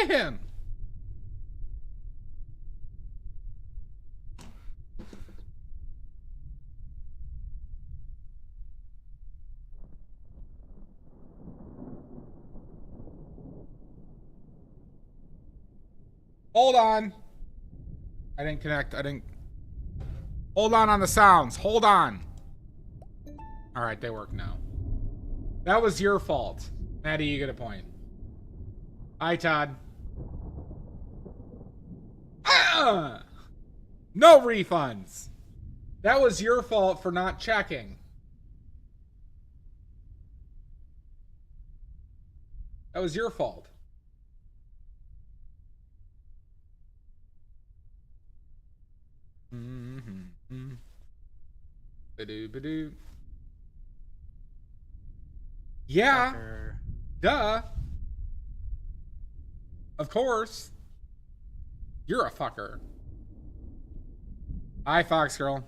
Man! Hold on. I didn't connect. I didn't... Hold on the sounds. Hold on. Alright, they work now. That was your fault. Maddie, you get a point. Hi, Todd. Ah! No refunds. That was your fault for not checking. That was your fault. Badoo, badoo. Yeah. Fucker. Duh. Of course. You're a fucker. Hi, Fox Girl.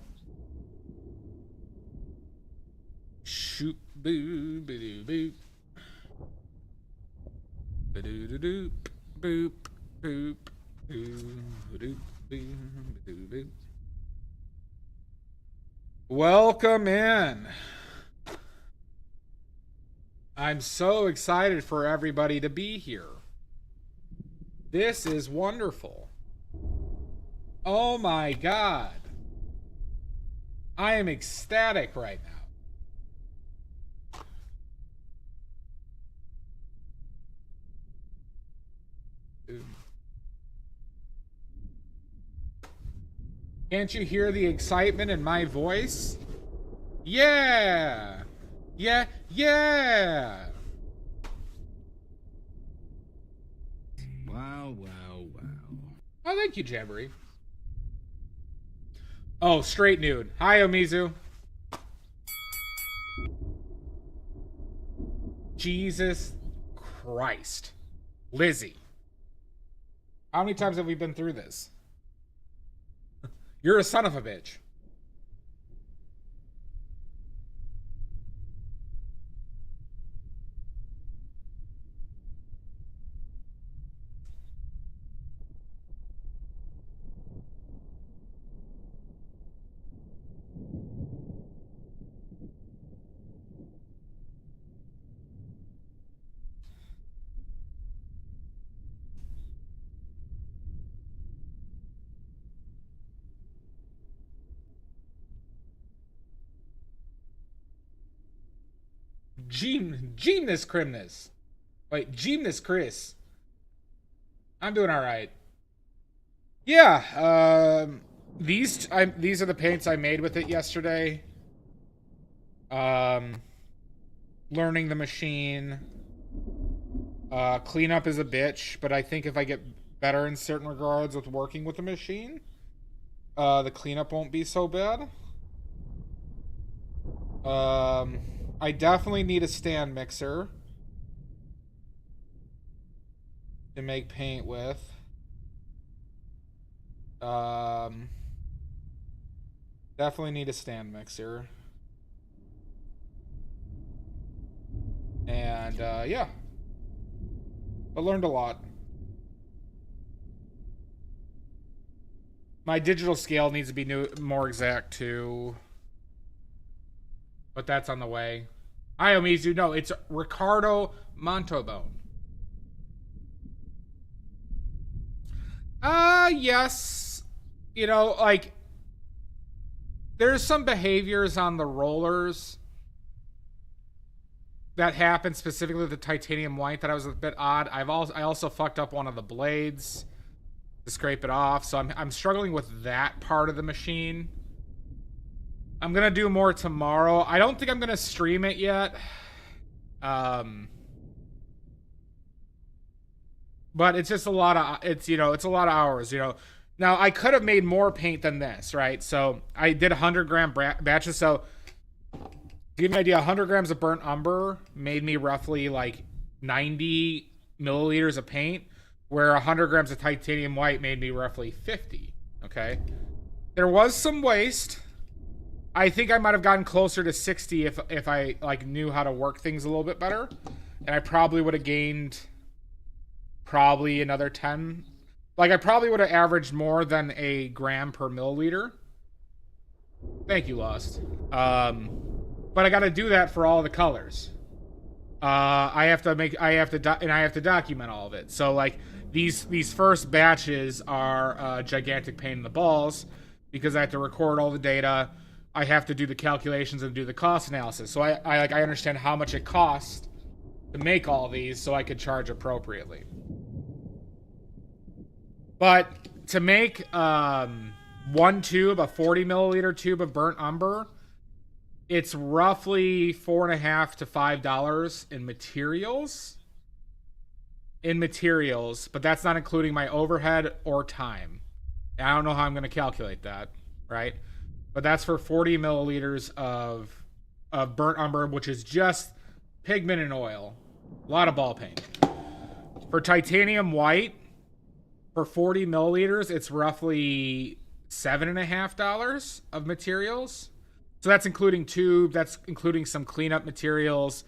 Shoot, boo, badoo, boop. Badoo, doo, doop, boop, boop, boo, doop, boo, badoo, boop. Welcome in. I'm so excited for everybody to be here. This is wonderful. Oh my God. I am ecstatic right now. Can't you hear the excitement in my voice? Yeah! Yeah, yeah! Wow, wow, wow. Oh, thank you, Jabbery. Oh, straight nude. Hi, Omizu. Jesus Christ. Lizzie. How many times have we been through this? You're a son of a bitch. Gymnast Crimness. Wait, Gymnast Chris. I'm doing alright. Yeah, these are the paints I made with it yesterday. Learning the machine. Cleanup is a bitch, but I think if I get better in certain regards with working with the machine, the cleanup won't be so bad. I definitely need a stand mixer to make paint with. Definitely need a stand mixer. And, yeah. I learned a lot. My digital scale needs to be more exact, too. But that's on the way. Hi, Omizu. No, it's Ricardo Montauban. Yes. You know, like, there's some behaviors on the rollers that happened specifically with the titanium white that I was a bit odd. I also fucked up one of the blades to scrape it off, so I'm struggling with that part of the machine. I'm gonna do more tomorrow. I don't think I'm gonna stream it yet. But it's just a lot of, it's a lot of hours, Now, I could have made more paint than this, right? So, I did 100-gram batches, so to give you an idea, 100 grams of burnt umber made me roughly, like, 90 milliliters of paint, where 100 grams of titanium white made me roughly 50, okay? There was some waste. I think I might have gotten closer to 60 if I, like, knew how to work things a little bit better. And I probably would have gained probably another 10. Like, I probably would have averaged more than a gram per milliliter. Thank you, Lost. But I got to do that for all the colors. I have to document all of it. So like these first batches are a gigantic pain in the balls because I have to record all the data. I have to do the calculations and do the cost analysis. So I understand how much it costs to make all these so I could charge appropriately. But to make one tube, a 40 milliliter tube of burnt umber, it's roughly $4.50 to $5 in materials. But that's not including my overhead or time. I don't know how I'm going to calculate that, right? But that's for 40 milliliters of burnt umber, which is just pigment and oil. A lot of ball paint. For titanium white, for 40 milliliters, it's roughly $7.50 of materials. So that's including tube, that's including some cleanup materials,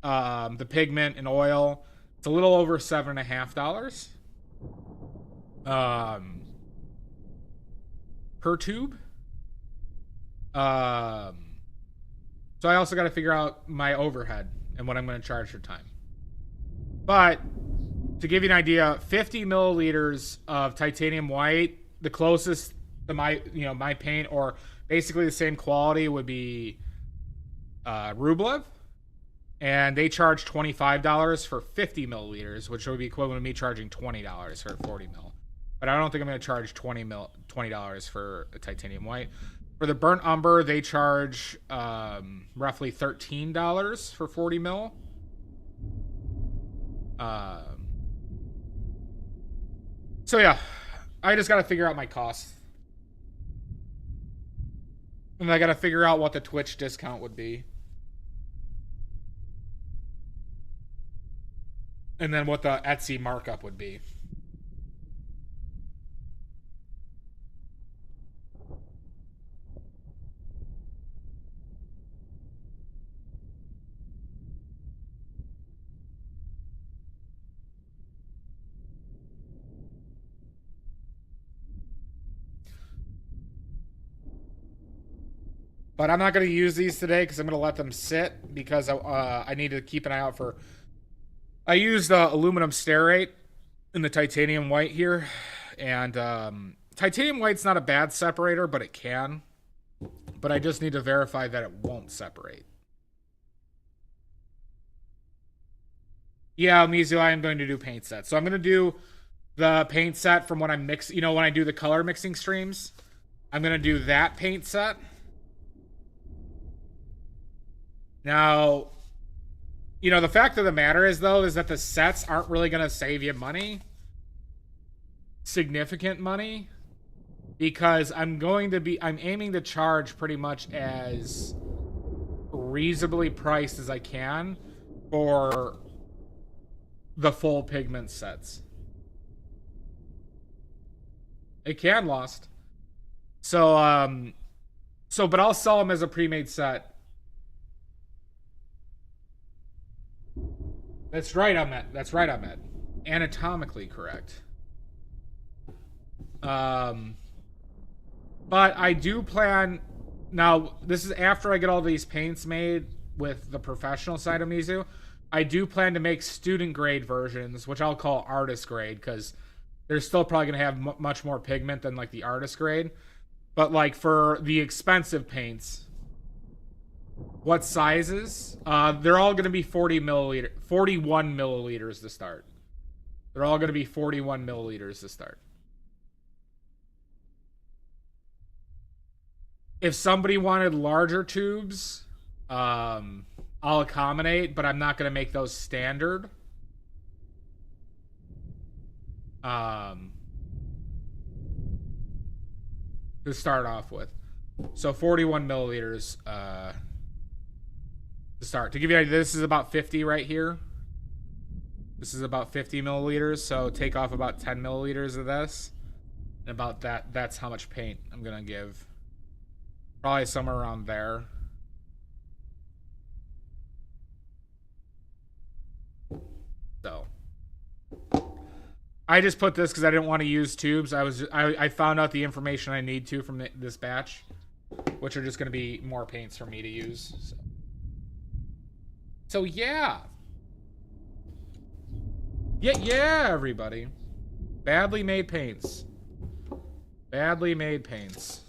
the pigment and oil. It's a little over $7.50 per tube. So I also got to figure out my overhead and what I'm going to charge for time. But to give you an idea, 50 milliliters of titanium white, the closest to my paint, or basically the same quality, would be Rublev, and they charge $25 for 50 milliliters, which would be equivalent to me charging $20 for 40 mil. But I don't think I'm going to charge $20 for a titanium white. For the burnt umber, they charge roughly $13 for 40 mil. So yeah, I just got to figure out my costs. And I got to figure out what the Twitch discount would be. And then what the Etsy markup would be. But I'm not going to use these today because I'm going to let them sit because I need to keep an eye out for... I used aluminum stearate in the titanium white here. And titanium white's not a bad separator, but it can. But I just need to verify that it won't separate. Yeah, Mizu, I am going to do paint sets. So I'm going to do the paint set from when I mix... You know, when I do the color mixing streams. I'm going to do that paint set. Now, you know, the fact of the matter is, though, is that the sets aren't really going to save you money. Significant money. Because I'm aiming to charge pretty much as reasonably priced as I can for the full pigment sets. It can Lost. So, but I'll sell them as a pre-made set. That's right, Ahmed. That's right, Ahmed. Anatomically correct. But I do plan... Now, this is after I get all these paints made with the professional side of Mizu. I do plan to make student grade versions, which I'll call artist grade, because they're still probably going to have much more pigment than, like, the artist grade. But, like, for the expensive paints... What sizes? They're all going to be 41 milliliters to start. They're all going to be 41 milliliters to start. If somebody wanted larger tubes, I'll accommodate, but I'm not going to make those standard. To start off with. So 41 milliliters, to start. To give you an idea, this is about 50 right here. This is about 50 milliliters, so take off about 10 milliliters of this. And about that's how much paint I'm going to give. Probably somewhere around there. So. I just put this because I didn't want to use tubes. I found out the information I need to from this batch, which are just going to be more paints for me to use. So yeah. Yeah, everybody. Badly made paints. Badly made paints.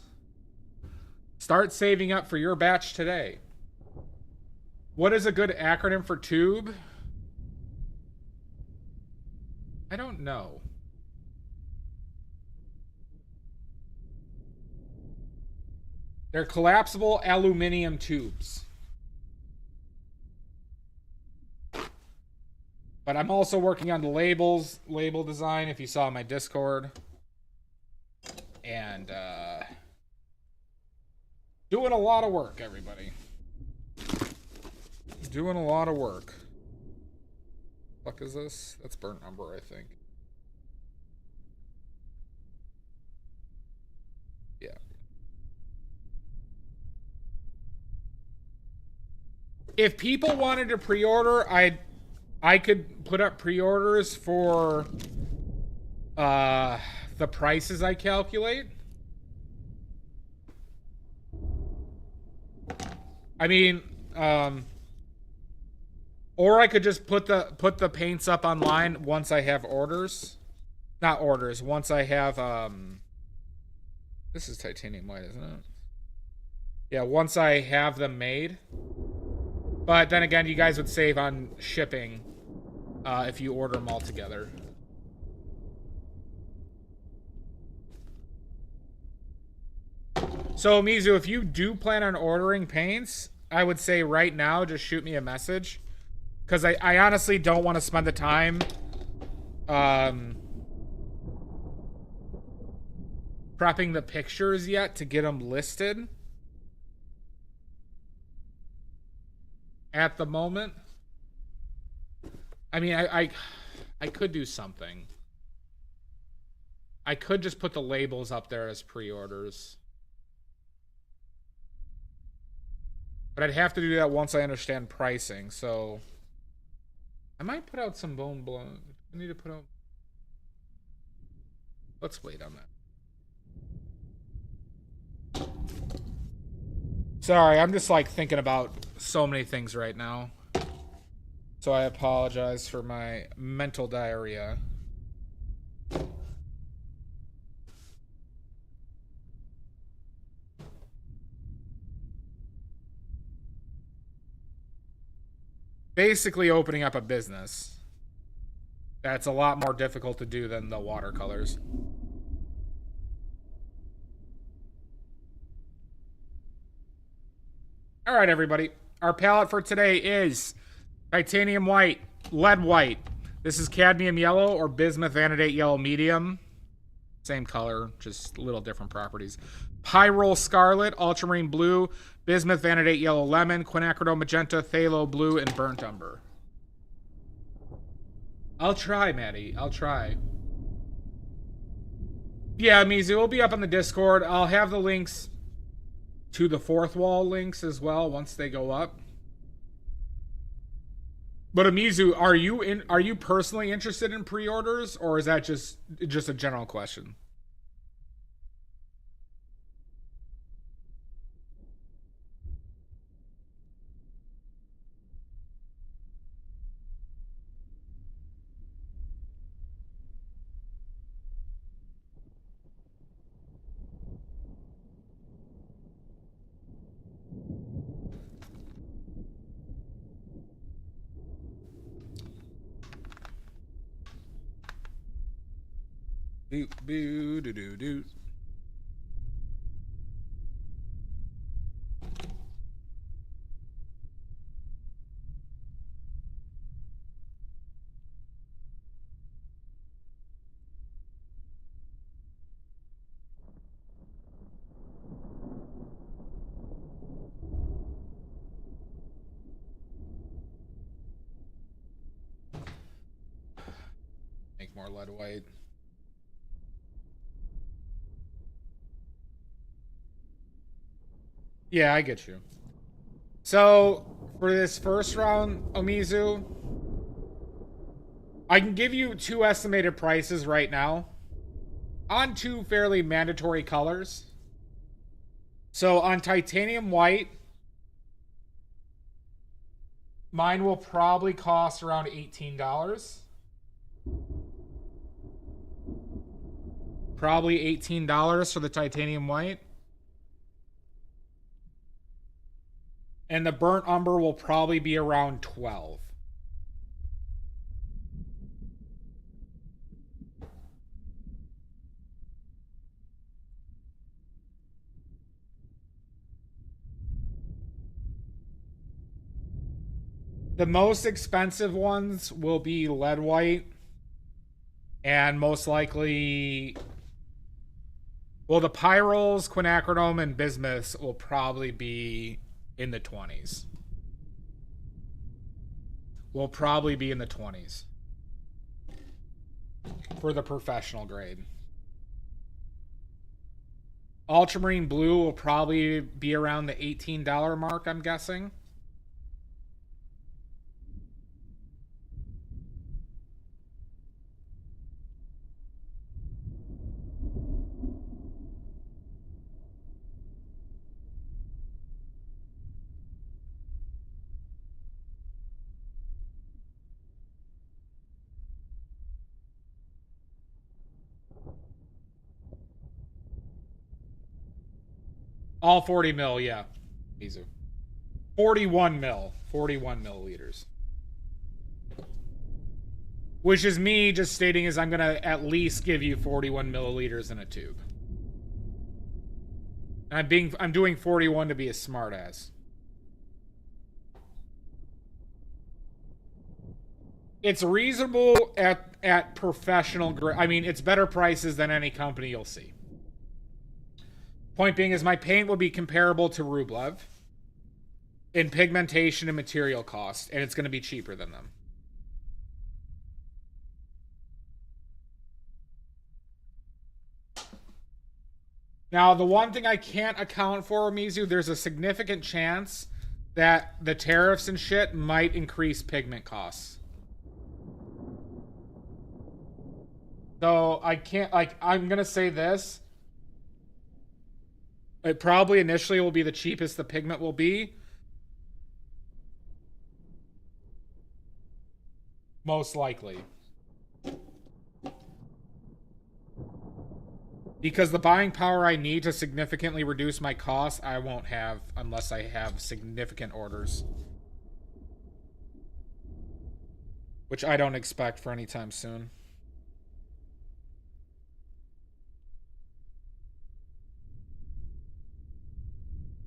Start saving up for your batch today. What is a good acronym for tube? I don't know. They're collapsible aluminum tubes. But I'm also working on the label design, if you saw my Discord. And, doing a lot of work, everybody. Doing a lot of work. What the fuck is this? That's burnt umber, I think. Yeah. If people wanted to pre-order, I could put up pre-orders for the prices I calculate. I mean, or I could just put the paints up online once I have orders. Not orders, once I have this is titanium white, isn't it? Yeah, once I have them made. But then again, you guys would save on shipping if you order them all together. So, Mizu, if you do plan on ordering paints, I would say right now, just shoot me a message. Because I honestly don't want to spend the time prepping the pictures yet to get them listed. At the moment. I mean, I could do something. I could just put the labels up there as pre-orders. But I'd have to do that once I understand pricing, so... I might put out some bone blown. I need to put out... Let's wait on that. Sorry, I'm just like thinking about so many things right now. So I apologize for my mental diarrhea. Basically opening up a business. That's a lot more difficult to do than the watercolors. All right, everybody. Our palette for today is titanium white, lead white. This is cadmium yellow or bismuth vanadate yellow medium. Same color, just a little different properties. Pyrrole scarlet, ultramarine blue, bismuth vanadate yellow lemon, quinacridone magenta, phthalo blue, and burnt umber. I'll try, Maddie. I'll try. Yeah, Mizu, will be up on the Discord. I'll have the links to the fourth wall links as well once they go up. But Amizu, are you personally interested in pre-orders, or is that just a general question? Boo boo doo doo doo. Make more lead white. Yeah, I get you. So, for this first round, Omizu, I can give you two estimated prices right now on two fairly mandatory colors. So on titanium white, mine will probably cost around $18. Probably $18 for the titanium white. And the burnt umber will probably be around $12. The most expensive ones will be lead white. And most likely, well, the pyrroles, quinacridone, and bismuths will probably be in the 20s. Will probably be in the 20s for the professional grade. Ultramarine blue will probably be around the $18 mark, I'm guessing. All 40 mil, yeah. Easy. 41 mil. 41 milliliters. Which is me just stating is I'm going to at least give you 41 milliliters in a tube. And I'm doing 41 to be a smartass. It's reasonable at professional grade. I mean, it's better prices than any company you'll see. Point being is my paint will be comparable to Rublev in pigmentation and material cost, and it's going to be cheaper than them. Now, the one thing I can't account for, Mizu, there's a significant chance that the tariffs and shit might increase pigment costs. So I can't, like, I'm going to say this. It probably initially will be the cheapest the pigment will be. Most likely. Because the buying power I need to significantly reduce my costs, I won't have unless I have significant orders. Which I don't expect for any time soon.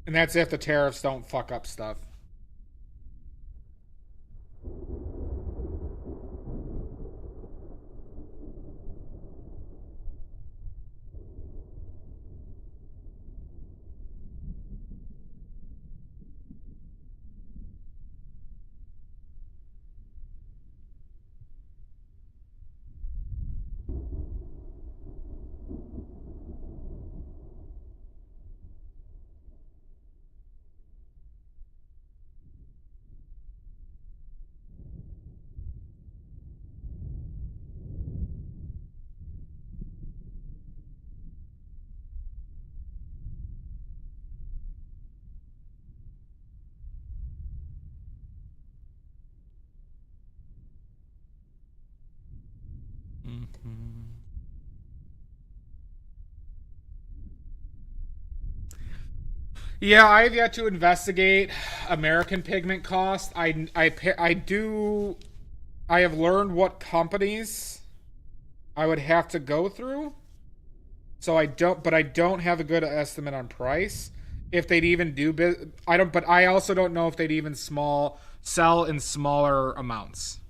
And that's if the tariffs don't fuck up stuff. Yeah, I have yet to investigate American pigment cost. I have learned what companies I would have to go through. So I don't have a good estimate on price. If they'd even but I also don't know if they'd even sell in smaller amounts.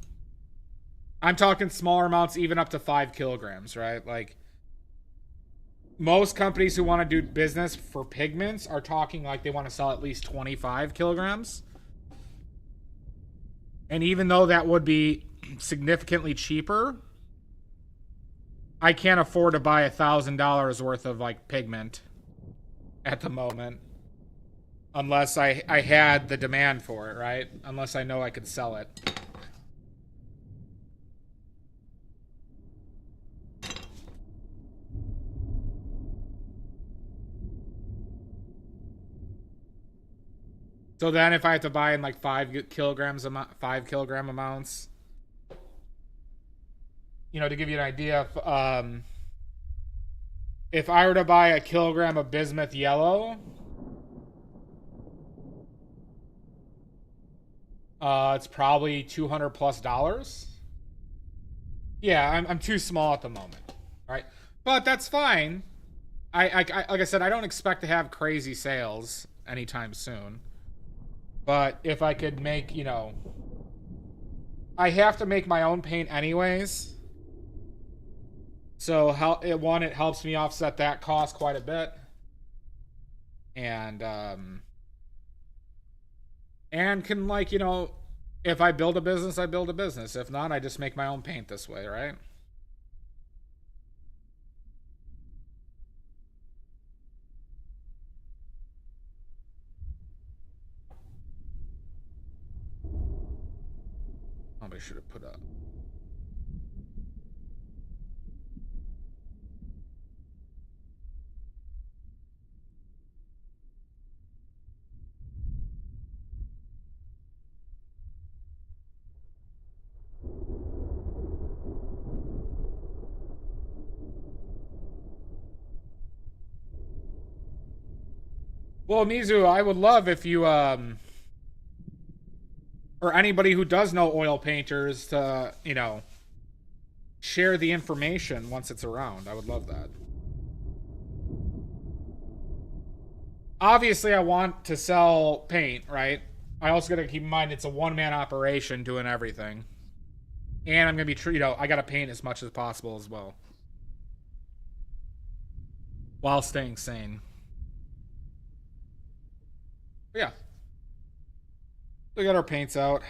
I'm talking smaller amounts, even up to 5 kilograms, right? Like, most companies who want to do business for pigments are talking like they want to sell at least 25 kilograms. And even though that would be significantly cheaper, I can't afford to buy $1,000 worth of like pigment at the moment. Unless I had the demand for it, right? Unless I know I could sell it. So then if I have to buy in like 5 kilogram amounts, you know, to give you an idea, if I were to buy a kilogram of bismuth yellow, it's probably $200+. Yeah, I'm too small at the moment, right? But that's fine. Like I said, I don't expect to have crazy sales anytime soon. But if I could make, you know, I have to make my own paint anyways. So it helps me offset that cost quite a bit. And can, like, you know, if I build a business, I build a business. If not, I just make my own paint this way, right? Probably should have put up. Well, Mizu, I would love if you or anybody who does know oil painters to, you know, share the information once it's around. I would love that. Obviously, I want to sell paint, right? I also got to keep in mind it's a one-man operation doing everything. And I'm going to be, you know, I got to paint as much as possible as well. While staying sane. But yeah. We got our paints out.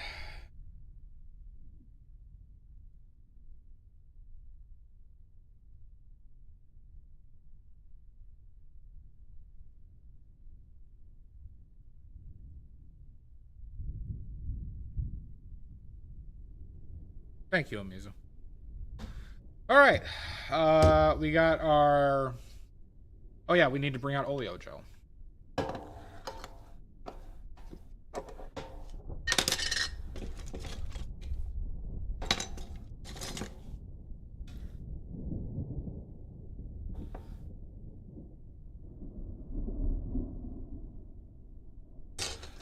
Thank you, Amizu. All right. We got our... Oh, yeah, we need to bring out Oleo Gel.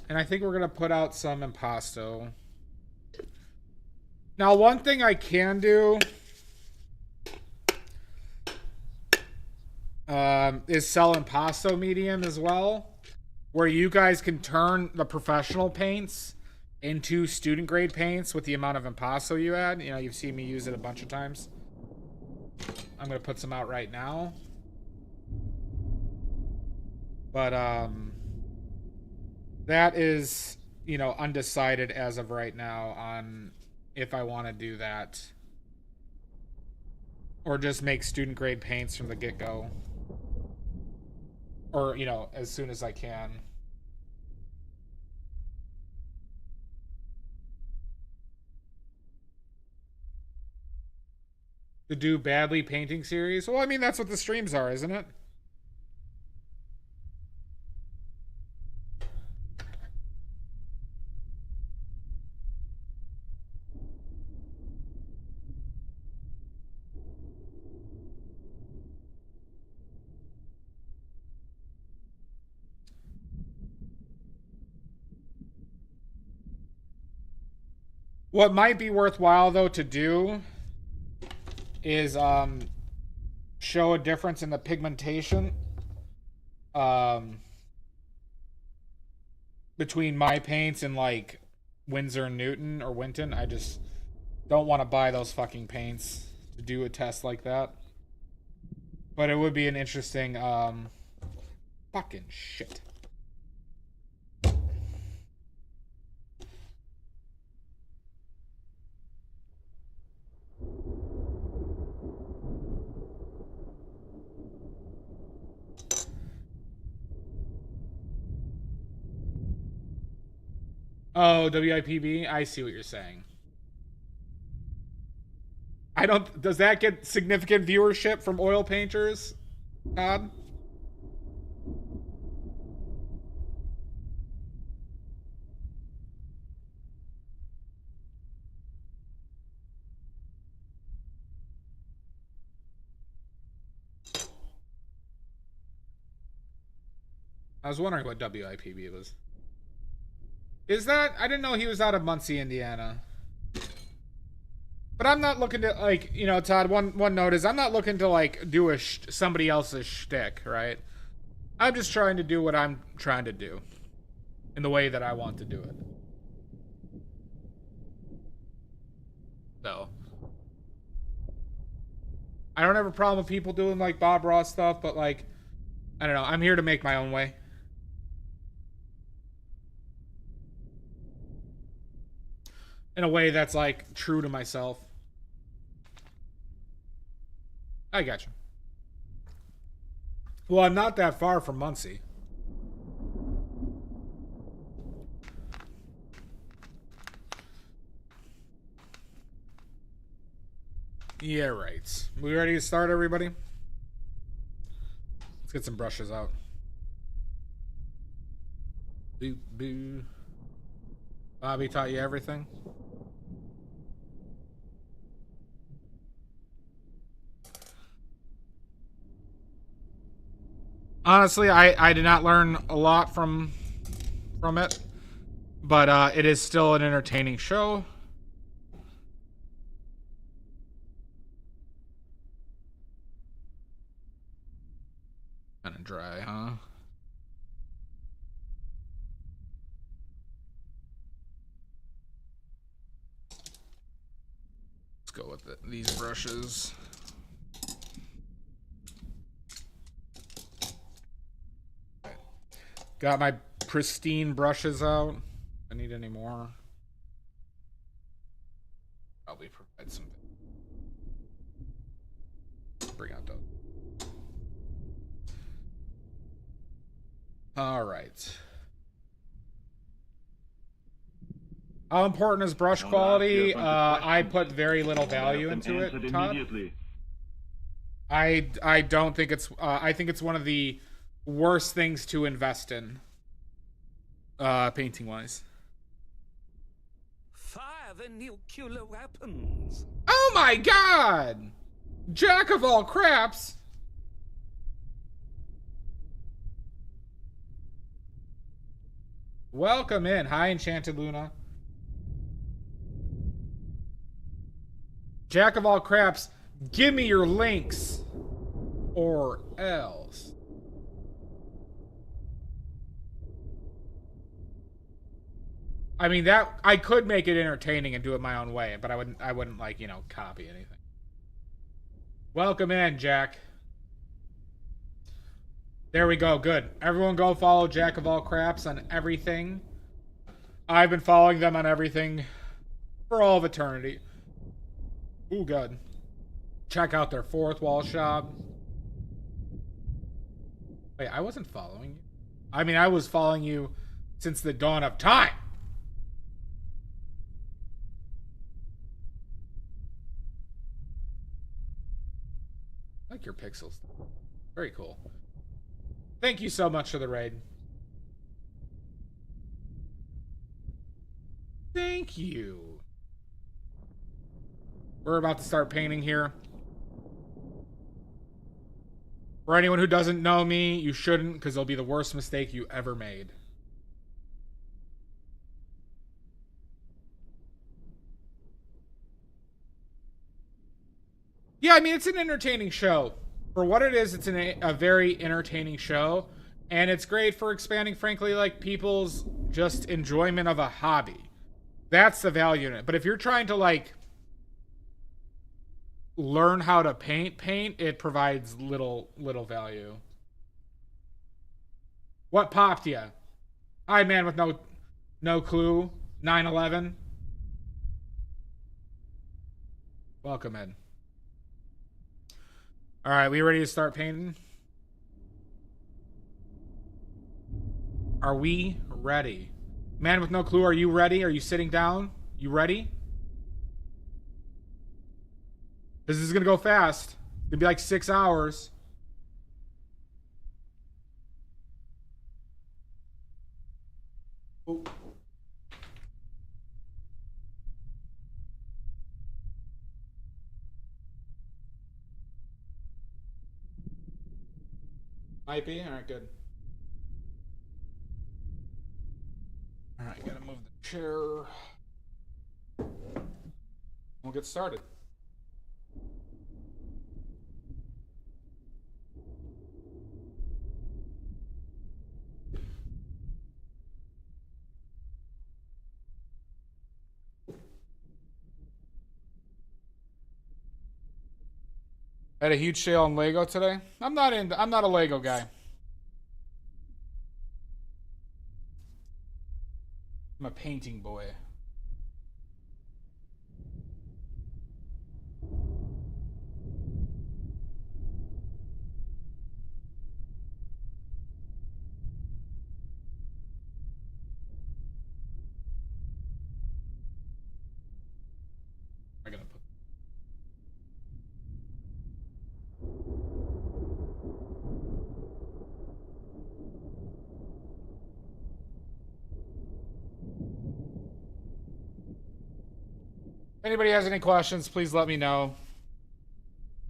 And I think we're going to put out some Impasto. Now, one thing I can do is sell Impasto medium as well, where you guys can turn the professional paints into student grade paints with the amount of Impasto you add. You know, you've seen me use it a bunch of times. I'm going to put some out right now. But that is, you know, undecided as of right now on if I want to do that. Or just make student grade paints from the get-go. Or, you know, as soon as I can. To do badly painting series? Well, I mean, that's what the streams are, isn't it? What might be worthwhile, though, to do is show a difference in the pigmentation between my paints and, like, Winsor & Newton or Winton. I just don't want to buy those fucking paints to do a test like that. But it would be an interesting fucking shit. Oh, WIPB? I see what you're saying. I don't... Does that get significant viewership from oil painters, Todd? I was wondering what WIPB was. Is that? I didn't know he was out of Muncie, Indiana. But I'm not looking to, like, you know, Todd, one note is I'm not looking to, like, do somebody else's shtick, right? I'm just trying to do what I'm trying to do in the way that I want to do it. So, I don't have a problem with people doing, like, Bob Ross stuff, but, like, I don't know. I'm here to make my own way. In a way that's, like, true to myself. I got you. Well, I'm not that far from Muncie. Yeah, right. We ready to start, everybody? Let's get some brushes out. Boo, boo. Bobby taught you everything? Honestly, I did not learn a lot from it, but it is still an entertaining show. Kind of dry, huh? Let's go with these brushes. Got my pristine brushes out. I need any more. Probably provide some. Bring out those. All right. How important is brush quality? I put very little value into it, Todd. I don't think it's. I think it's one of the worst things to invest in, painting wise. Fire the nuclear weapons. Oh my god! Jack of all craps! Welcome in. Hi, Enchanted Luna. Jack of all craps, give me your links. Or else. I mean, that I could make it entertaining and do it my own way, but I wouldn't like, you know, copy anything. Welcome in, Jack. There we go. Good. Everyone go follow Jack of all craps on everything. I've been following them on everything for all of eternity. Ooh, good. Check out their Fourth Wall shop. Wait, I wasn't following you. I mean, I was following you since the dawn of time. I like your pixels. Very cool. Thank you so much for the raid. Thank you. We're about to start painting here. For anyone who doesn't know me, you shouldn't, because it'll be the worst mistake you ever made. Yeah, I mean, it's an entertaining show. For what it is, it's a very entertaining show. And it's great for expanding, frankly, like, people's just enjoyment of a hobby. That's the value in it. But if you're trying to, like, learn how to paint, it provides little value. What popped you? Hi, man with no clue. 9/11. Welcome in. All right, we ready to start painting? Are we ready? Man with no clue, are you ready? Are you sitting down? You ready? This is gonna go fast. It's gonna be like 6 hours. Oh. Might be. All right, good. share. We'll get started. I had a huge sale on Lego today. I'm not a Lego guy. I'm a painting boy. I'm gonna put. If anybody has any questions, please let me know.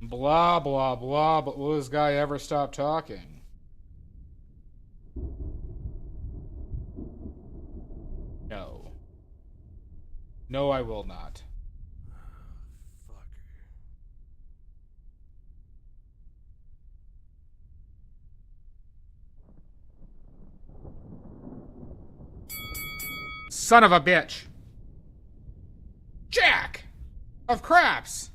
Blah, blah, blah, but will this guy ever stop talking? No. No, I will not. Son of a bitch. Jack of craps.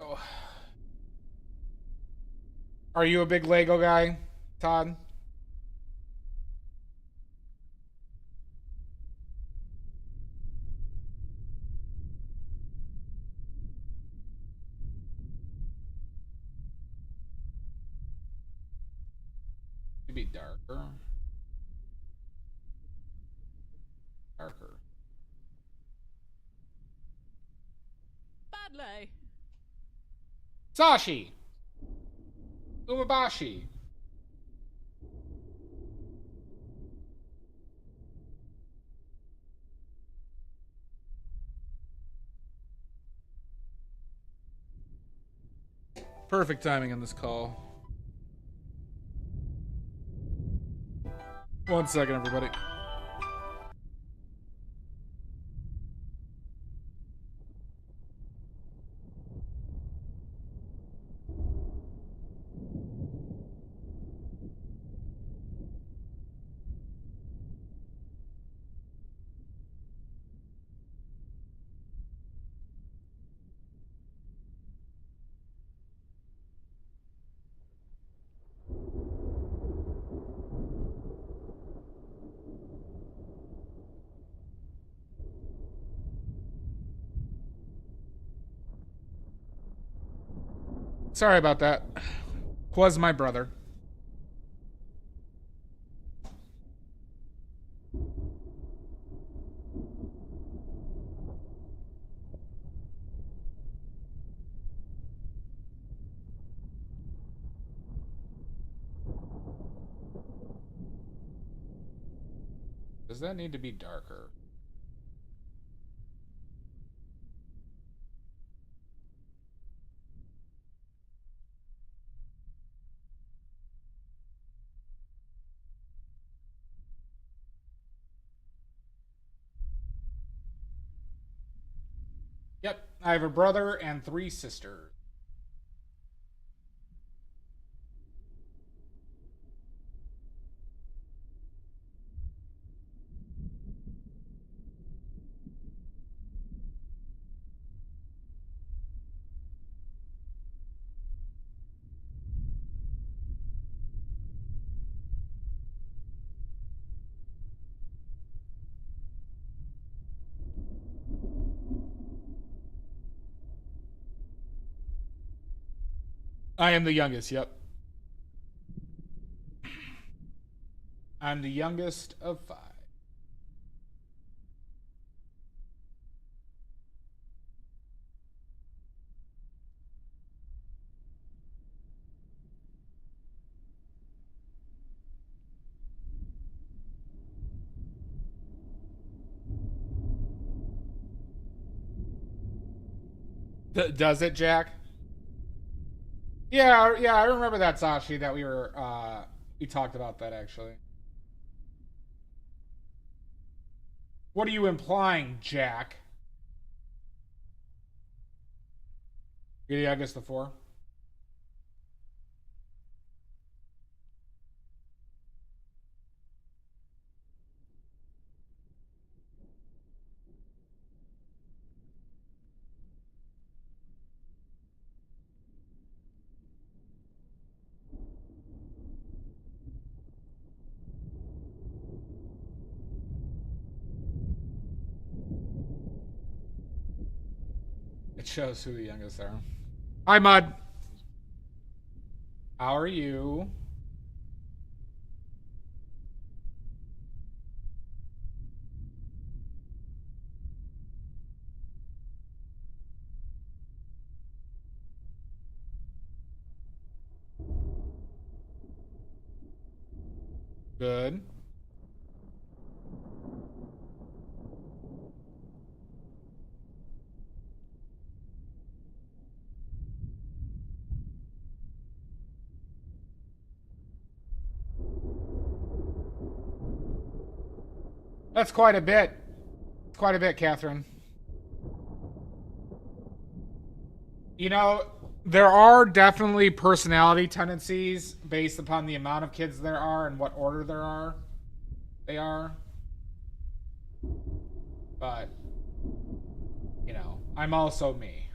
Oh. Are you a big Lego guy, Todd? Maybe darker. Darker. Badly. Sashi. Umabashi. Perfect timing on this call. 1 second, everybody. Sorry about that. Was my brother. Does that need to be darker? Yep, I have a brother and 3 sisters. I am the youngest, yep. I'm the youngest of 5. Does it, Jack? Yeah, yeah, I remember that, Sashi, that we talked about that actually. What are you implying, Jack? You're the youngest of 4? It shows who the youngest are. Hi, Mud. How are you? Good. That's quite a bit. Quite a bit, Catherine. You know, there are definitely personality tendencies based upon the amount of kids there are and what order they are. But, I'm also me.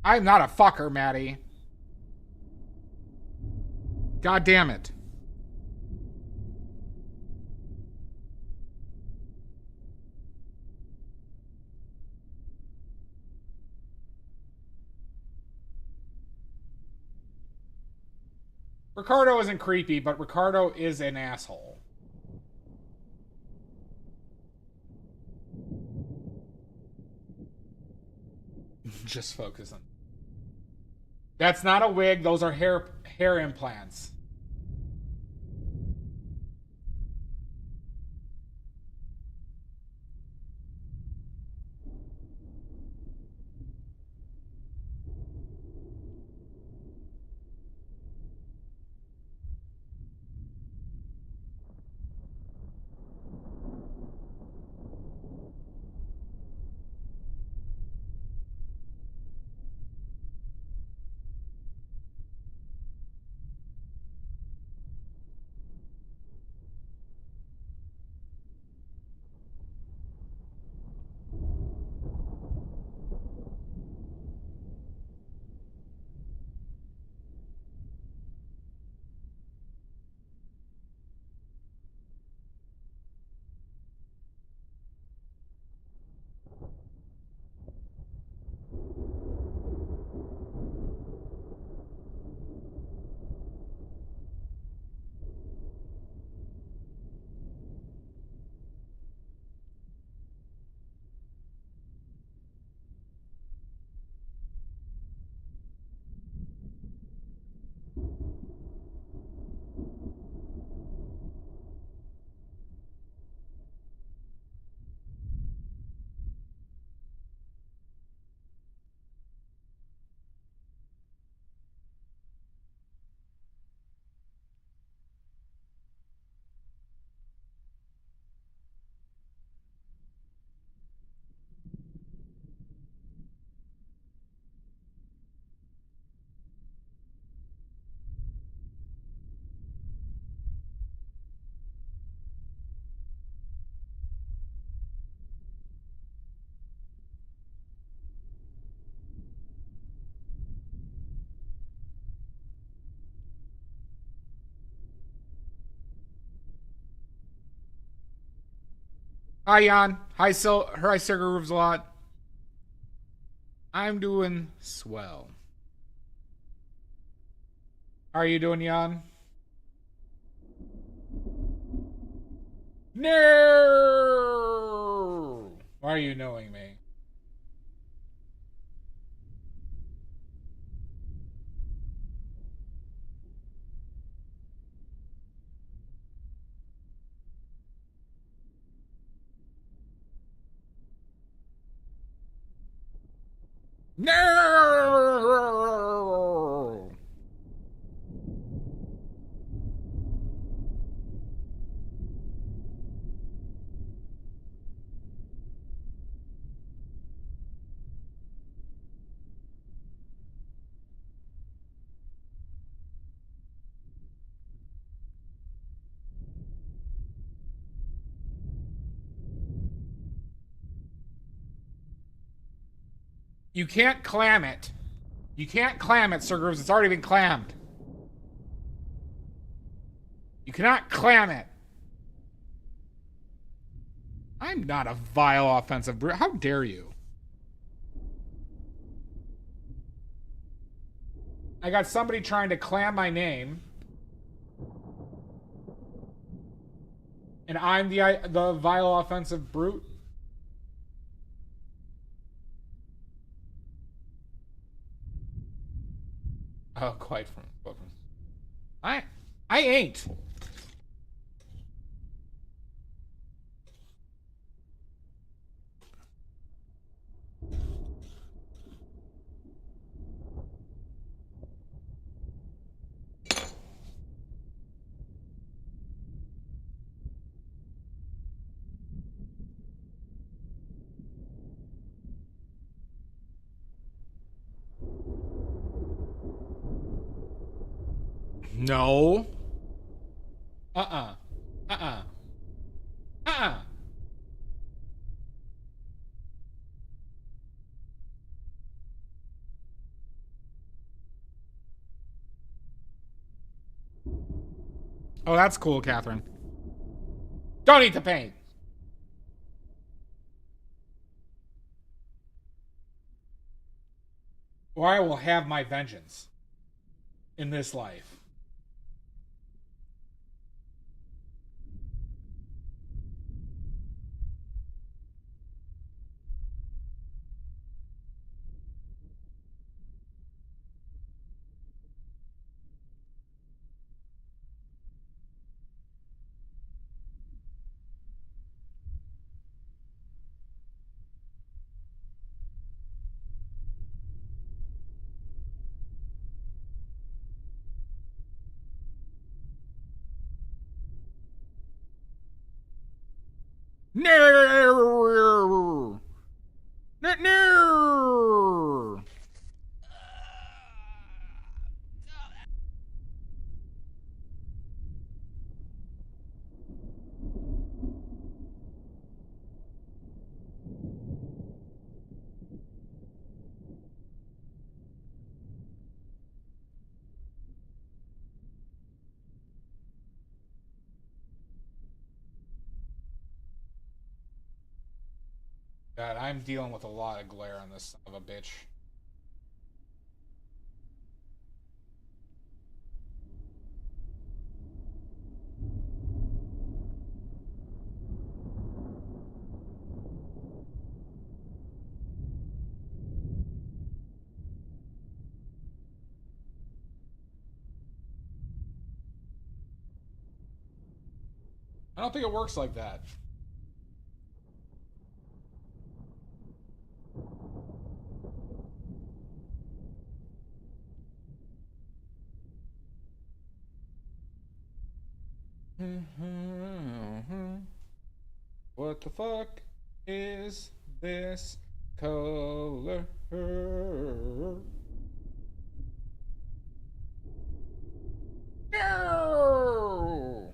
I'm not a fucker, Maddie. God damn it. Ricardo isn't creepy, but Ricardo is an asshole. Just focus on. That's not a wig. Those are hair implants. Hi, Jan. Hi, Hi, Sir Grooves a lot. I'm doing swell. How are you doing, Jan? No! Why are you knowing me? No! You can't clam it. You can't clam it, Sir Grooves. It's already been clammed. You cannot clam it. I'm not a vile offensive brute. How dare you? I got somebody trying to clam my name. And I'm the vile offensive brute. Oh, quite from. I ain't. No. Uh-uh. Uh-uh. Uh-uh. Oh, that's cool, Catherine. Don't eat the paint. Or I will have my vengeance in this life. No. No. No. God, I'm dealing with a lot of glare on this son of a bitch. I don't think it works like that. What the fuck is this color? No!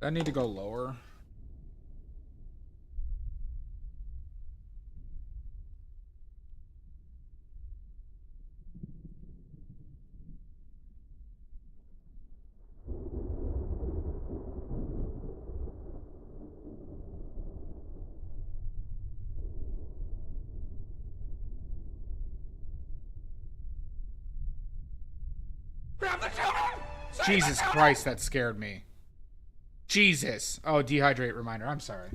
I need to go lower. Jesus Christ, that scared me. Jesus. Oh, dehydrate reminder. I'm sorry.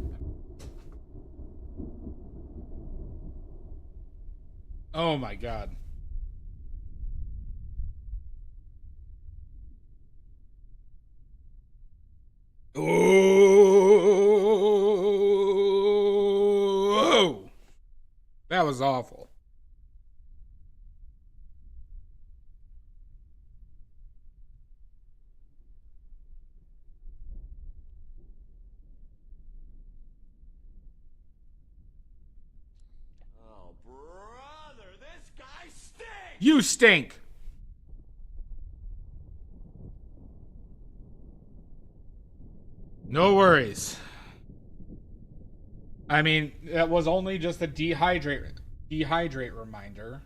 Oh my God. Oh, that was awful. Oh, brother, this guy stinks! You stink. No worries. I mean, that was only just a dehydrate reminder.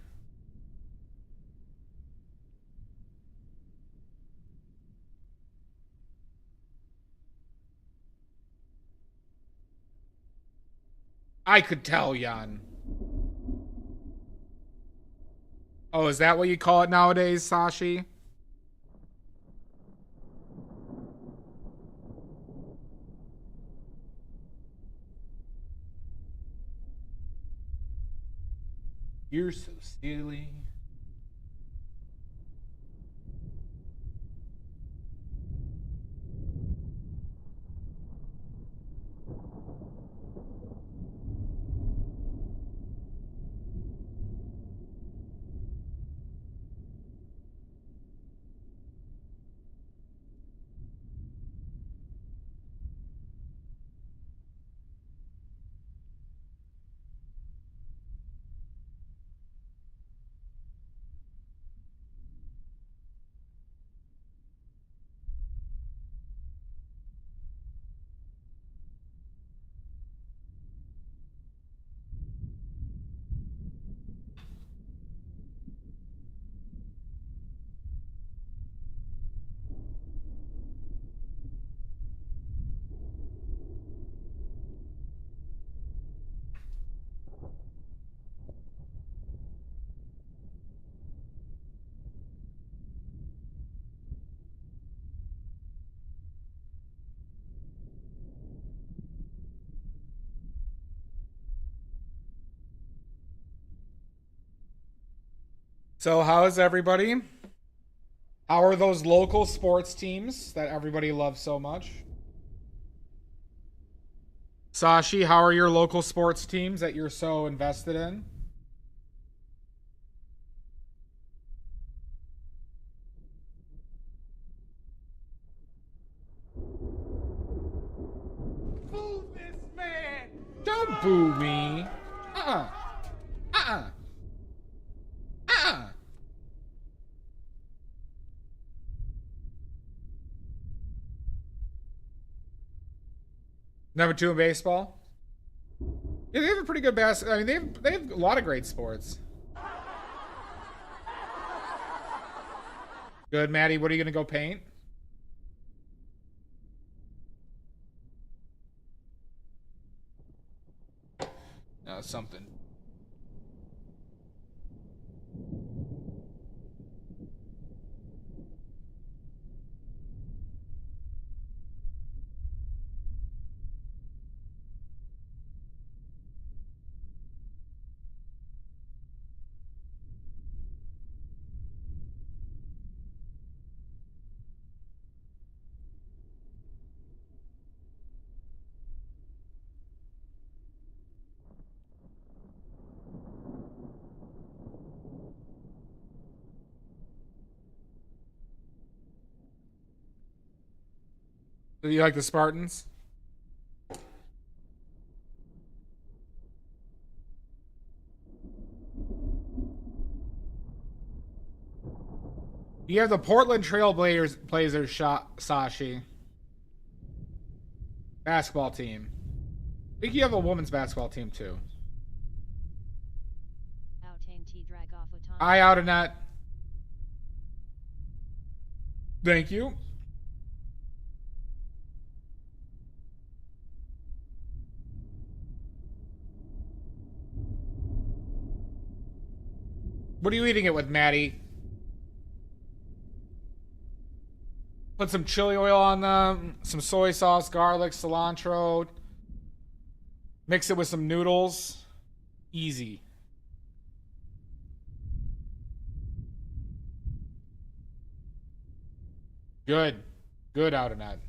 I could tell, Jan. Oh, is that what you call it nowadays, Sashi? You're so silly. So, how is everybody? How are those local sports teams that everybody loves so much? Sashi, how are your local sports teams that you're so invested in? Boo this man! Don't boo me! Uh-uh. Uh-uh. Uh-uh. Number 2 in baseball? Yeah, they have a pretty good basket. I mean, they have a lot of great sports. Good, Maddie. What are you gonna go paint? Something. Do you like the Spartans? You have the Portland Trail Blazers shot, Sashi. Basketball team. I think you have a women's basketball team too. Hi, out of net. Thank you. What are you eating it with, Maddie? Put some chili oil on them, some soy sauce, garlic, cilantro. Mix it with some noodles. Easy. Good. Good, out and out.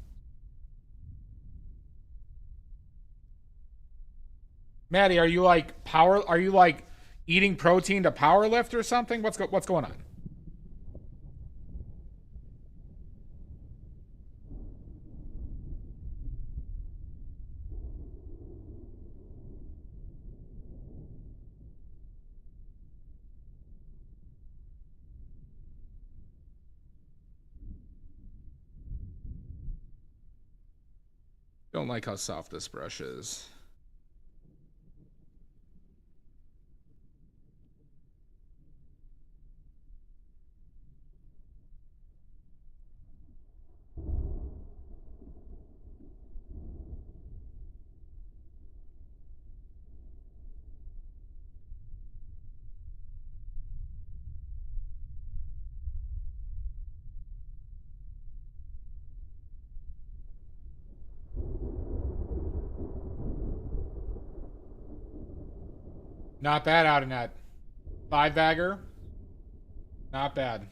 Maddie, are you like eating protein to power lift or something? What's going on? Don't like how soft this brush is. Not bad, out in that 5-bagger. Not bad.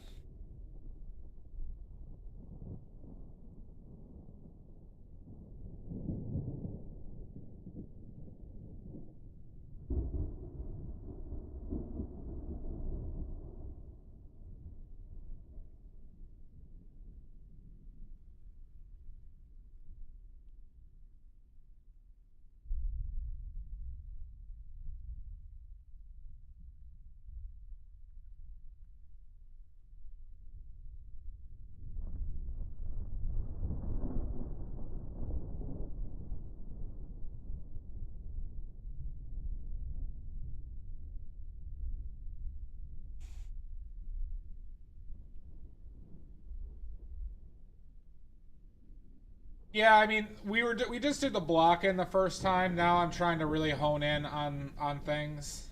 Yeah, I mean, we just did the block in the first time. Now I'm trying to really hone in on things.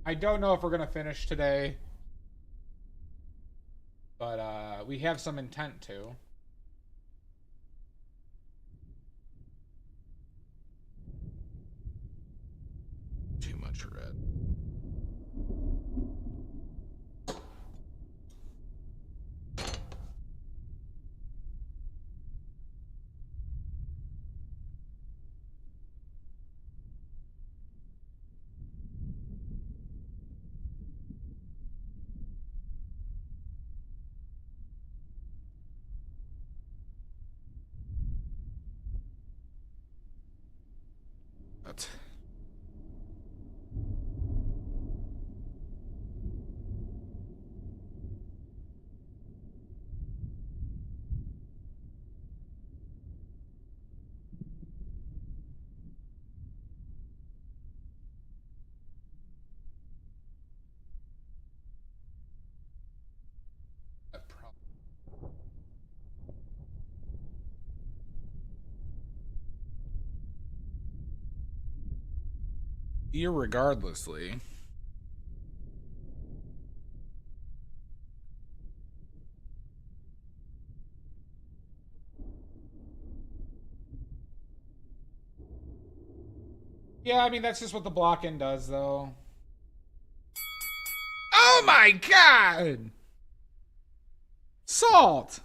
I don't know if we're gonna finish today, but we have some intent to. Too much red. But irregardlessly. Yeah, I mean, that's just what the block-in does, though. Oh my god! Salt!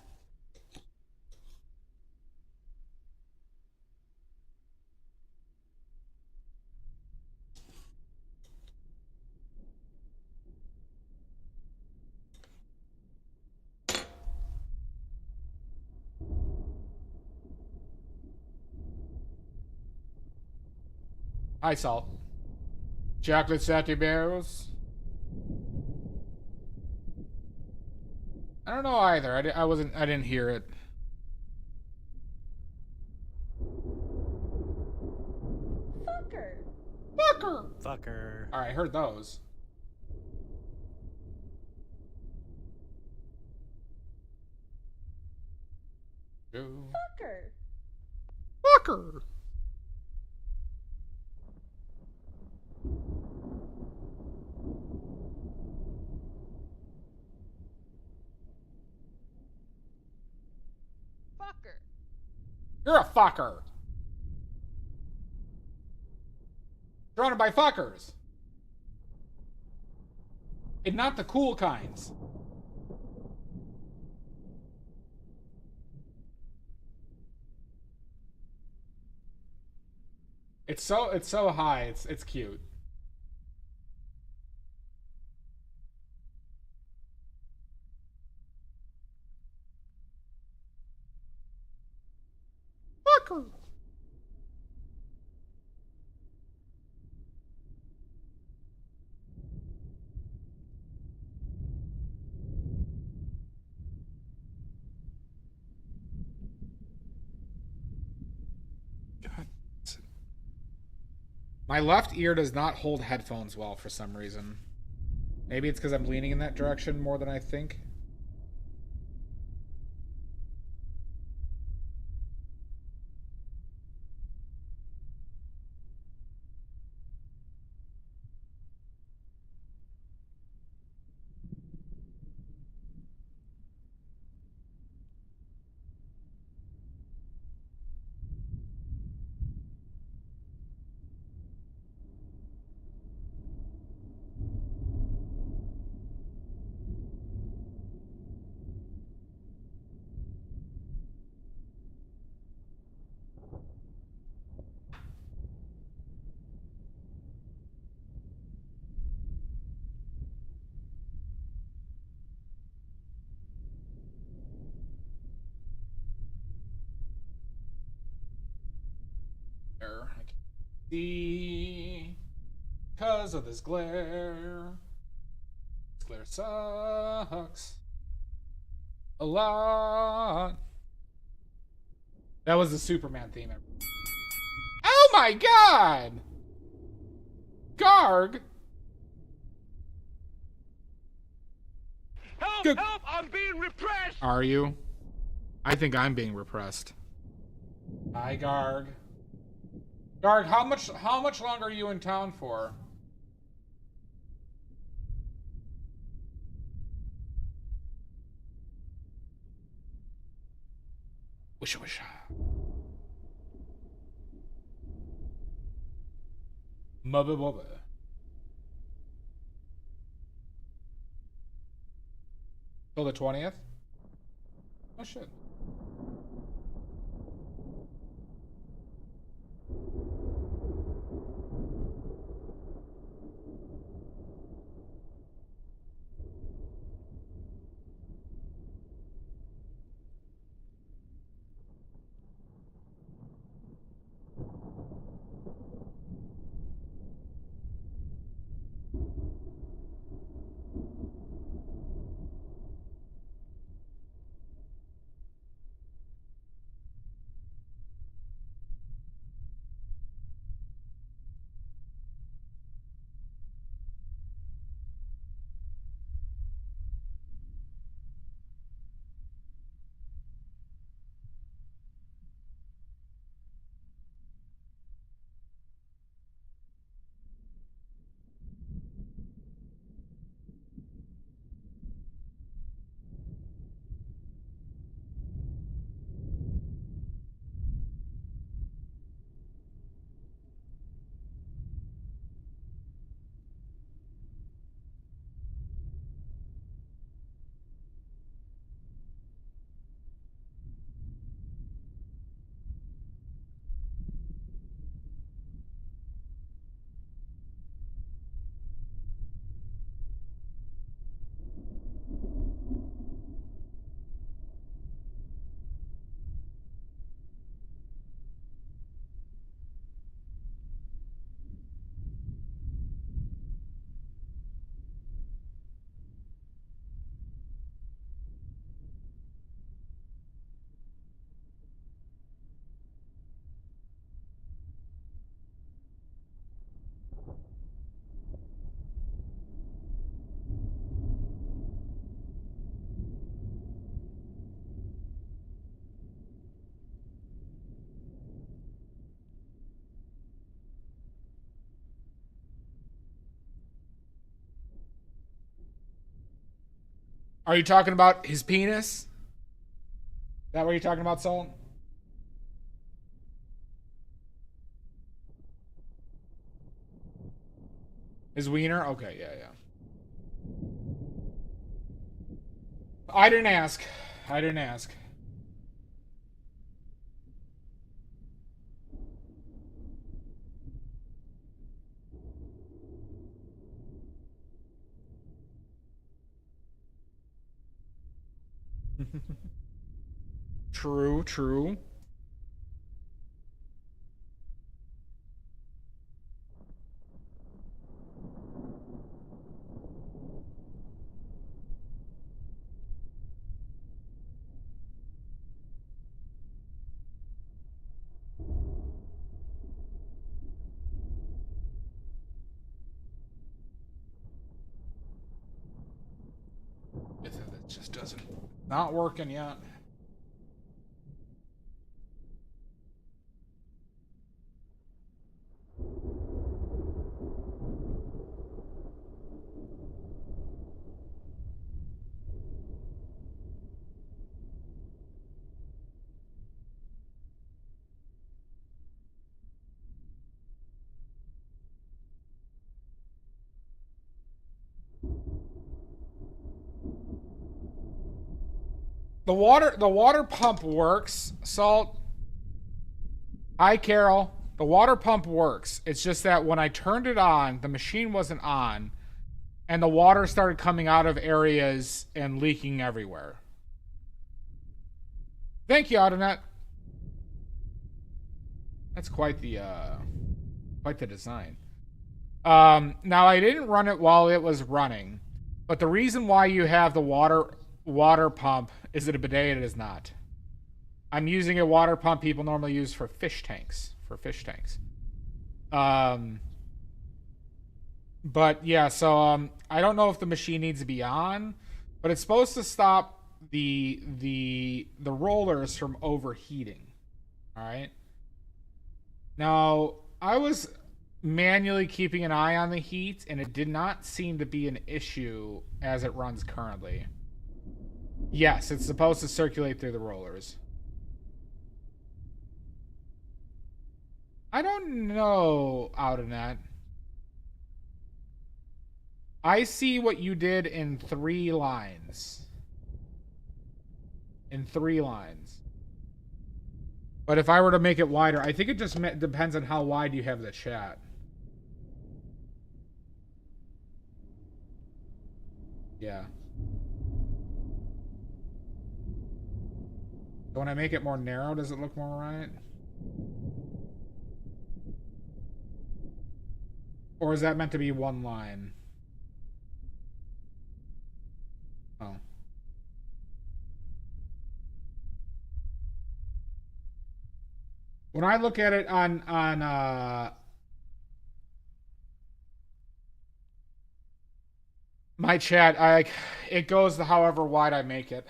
Hi, Salt. Chocolate Satty Barrels. I don't know either. I didn't hear it. Fucker. Fucker. All right, I heard those. Fucker. Fucker. Fucker. You're a fucker. Surrounded by fuckers. And not the cool kinds. It's so high. It's cute. Fucker. God. My left ear does not hold headphones well for some reason. Maybe it's because I'm leaning in that direction more than I think. I can't see because of this glare. This glare sucks a lot. That was the Superman theme. Oh my god! Garg! Help! Help! I'm being repressed! Are you? I think I'm being repressed. Hi, Garg. Garg, how much longer are you in town for? Wisha wisha. Mubba bubba. Till the 20th? Oh shit. Are you talking about his penis? Is that what you're talking about, Salt? His wiener? Okay, yeah, yeah. I didn't ask. I didn't ask. True, true. It just doesn't. Not working yet. The water pump works, Salt. Hi, Carol. The water pump works. It's just that when I turned it on, the machine wasn't on, and the water started coming out of areas and leaking everywhere. Thank you, Autonet. That's quite the design. Now I didn't run it while it was running, but the reason why you have the water pump is it a bidet? It is not. I'm using a water pump people normally use for fish tanks. But yeah, so I don't know if the machine needs to be on, but it's supposed to stop the rollers from overheating. All right. Now, I was manually keeping an eye on the heat, and it did not seem to be an issue as it runs currently. Yes, it's supposed to circulate through the rollers. I don't know, Autonet. I see what you did in 3 lines. In 3 lines. But if I were to make it wider, I think it just depends on how wide you have the chat. Yeah. So when I make it more narrow, does it look more right? Or is that meant to be 1 line? Oh. When I look at it on my chat, it goes to however wide I make it.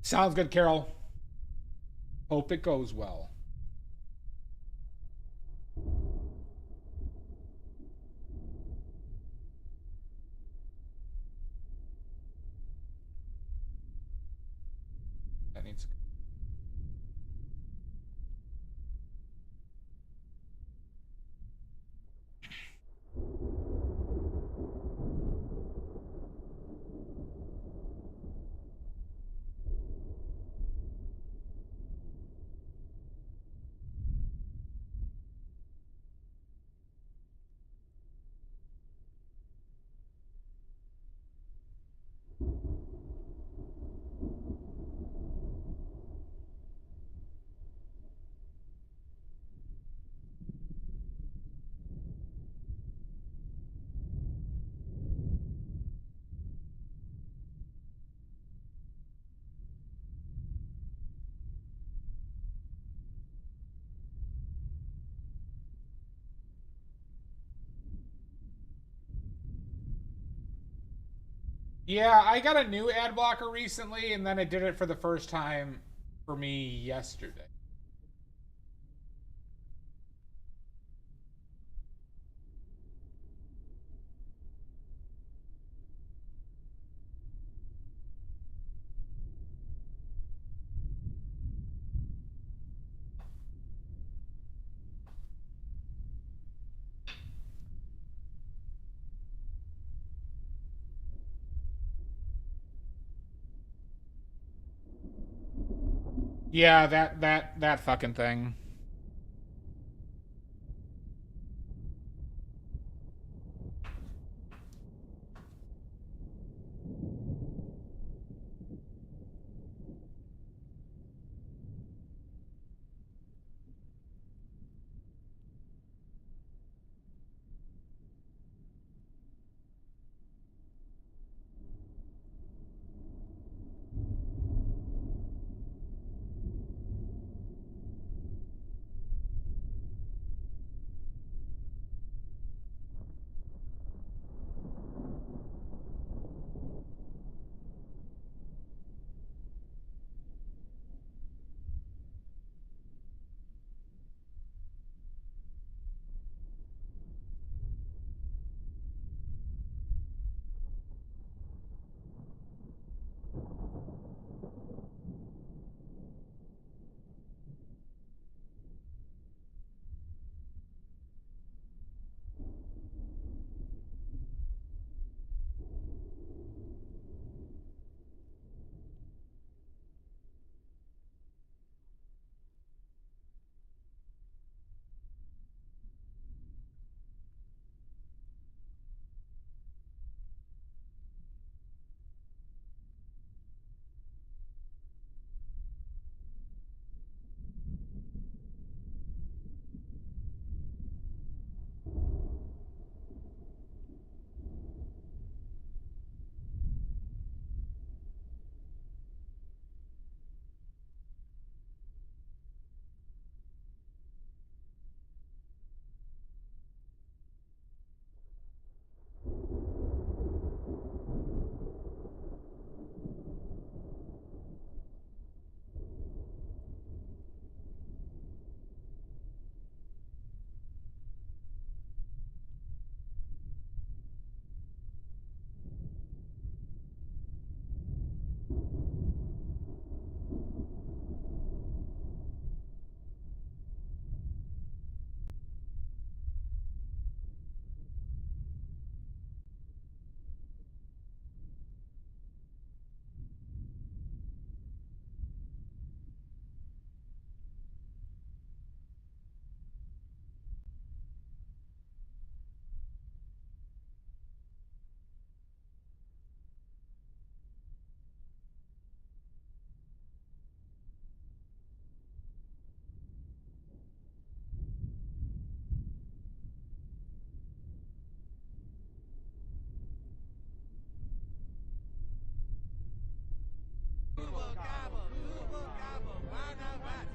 Sounds good, Carol. Hope it goes well. That needs. Yeah, I got a new ad blocker recently, and then it did it for the first time for me yesterday. Yeah, that fucking thing.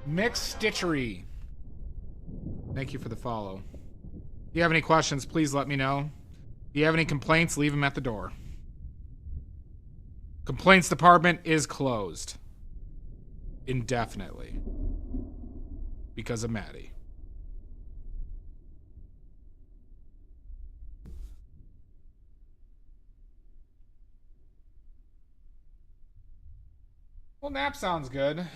Mixed Stitchery. Thank you for the follow. If you have any questions, please let me know. If you have any complaints, leave them at the door. Complaints department is closed. Indefinitely. Because of Maddie. Well, nap sounds good.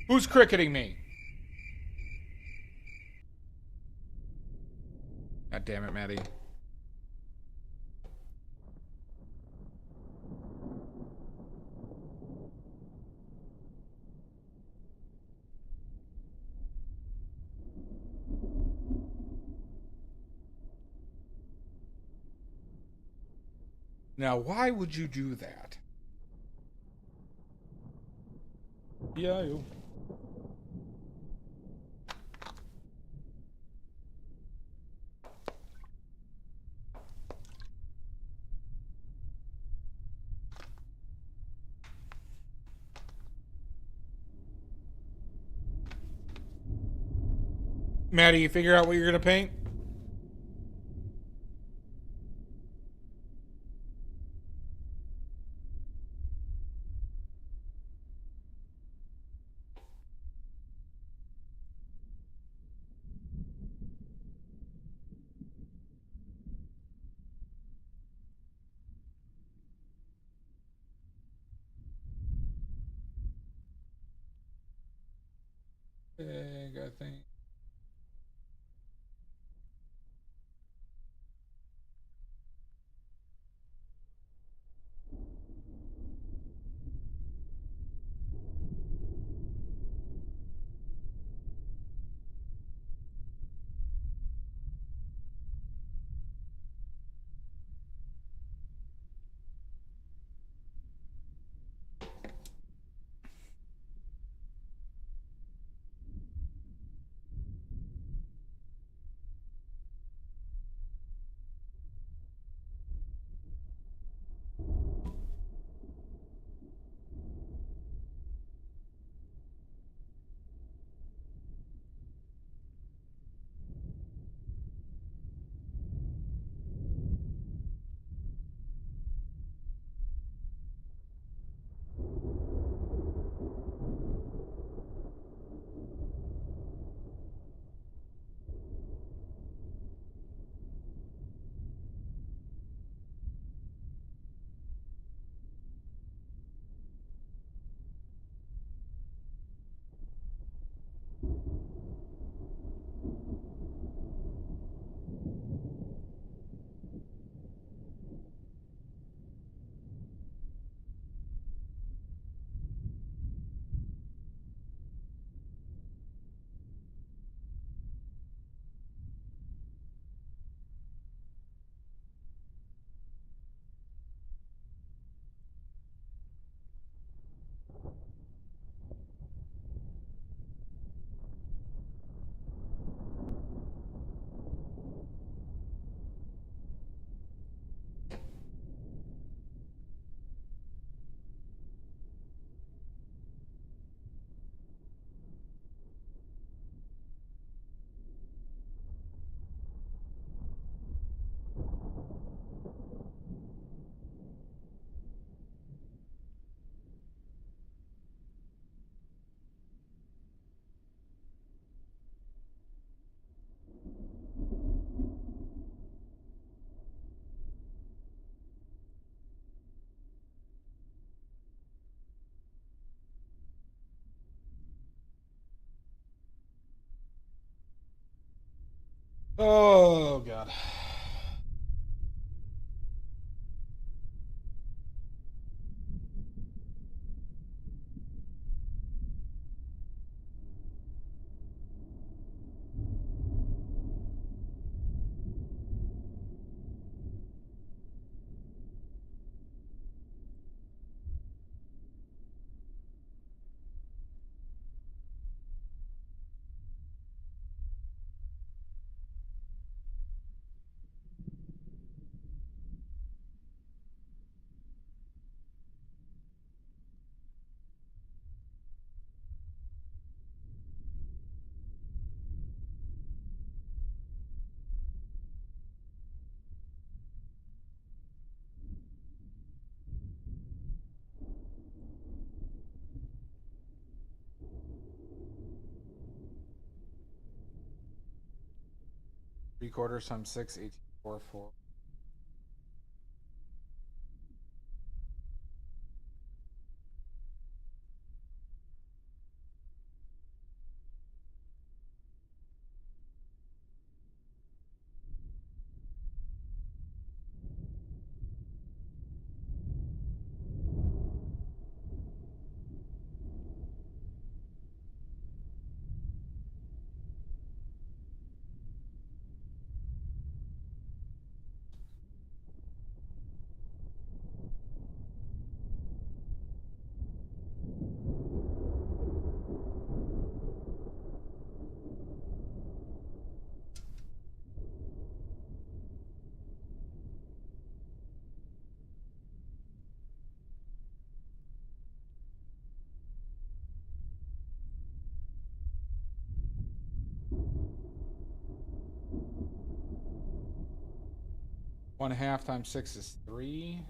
Who's cricketing me? God damn it, Maddie. Now, why would you do that? Yeah, you. Maddie, you figure out what you're gonna paint? I think. Oh god. 3/4 times 6, 18, 4, 4. One half times 6 is 3.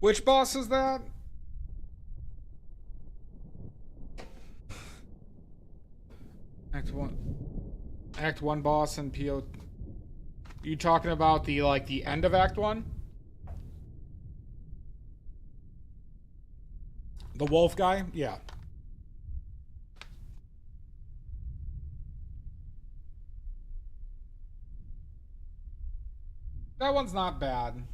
Which boss is that? Act 1. Act 1 boss and PO. You talking about the, like, the end of Act 1? The wolf guy? Yeah. That one's not bad.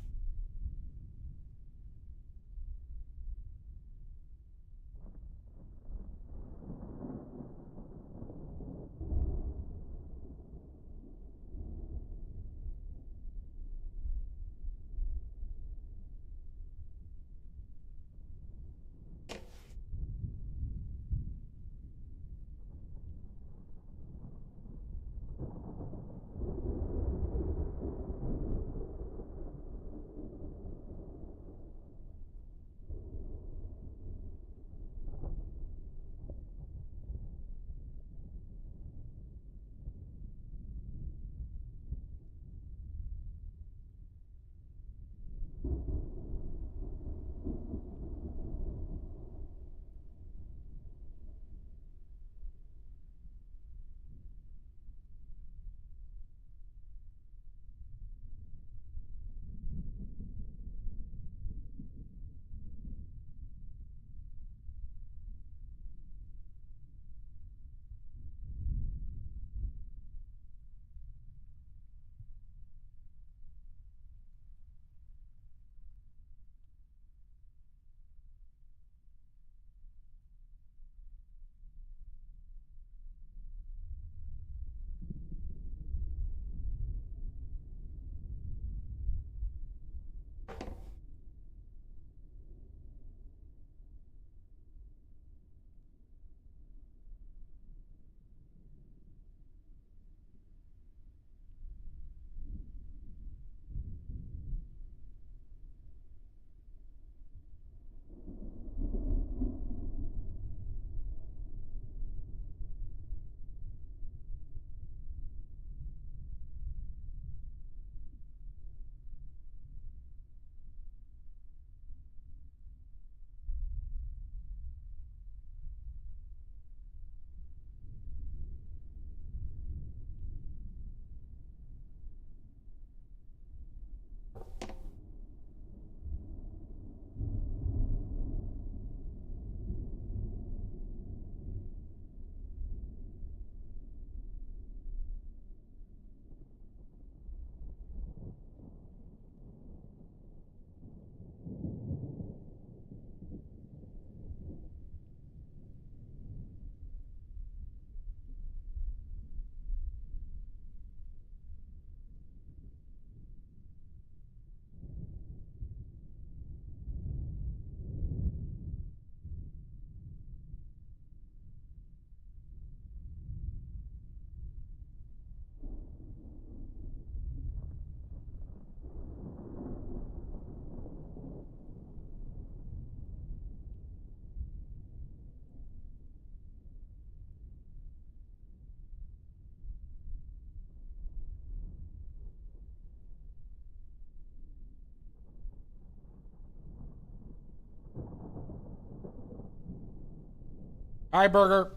Hi, Burger.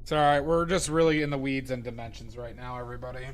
It's alright, we're just really in the weeds and dimensions right now, everybody.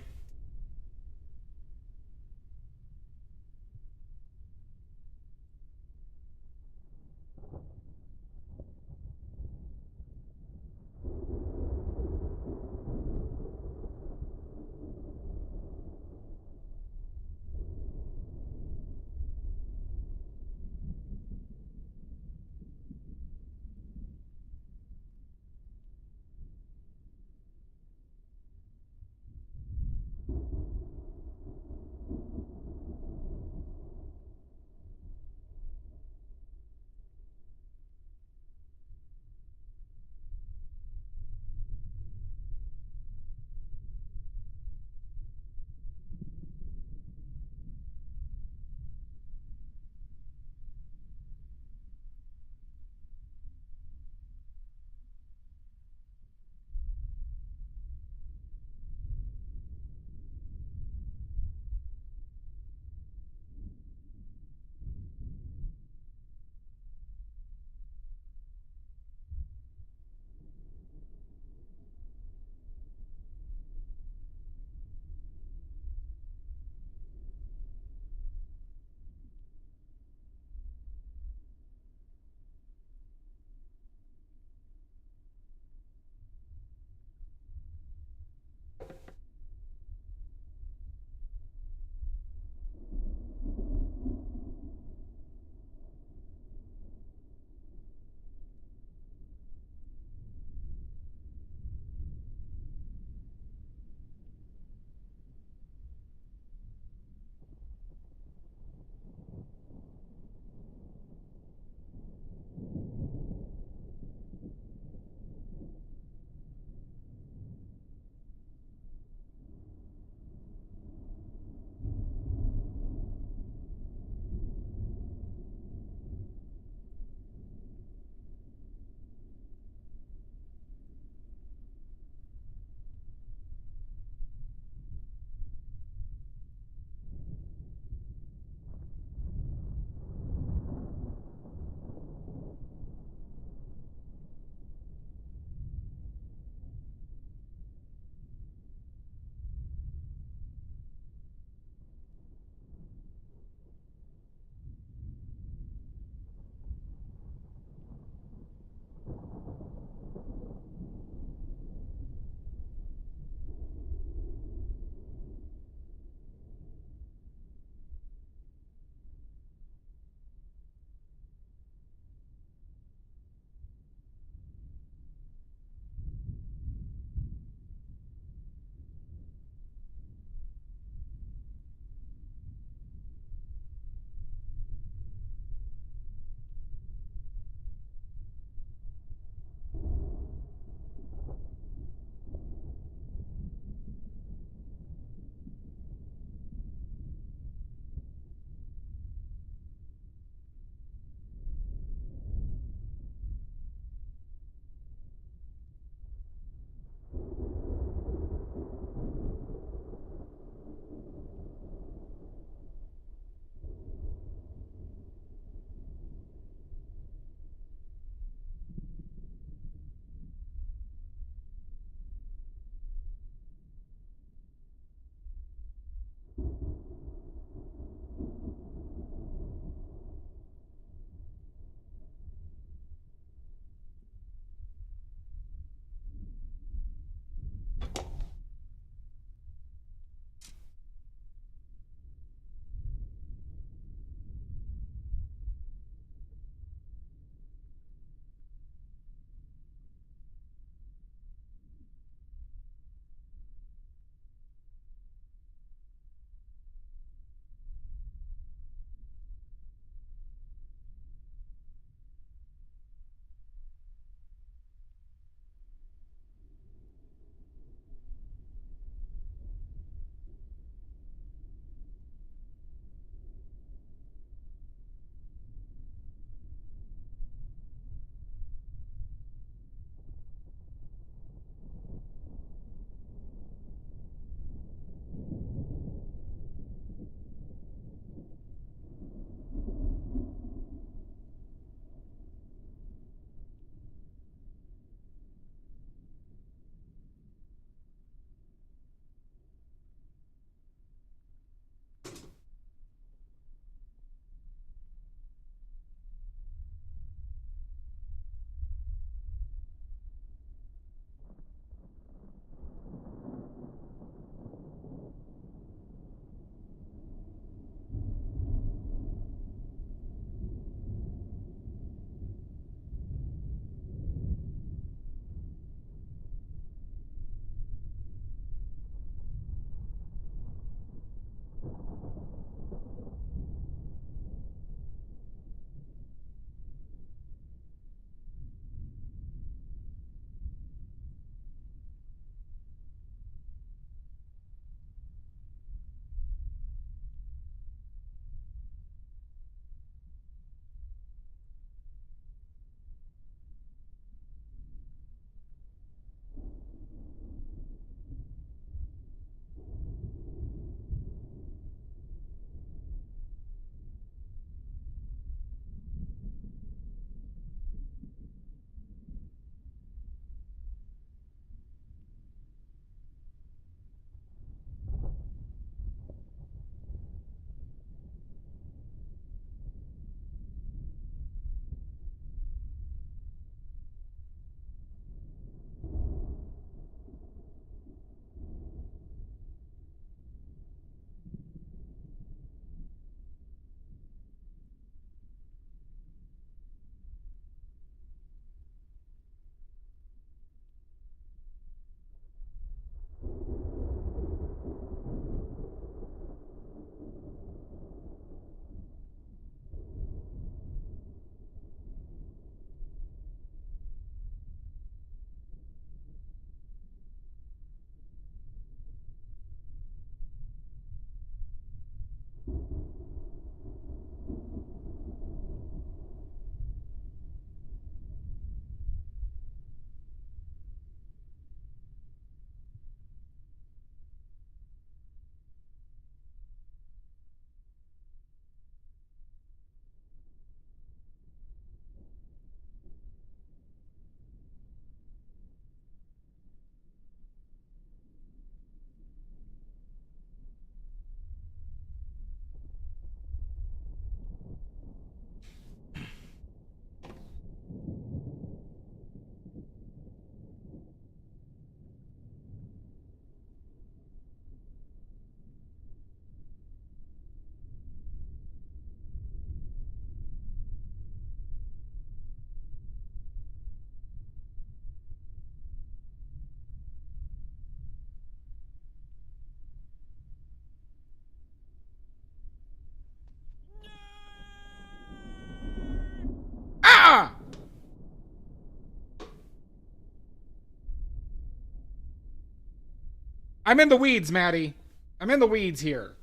I'm in the weeds, Maddie. I'm in the weeds here.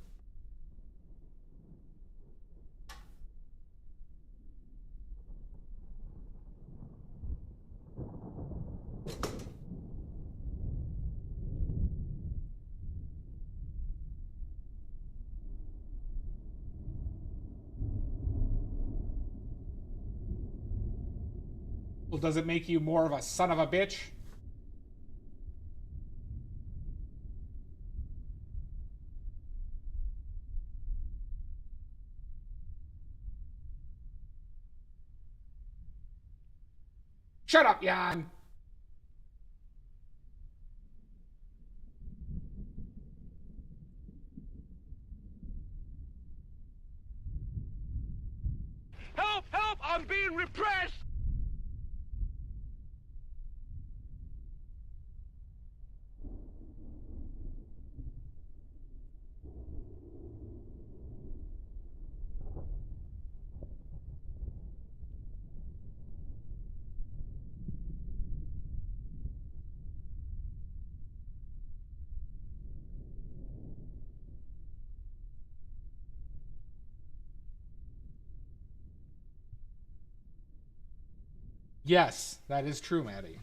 Well, does it make you more of a son of a bitch? Shut up, Jan. Help! Help! I'm being repressed! Yes, that is true, Maddie.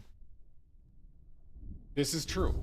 This is true.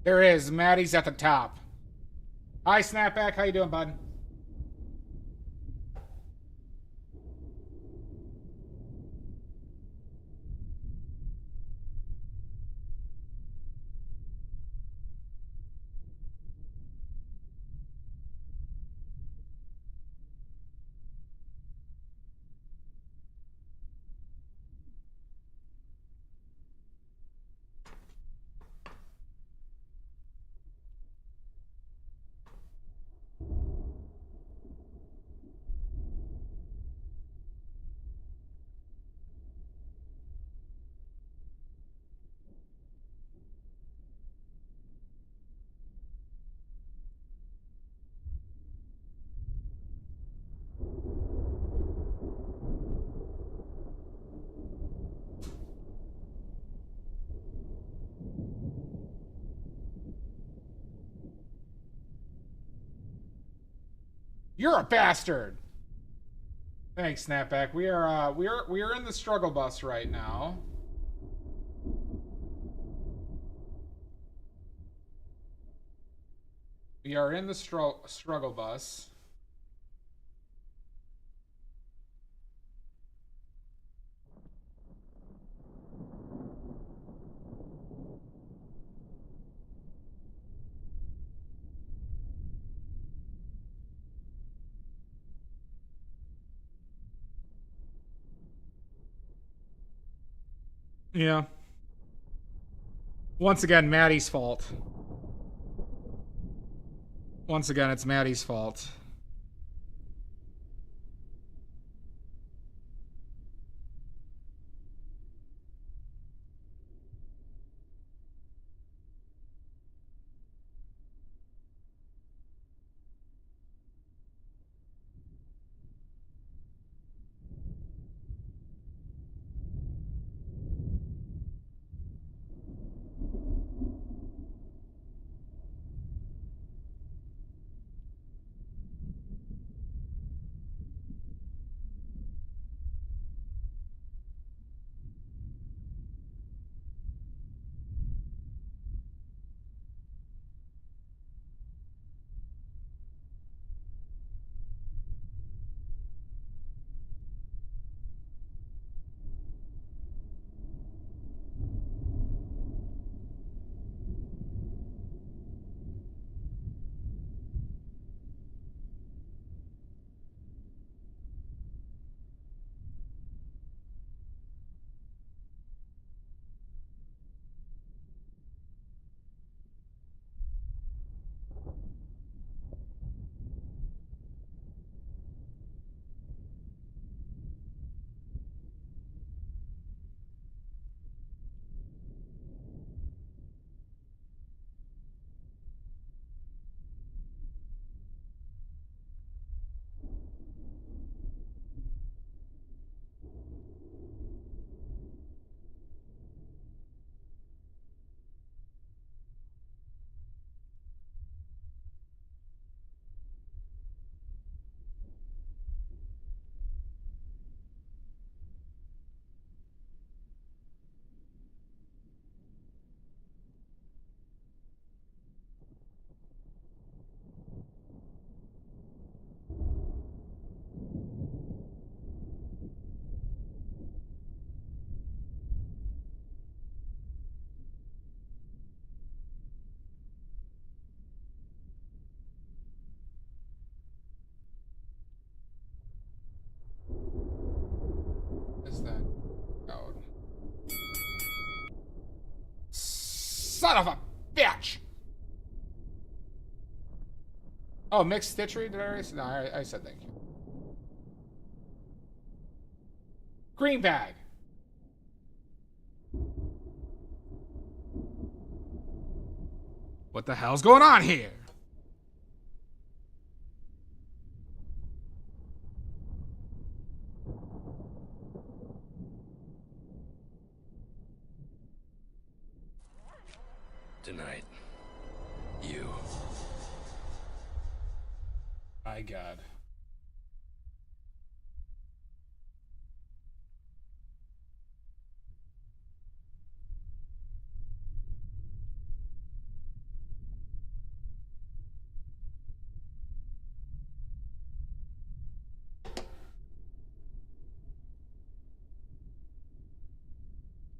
There is. Maddie's at the top. Hi, Snapback. How you doing, bud? You're a bastard. Thanks, Snapback. We are in the struggle bus right now. We are in the struggle bus. Yeah. Once again, Maddie's fault. Once again, it's Maddie's fault. Is that out? Son of a bitch! Oh, mixed stitchery? Did I already say? No, I said thank you. Green bag. What the hell's going on here? Tonight, you. My God.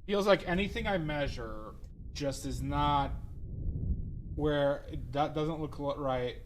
Feels like anything I measure just is not where that doesn't look right.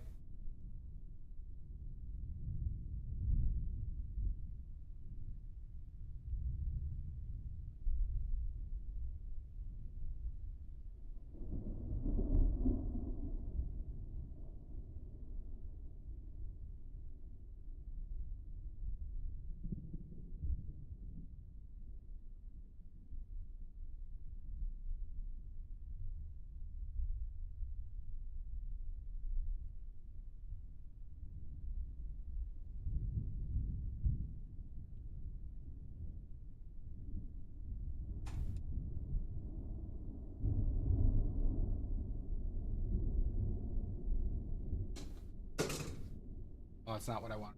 that's not what I want.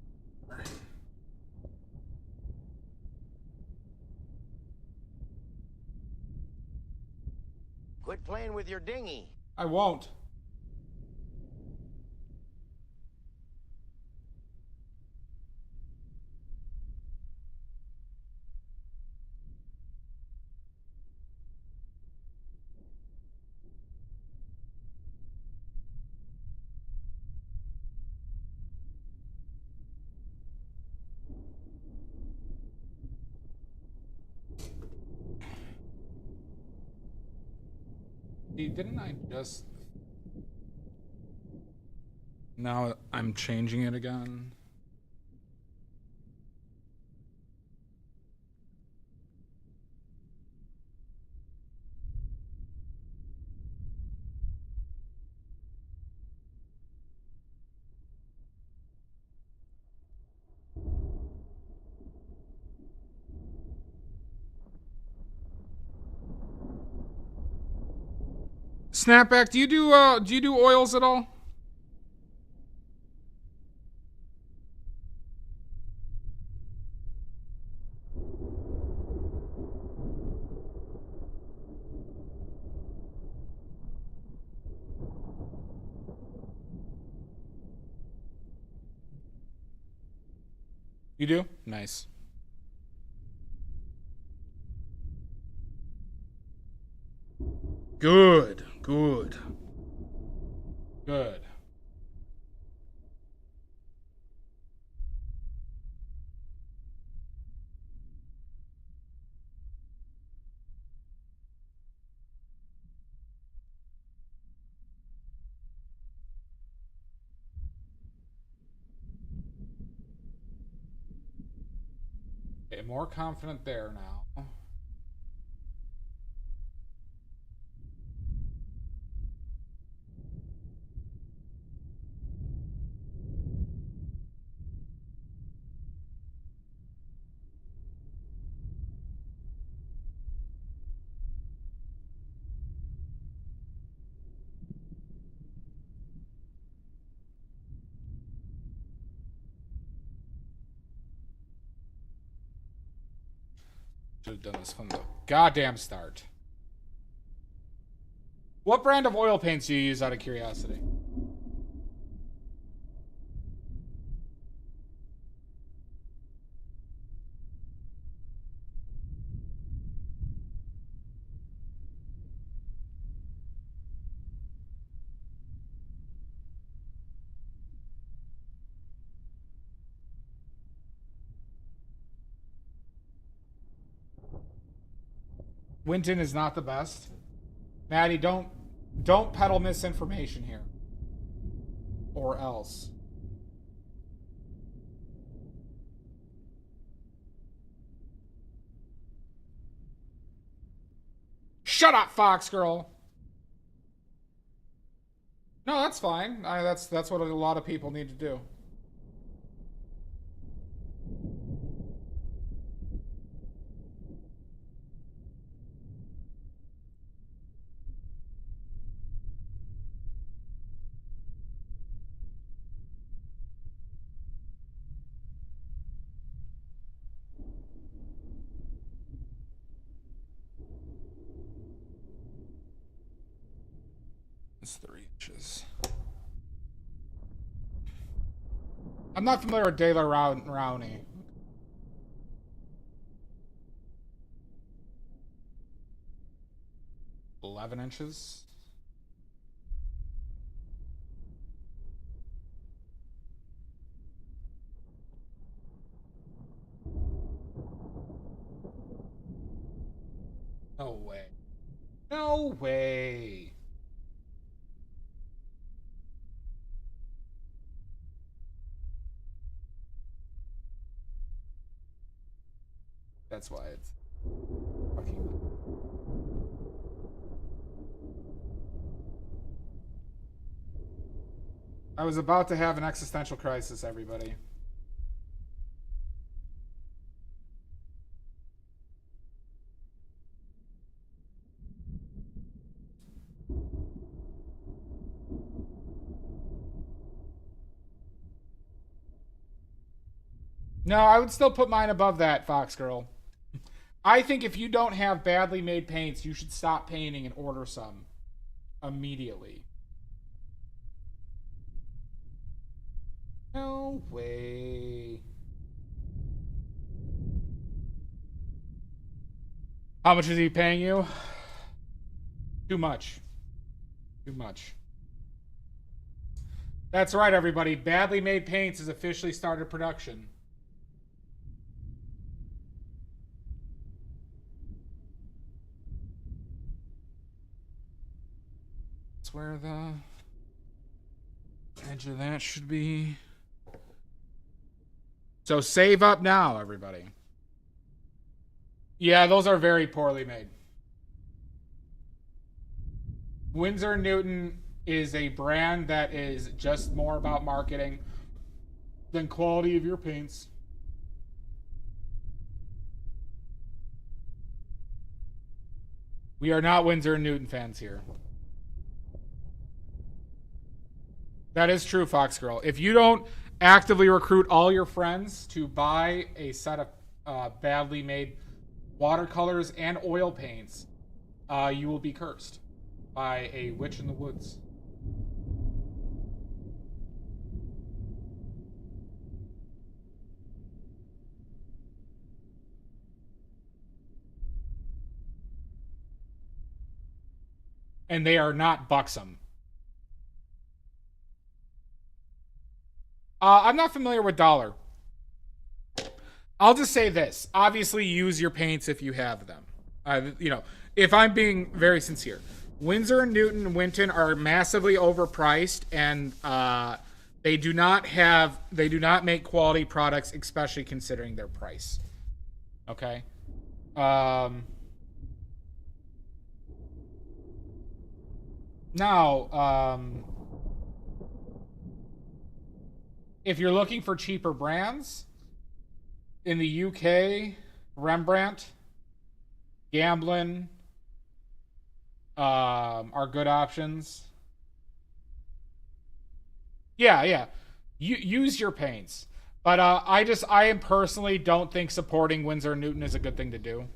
Quit playing with your dinghy. I won't. Didn't I just... Now I'm changing it again. Snapback, do you do oils at all? You do? Nice. Good. Good. Good. Okay, more confident there now. Should have done this from the goddamn start. What brand of oil paints do you use out of curiosity? Winton is not the best. Maddie, don't peddle misinformation here. Or else. Shut up, Fox girl. No, that's fine. That's what a lot of people need to do. It's 3 inches. I'm not familiar with De La Rowney. 11 inches. No way. No way. That's why it's fucking... I was about to have an existential crisis, everybody. No, I would still put mine above that, Fox Girl. I think if you don't have badly made paints, you should stop painting and order some immediately. No way. How much is he paying you? Too much. Too much. That's right, everybody. Badly Made Paints has officially started production. That's where the edge of that should be. So save up now, everybody. Yeah, those are very poorly made. Winsor & Newton is a brand that is just more about marketing than quality of your paints. We are not Winsor & Newton fans here. That is true, Fox Girl. If you don't actively recruit all your friends to buy a set of badly made watercolors and oil paints, you will be cursed by a witch in the woods. And they are not buxom. I'm not familiar with Dollar. I'll just say this. Obviously, use your paints if you have them. If I'm being very sincere. Winsor & Newton and Winton are massively overpriced, and they do not make quality products, especially considering their price. Okay? Now, if you're looking for cheaper brands, in the UK, Rembrandt, Gamblin are good options. Yeah. Use your paints. But I personally don't think supporting Winsor & Newton is a good thing to do.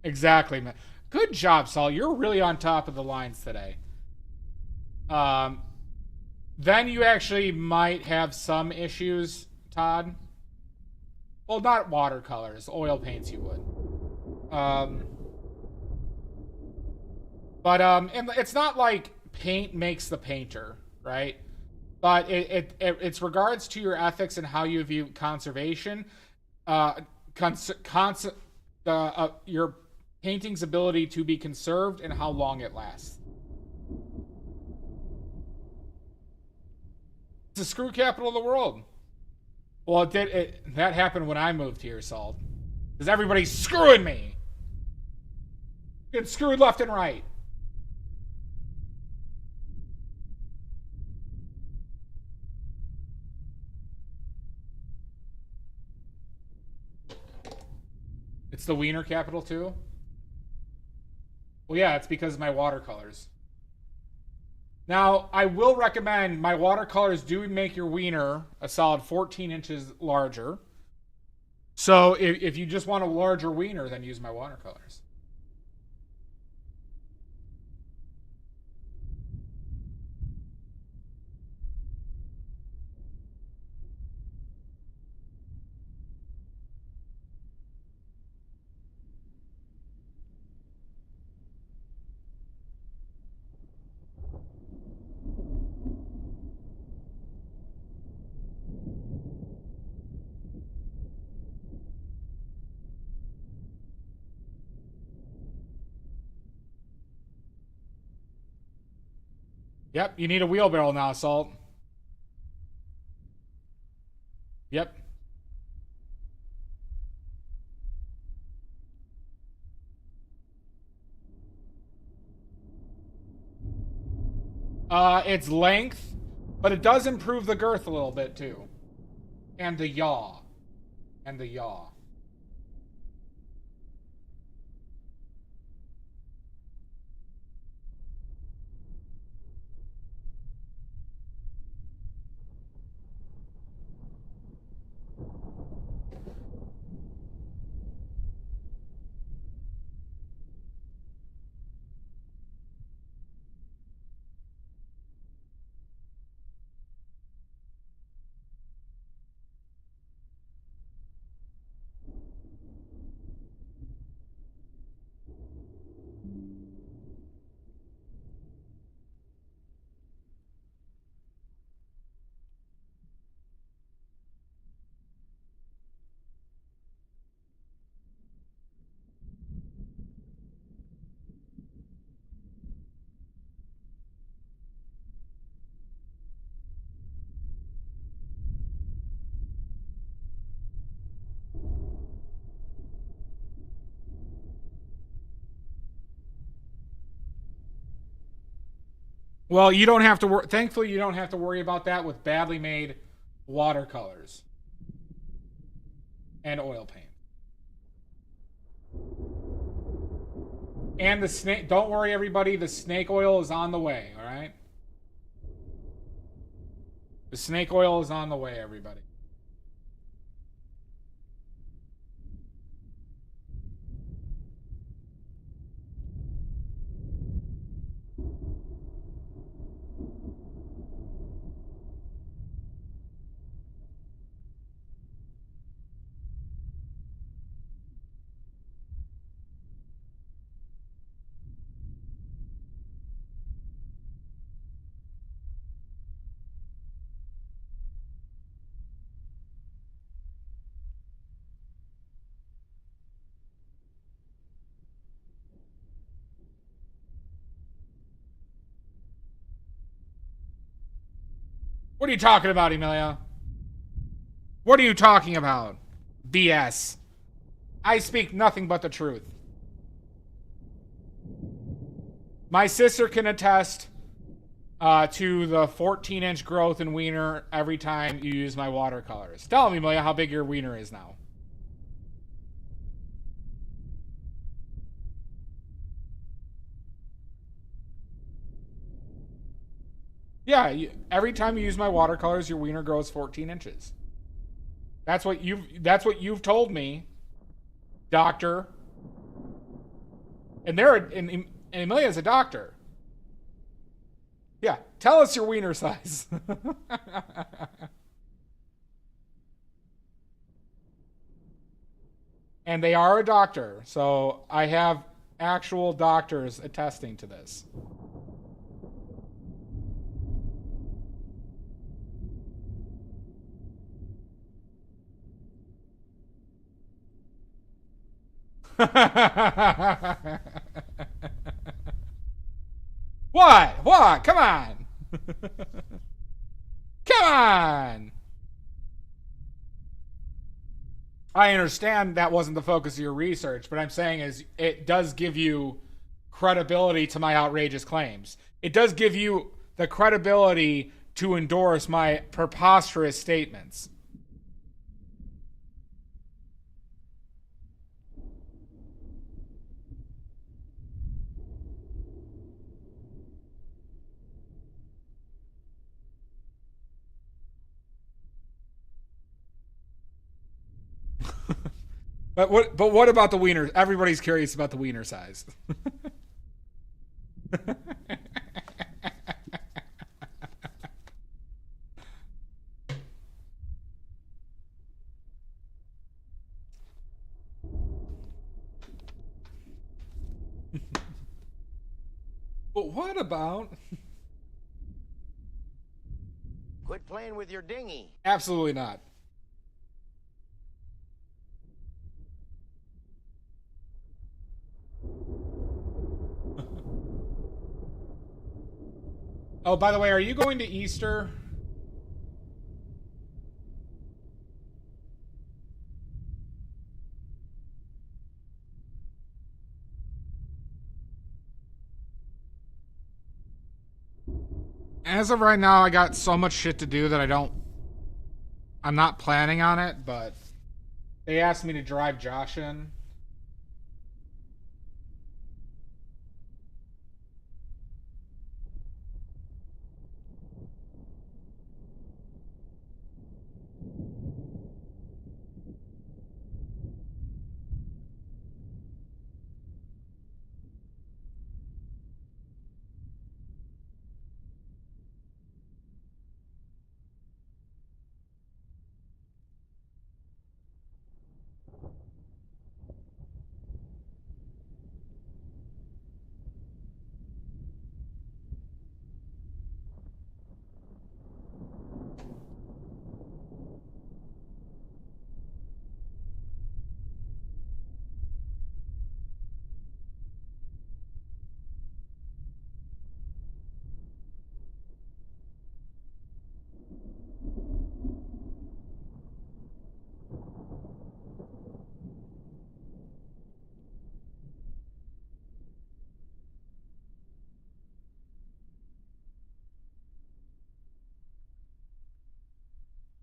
Exactly, man. Good job, Saul. You're really on top of the lines today. Then you actually might have some issues, Todd. Well, not watercolors. Oil paints you would. And it's not like paint makes the painter, right? But it's regards to your ethics and how you view conservation. Your painting's ability to be conserved and how long it lasts. It's the screw capital of the world. Well, that happened when I moved here, Salt. Because everybody's screwing me. Getting screwed left and right. It's the wiener capital too? Well, yeah, it's because of my watercolors. Now, I will recommend my watercolors do make your wiener a solid 14 inches larger. So if you just want a larger wiener, then use my watercolors. Yep, you need a wheelbarrow now, Salt. Yep. It's length, but it does improve the girth a little bit too. And the yaw. And the yaw. Well, you don't have to thankfully you don't have to worry about that with badly made watercolors and oil paint. And the snake, don't worry everybody, the snake oil is on the way, all right? The snake oil is on the way, everybody. What are you talking about, Emilia? What are you talking about? BS. I speak nothing but the truth. My sister can attest to the 14-inch growth in wiener every time you use my watercolors. Tell me, Emilia, how big your wiener is now. Yeah, every time you use my watercolors, your wiener grows 14 inches. That's what you've told me, doctor. And Emilia's a doctor. Yeah, tell us your wiener size. And they are a doctor, so I have actual doctors attesting to this. What? What? Come on. Come on. I understand that wasn't the focus of your research, but I'm saying is it does give you credibility to my outrageous claims. It does give you the credibility to endorse my preposterous statements. But what about the wiener? Everybody's curious about the wiener size. But what about? Quit playing with your dinghy. Absolutely not. Oh, by the way, are you going to Easter? As of right now, I got so much shit to do that I'm not planning on it, but they asked me to drive Josh in.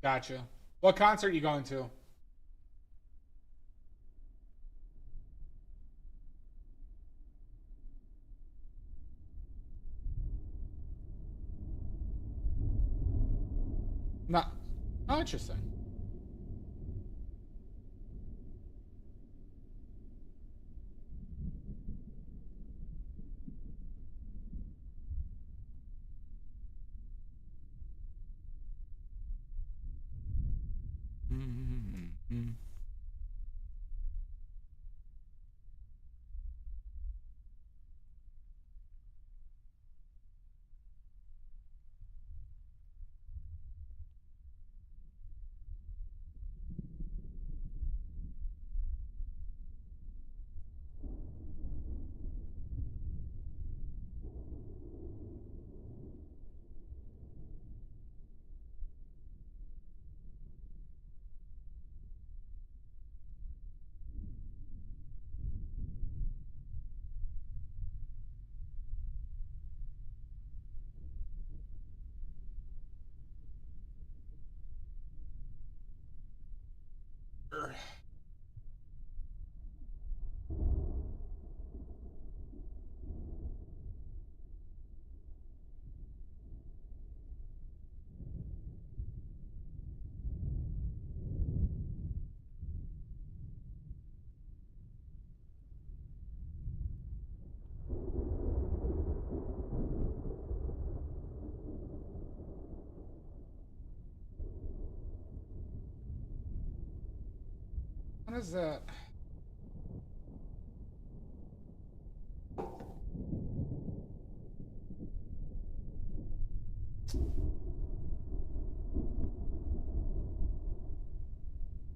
Gotcha. What concert are you going to? Not. Oh, interesting. Mm-hmm. What is that?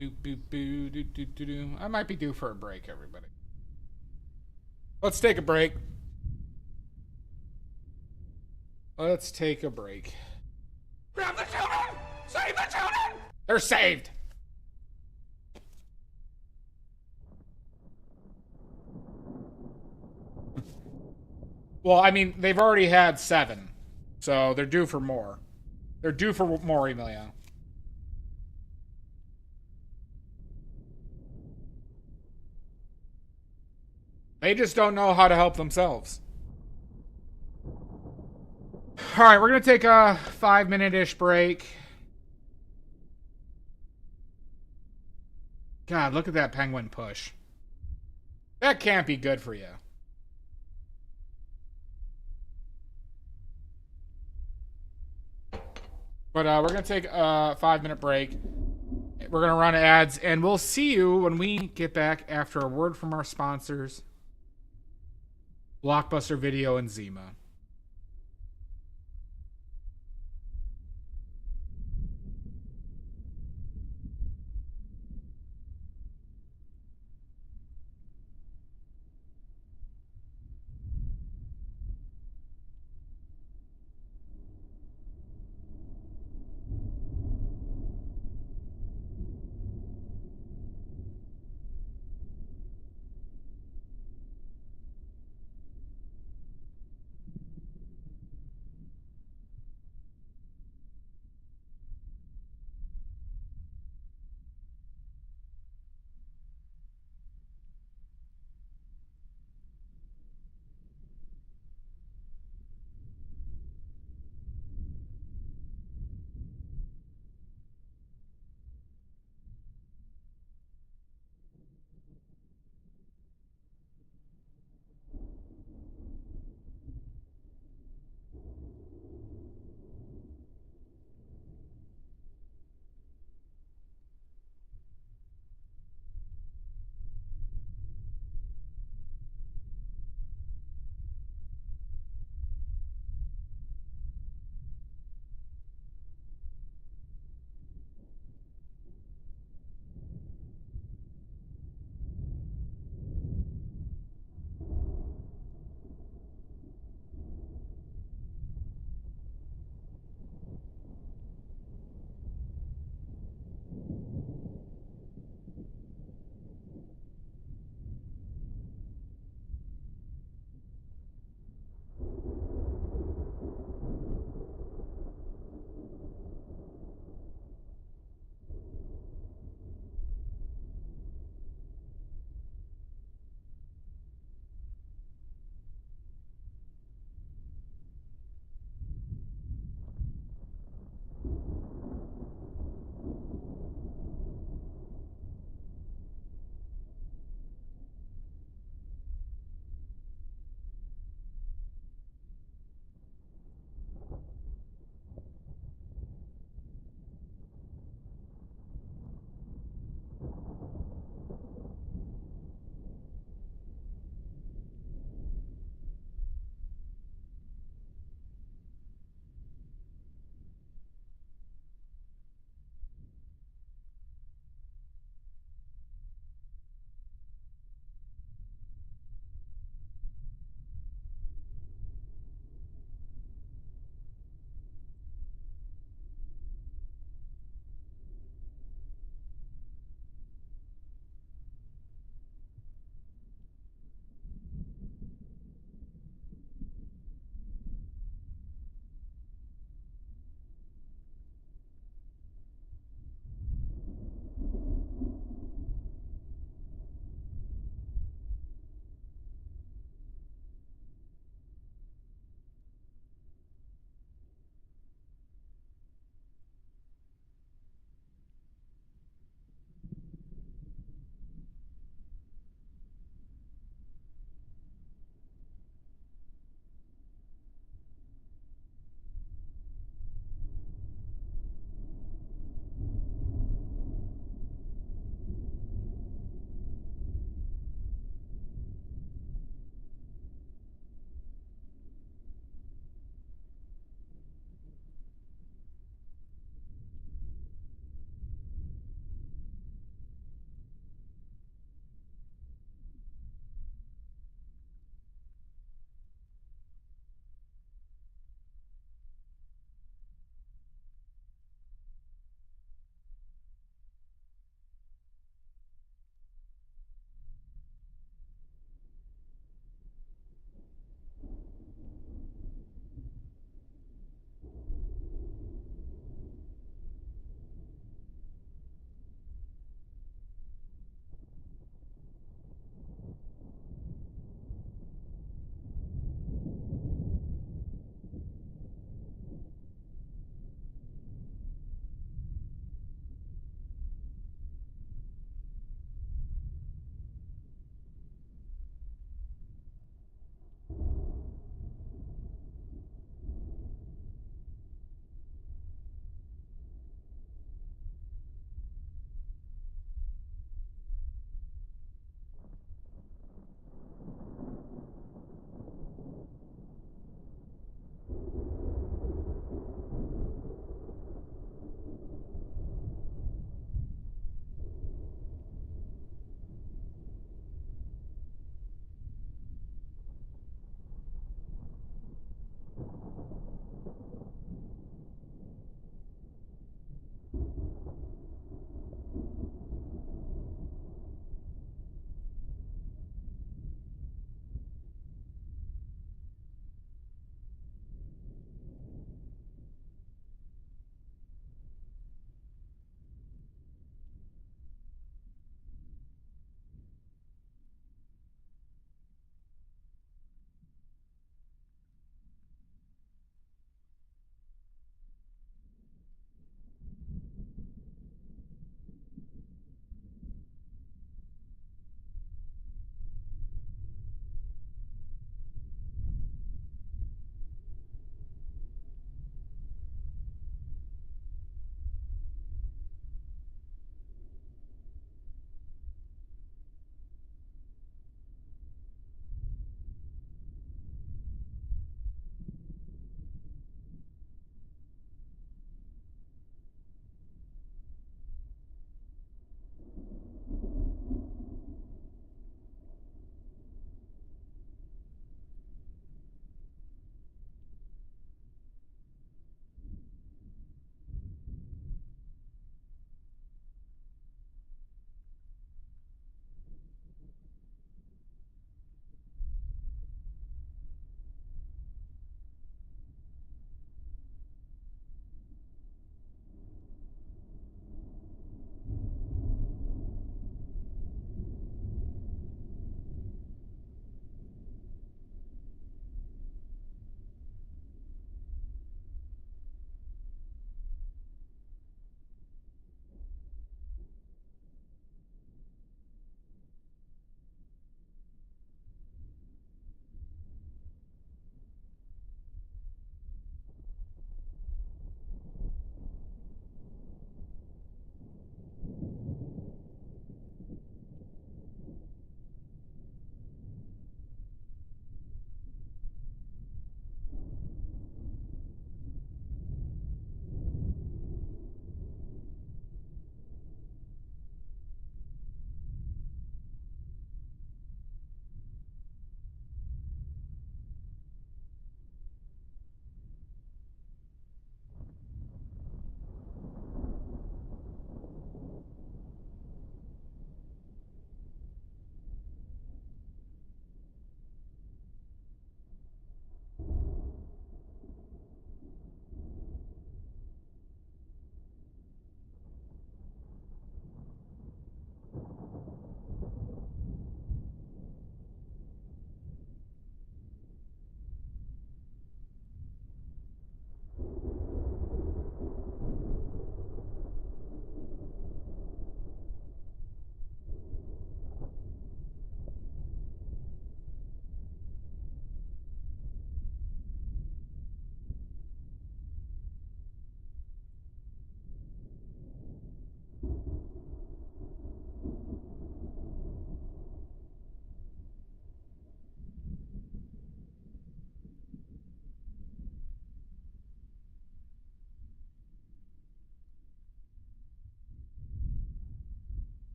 Boop, boop, boo, doo, doo, doo, doo. I might be due for a break, everybody. Let's take a break. Let's take a break. Grab the children! Save the children! They're saved. Well, I mean, they've already had 7. So they're due for more. They're due for more, Emilio. They just don't know how to help themselves. All right, we're going to take a 5-minute-ish break. God, look at that penguin push. That can't be good for you. But we're going to take a 5-minute break. We're going to run ads, and we'll see you when we get back after a word from our sponsors, Blockbuster Video and Zima.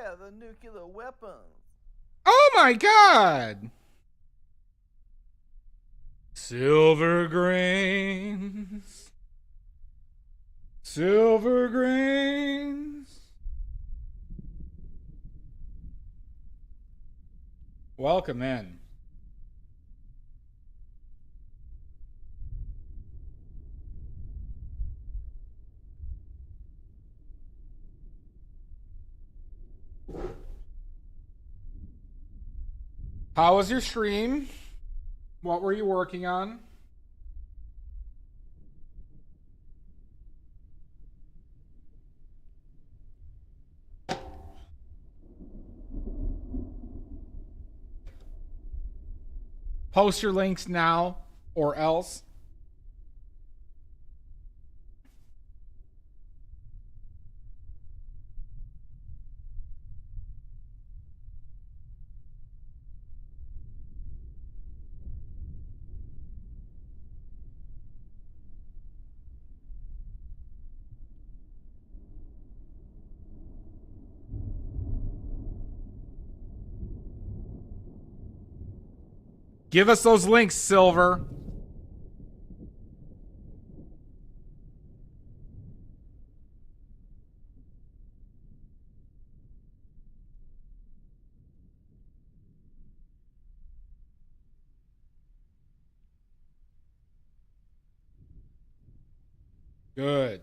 Yeah, the nuclear weapons. Oh my god! Silver grains. Silver grains. Welcome in. How was your stream? What were you working on? Post your links now or else. Give us those links, Silver. Good.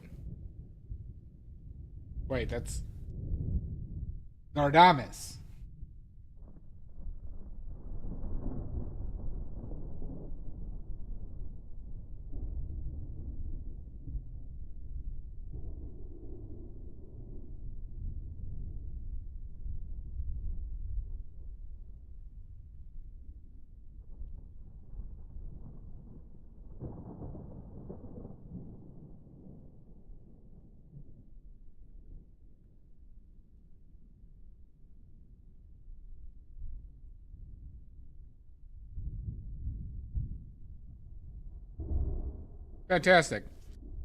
Wait, that's Nardamus. Fantastic.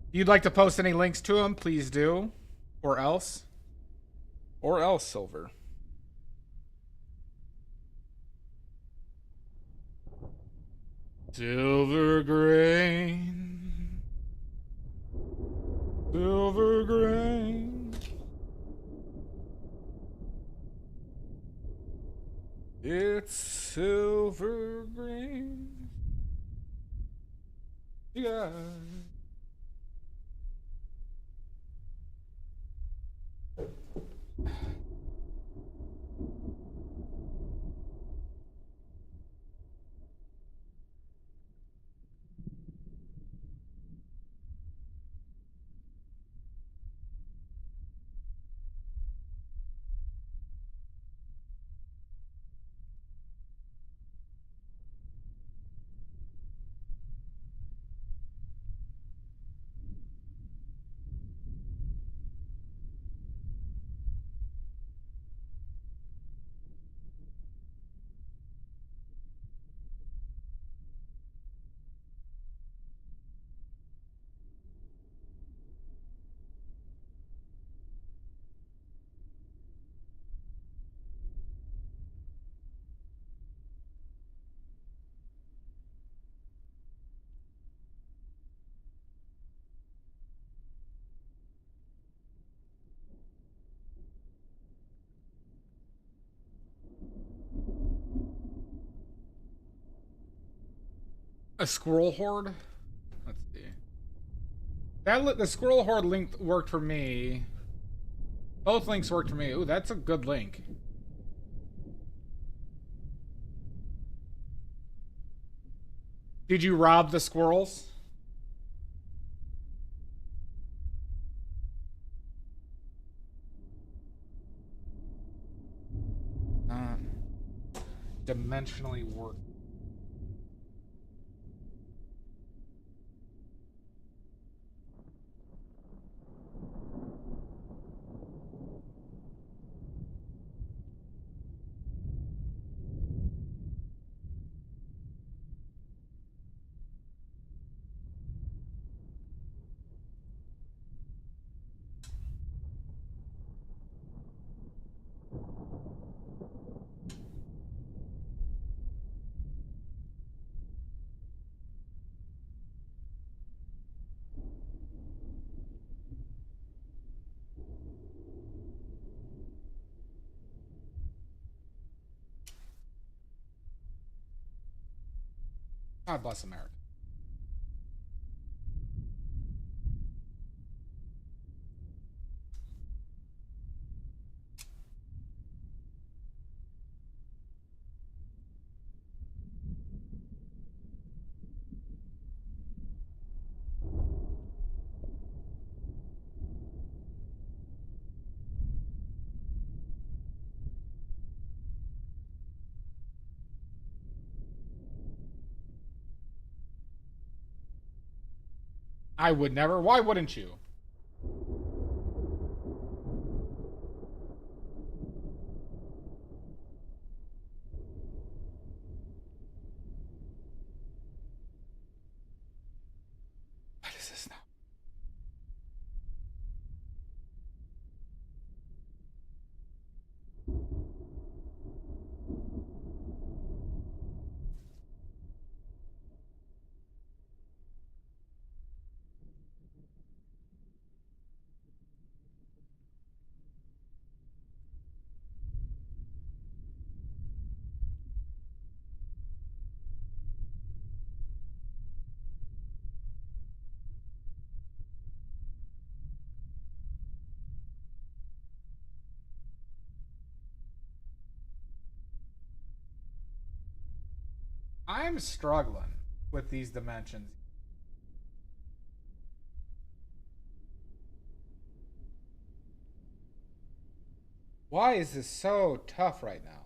If you'd like to post any links to him, please do. Or else. Or else, Silver. Silver grain. Silver grain. It's silver grain. Yeah. A squirrel horde? Let's see. The squirrel horde link worked for me. Both links worked for me. Ooh, that's a good link. Did you rob the squirrels? Dimensionally work. God bless America. I would never. Why wouldn't you? What is this now? I'm struggling with these dimensions. Why is this so tough right now?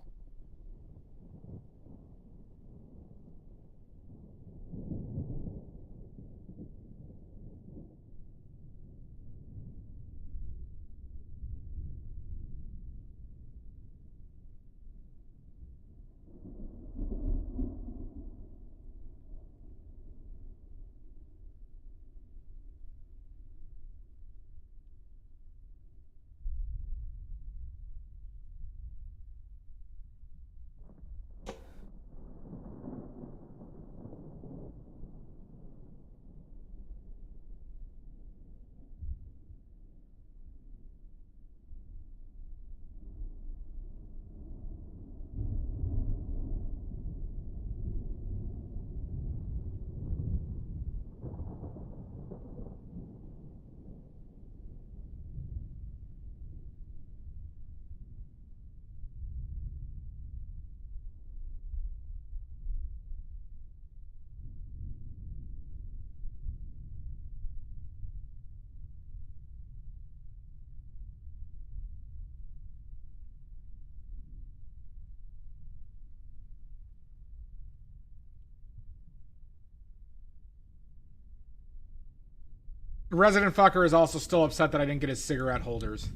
Resident Fucker is also still upset that I didn't get his cigarette holders.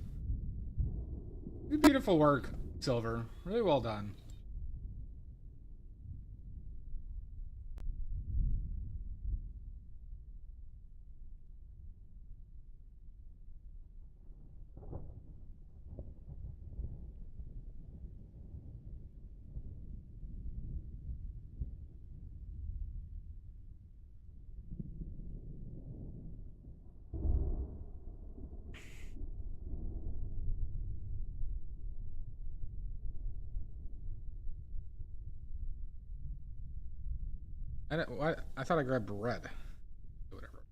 Beautiful work, Silver. Really well done. I thought I grabbed bread. Whatever.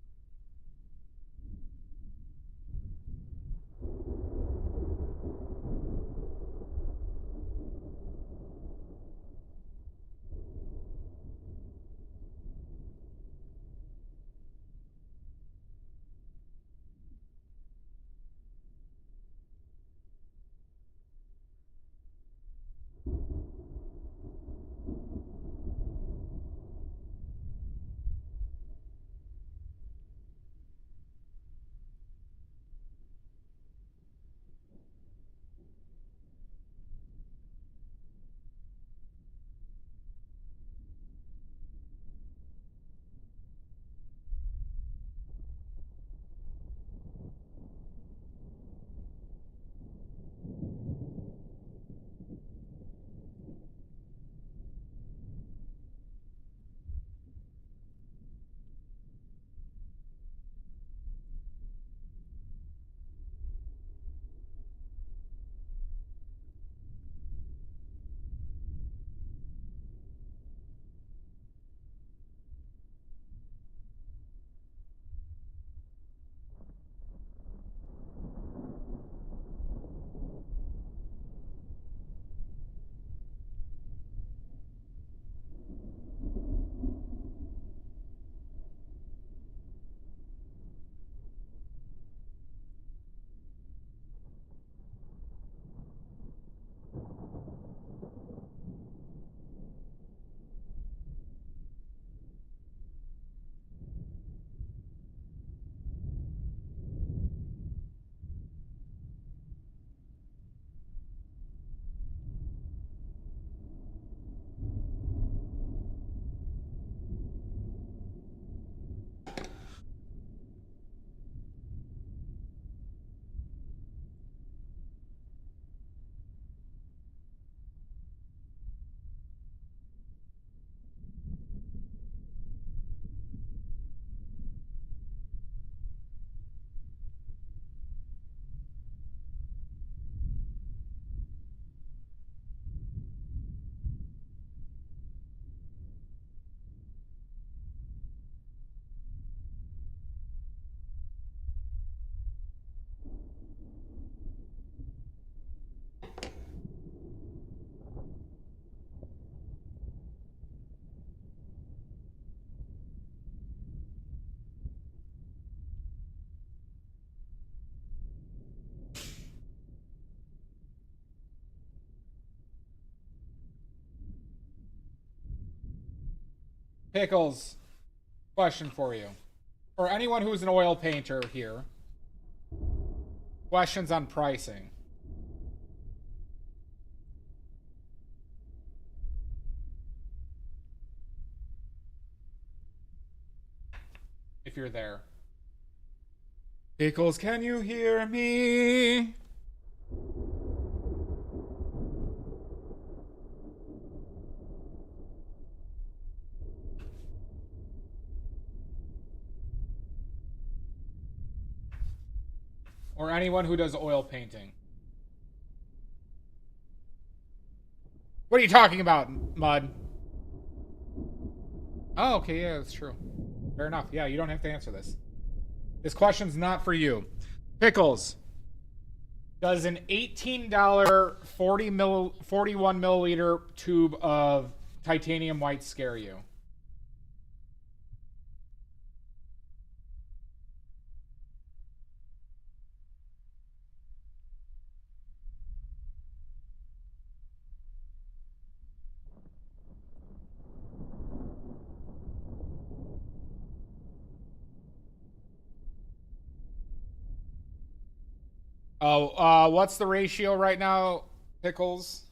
Pickles, question for you. For anyone who's an oil painter here, questions on pricing. If you're there. Pickles, can you hear me? Or anyone who does oil painting. What are you talking about, Mud? Oh, okay, yeah, that's true. Fair enough. Yeah, you don't have to answer this. This question's not for you. Pickles. Does an $18 41 milliliter tube of titanium white scare you? Oh, what's the ratio right now, Pickles?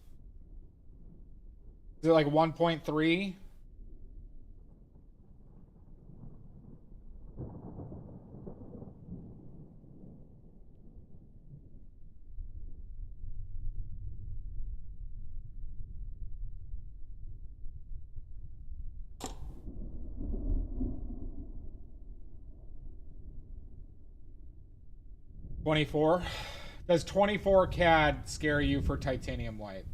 Is it like 1.3? $24. Does 24 CAD scare you for titanium white?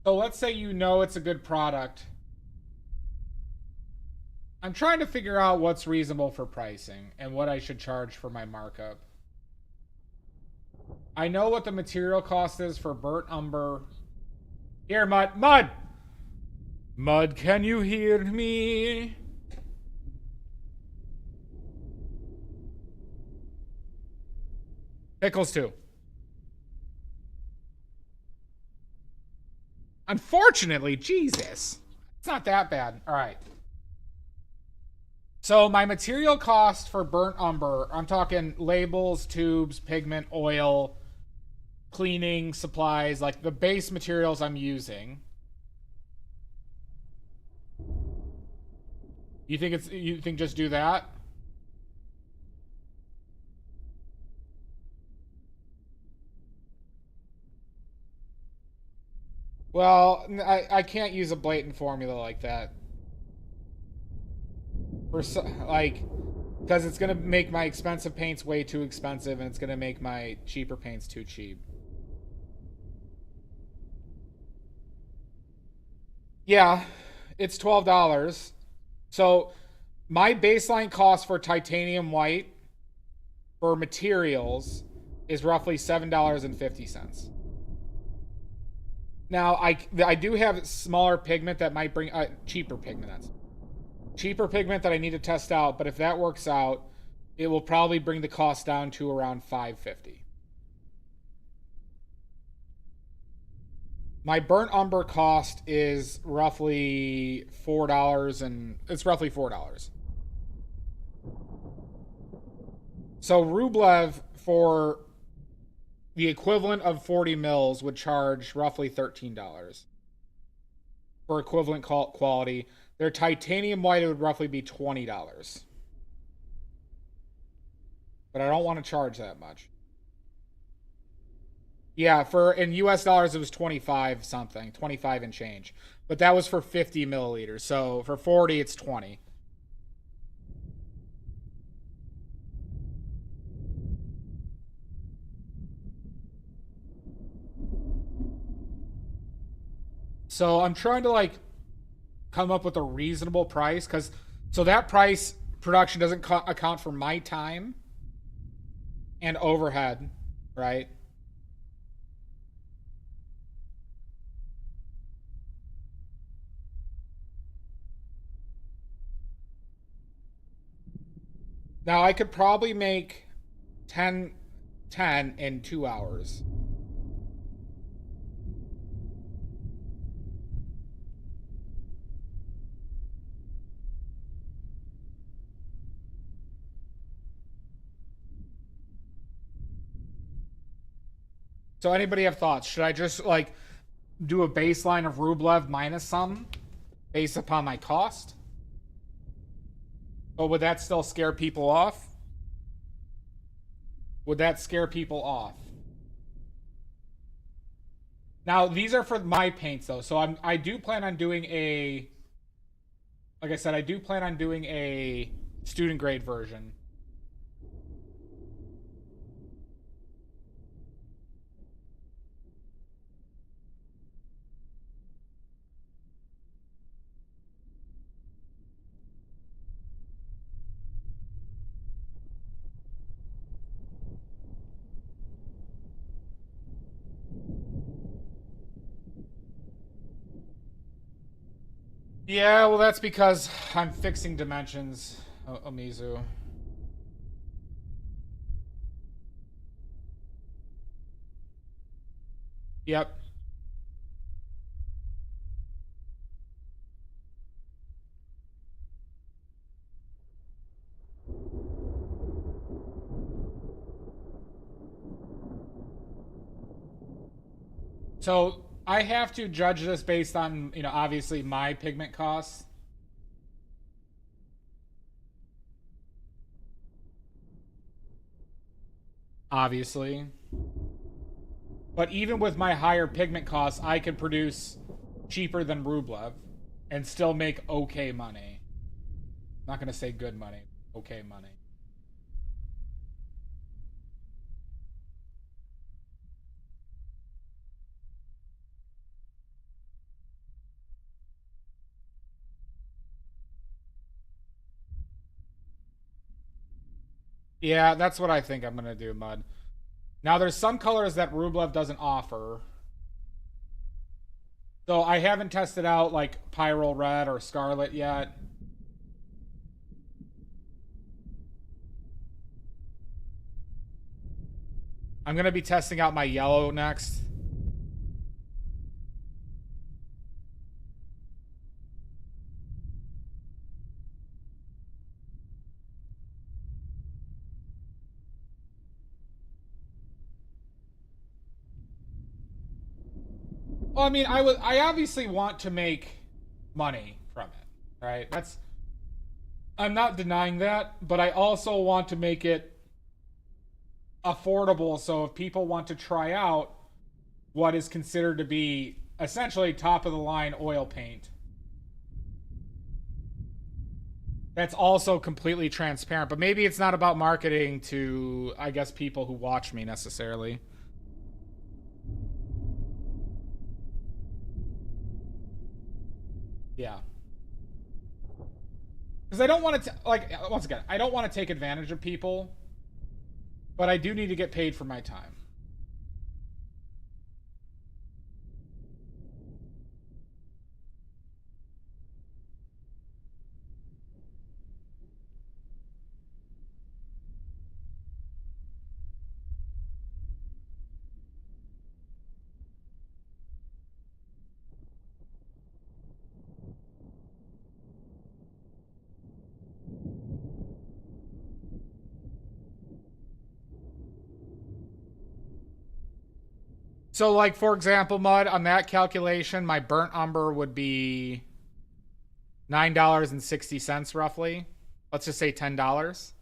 So let's say you know it's a good product. I'm trying to figure out what's reasonable for pricing and what I should charge for my markup. I know what the material cost is for burnt umber. Here, Mud. Mud! Mud, can you hear me? Pickles too. Unfortunately, Jesus. It's not that bad. All right. So my material cost for burnt umber, I'm talking labels, tubes, pigment, oil, cleaning supplies, like the base materials I'm using. You think just do that? Well, I can't use a blatant formula like that. Because it's gonna make my expensive paints way too expensive, and it's gonna make my cheaper paints too cheap. Yeah, it's $12. So my baseline cost for titanium white for materials is roughly $7.50. Now, I do have smaller pigment that might bring cheaper pigment. That's cheaper pigment that I need to test out, but if that works out, it will probably bring the cost down to around $5.50. My burnt umber cost is roughly $4, and it's roughly $4. So Rublev for the equivalent of 40 mils would charge roughly $13 for equivalent quality. Their titanium white would roughly be $20. But I don't want to charge that much. Yeah, in US dollars it was 25 something, 25 and change. But that was for 50 milliliters. So for 40 it's 20. So I'm trying to like come up with a reasonable price, because so that price production doesn't account for my time and overhead, right? Now I could probably make 10 in 2 hours. So anybody have thoughts? Should I just like do a baseline of Rublev minus some based upon my cost? But would that still scare people off? Would that scare people off? Now, these are for my paints though. So I do plan on doing a, like I said, I do plan on doing a student grade version. Yeah, well, that's because I'm fixing dimensions, Omizu. Yep. So I have to judge this based on, you know, obviously my pigment costs. Obviously. But even with my higher pigment costs, I could produce cheaper than Rublev and still make okay money. I'm not going to say good money, okay money. Yeah, that's what I think I'm going to do, Mud. Now, there's some colors that Rublev doesn't offer. So I haven't tested out, like, Pyro Red or Scarlet yet. I'm going to be testing out my yellow next. Well, I mean, I obviously want to make money from it, right? I'm not denying that, but I also want to make it affordable, so if people want to try out what is considered to be essentially top of the line oil paint, that's also completely transparent. But maybe it's not about marketing to, I guess, people who watch me necessarily. Yeah. Because I don't want to, like, once again, I don't want to take advantage of people, but I do need to get paid for my time. So, like, for example, Mud, on that calculation, my burnt umber would be $9.60 roughly. Let's just say $10.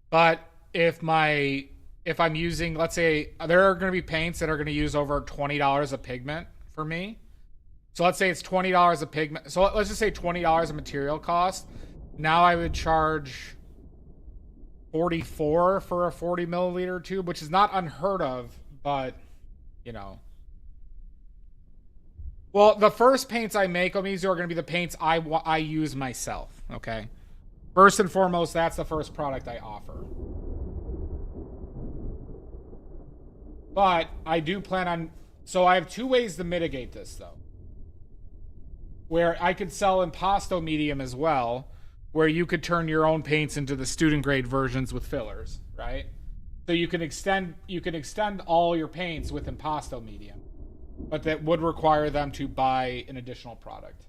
But if I'm using, let's say, there are going to be paints that are going to use over $20 of pigment for me. So let's say it's $20 of pigment. So let's just say $20 of material cost. Now I would charge 44 for a 40 milliliter tube, which is not unheard of, but you know. Well, the first paints I make on these are going to be the paints I use myself, okay? First and foremost, that's the first product I offer. But I do plan on... So I have two ways to mitigate this, though. Where I could sell impasto medium as well, where you could turn your own paints into the student grade versions with fillers, right? So you can extend all your paints with impasto medium, but that would require them to buy an additional product.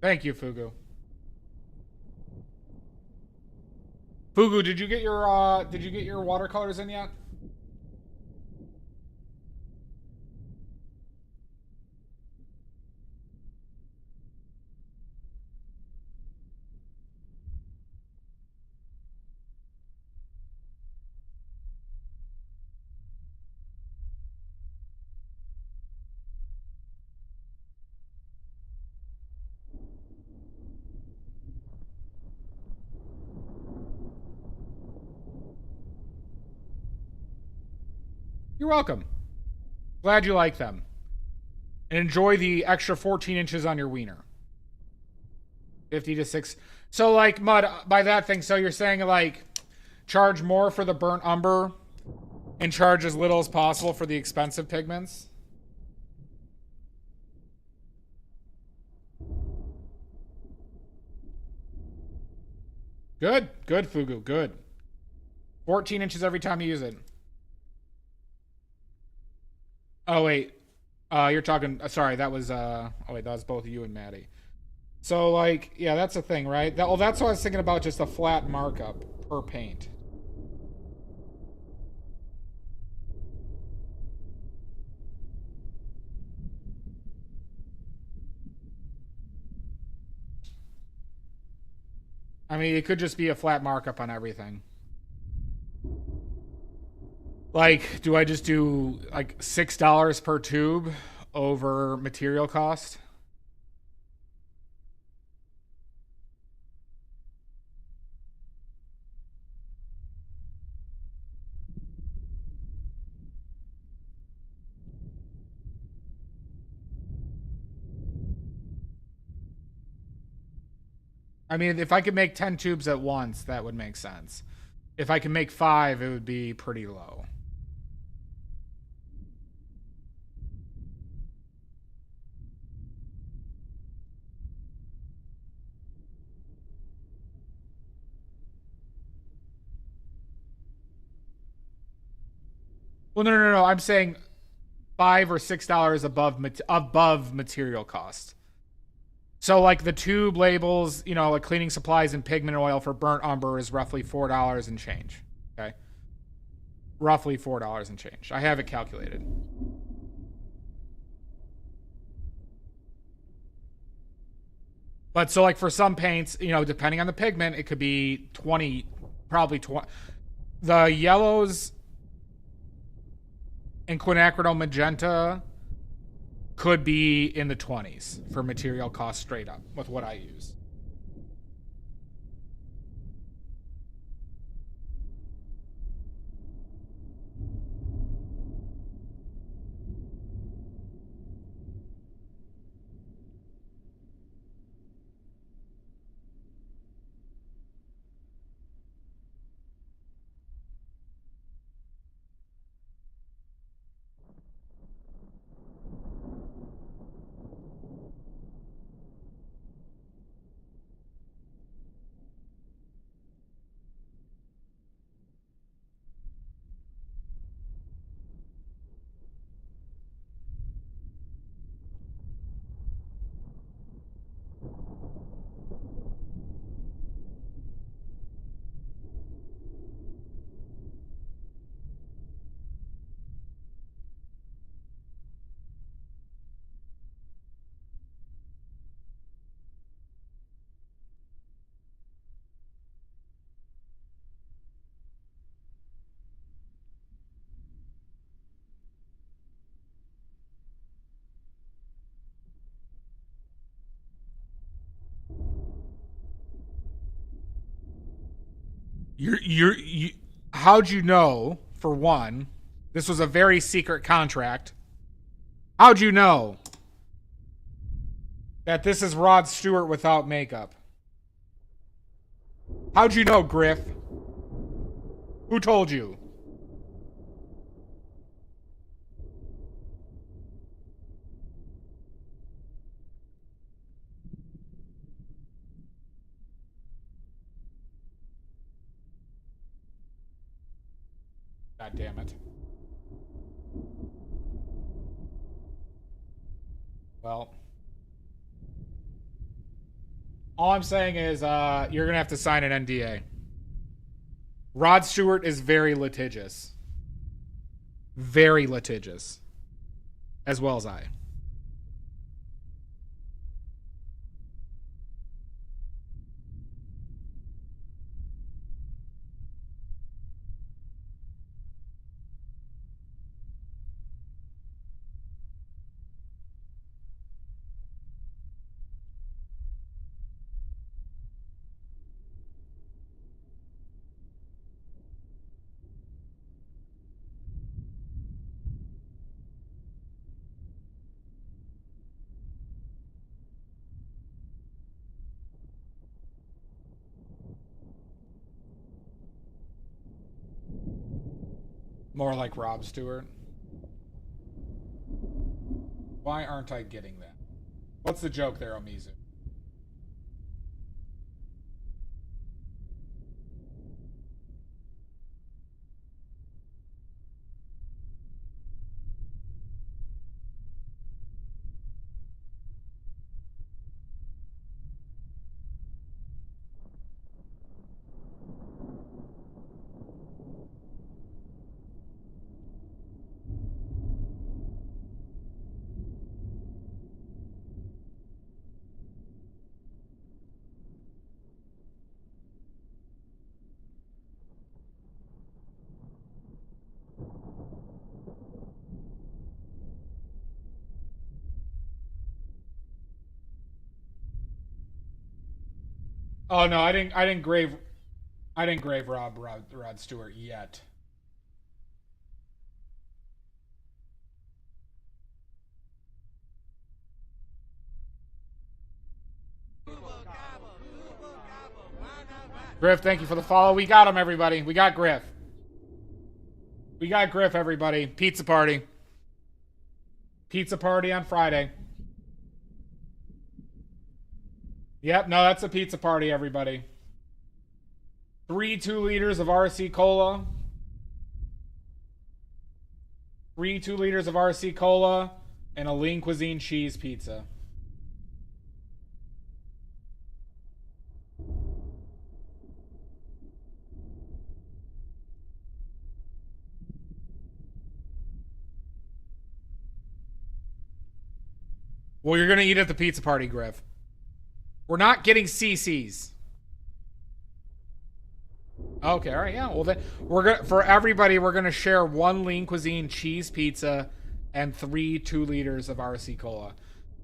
Thank you, Fugu. Fugu, did you get your watercolors in yet? You're welcome. Glad you like them. And enjoy the extra 14 inches on your wiener. 50 to 6. So, like, Mud, by that thing, so you're saying, like, charge more for the burnt umber and charge as little as possible for the expensive pigments? Good. Good, Fugu. Good. 14 inches every time you use it. Oh, wait. You're talking... Sorry, that was... Oh, wait, that was both you and Maddie. So, like, yeah, that's the thing, right? Well, that's what I was thinking about, just a flat markup per paint. I mean, it could just be a flat markup on everything. Like, do I just do, like, $6 per tube over material cost? I mean, if I could make 10 tubes at once, that would make sense. If I could make 5, it would be pretty low. Well, no. I'm saying $5 or $6 above material cost. So, like, the tube labels, you know, like cleaning supplies and pigment oil for burnt umber is roughly $4 and change. Okay, roughly $4 and change. I have it calculated. But so, like, for some paints, you know, depending on the pigment, it could be 20, probably 20. The yellows And quinacridone magenta could be in the 20s for material cost straight up with what I use. How'd you know, for one, this was a very secret contract? How'd you know that this is Rod Stewart without makeup? How'd you know, Griff? Who told you? God damn it. Well, all I'm saying is you're going to have to sign an NDA. Rod Stewart is very litigious. Very litigious. As well as I. More like Rob Stewart. Why aren't I getting that? What's the joke there, Omizu? Oh no, I didn't grave Rod Stewart yet. Griff, thank you for the follow. We got him, everybody. We got Griff. We got Griff, everybody. Pizza party. Pizza party on Friday. Yep, no, that's a pizza party, everybody. 3 2-liters of RC Cola. 3 2-liters of RC Cola and a Lean Cuisine cheese pizza. Well, you're going to eat at the pizza party, Griff. We're not getting CC's. Okay, all right, yeah. Well, then we're gonna for everybody we're gonna share one Lean Cuisine cheese pizza and 3 2 liters of RC Cola.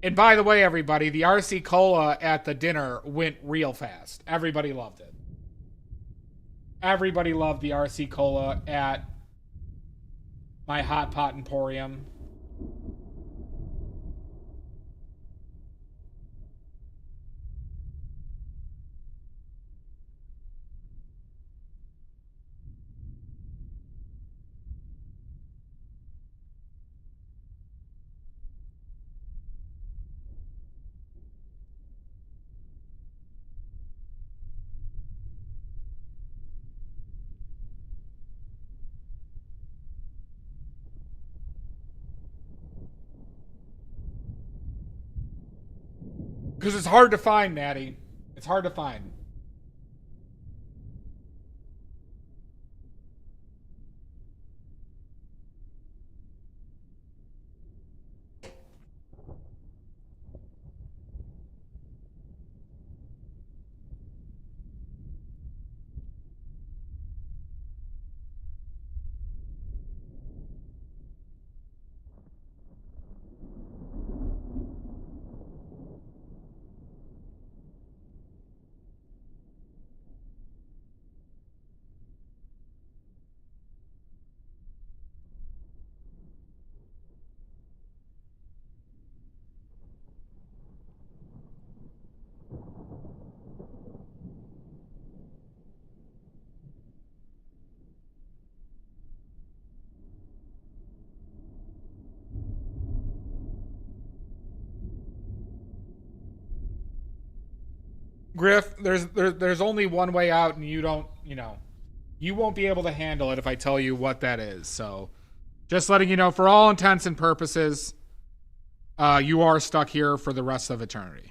And by the way, everybody, the RC Cola at the dinner went real fast. Everybody loved it. Everybody loved the RC Cola at my Hot Pot Emporium. Because it's hard to find, Natty. It's hard to find. Griff, there's only one way out, and you don't, you won't be able to handle it if I tell you what that is. So, just letting you know, for all intents and purposes, you are stuck here for the rest of eternity.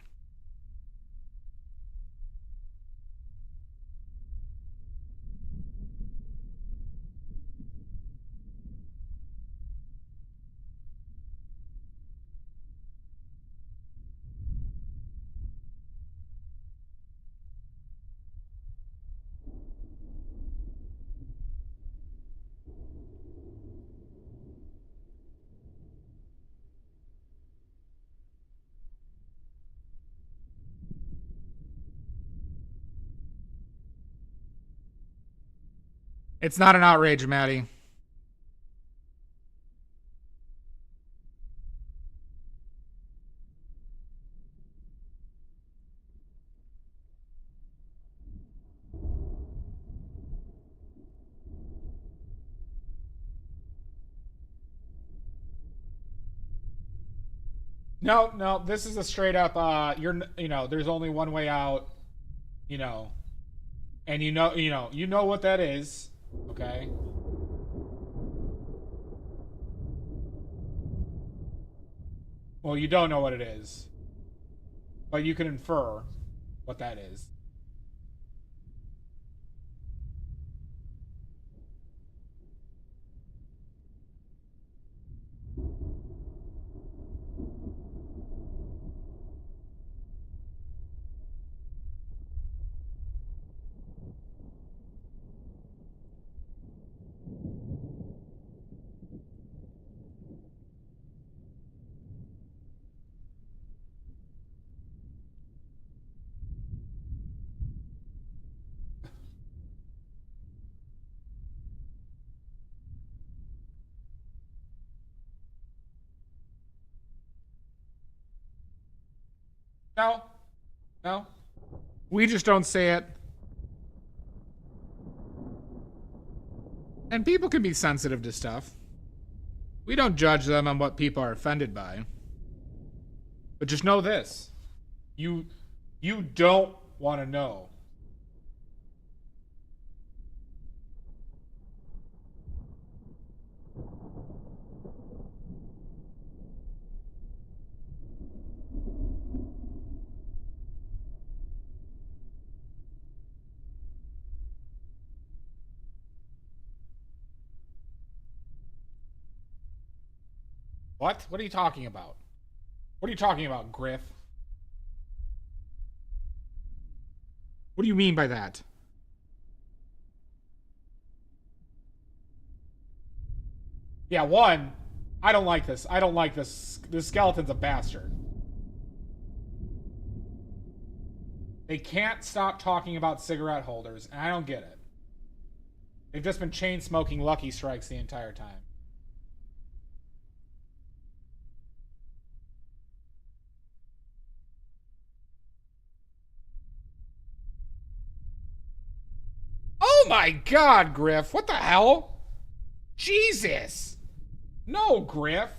It's not an outrage, Maddie. No, this is a straight up there's only one way out, you know. And you know what that is, okay? Well, you don't know what it is, but you can infer what that is. No, no, we just don't say it. And people can be sensitive to stuff. We don't judge them on what people are offended by. But just know this. You don't want to know. What? What are you talking about? What are you talking about, Griff? What do you mean by that? Yeah, one. I don't like this. I don't like this. This skeleton's a bastard. They can't stop talking about cigarette holders, and I don't get it. They've just been chain smoking Lucky Strikes the entire time. Oh my god, Griff. What the hell? Jesus. No, Griff.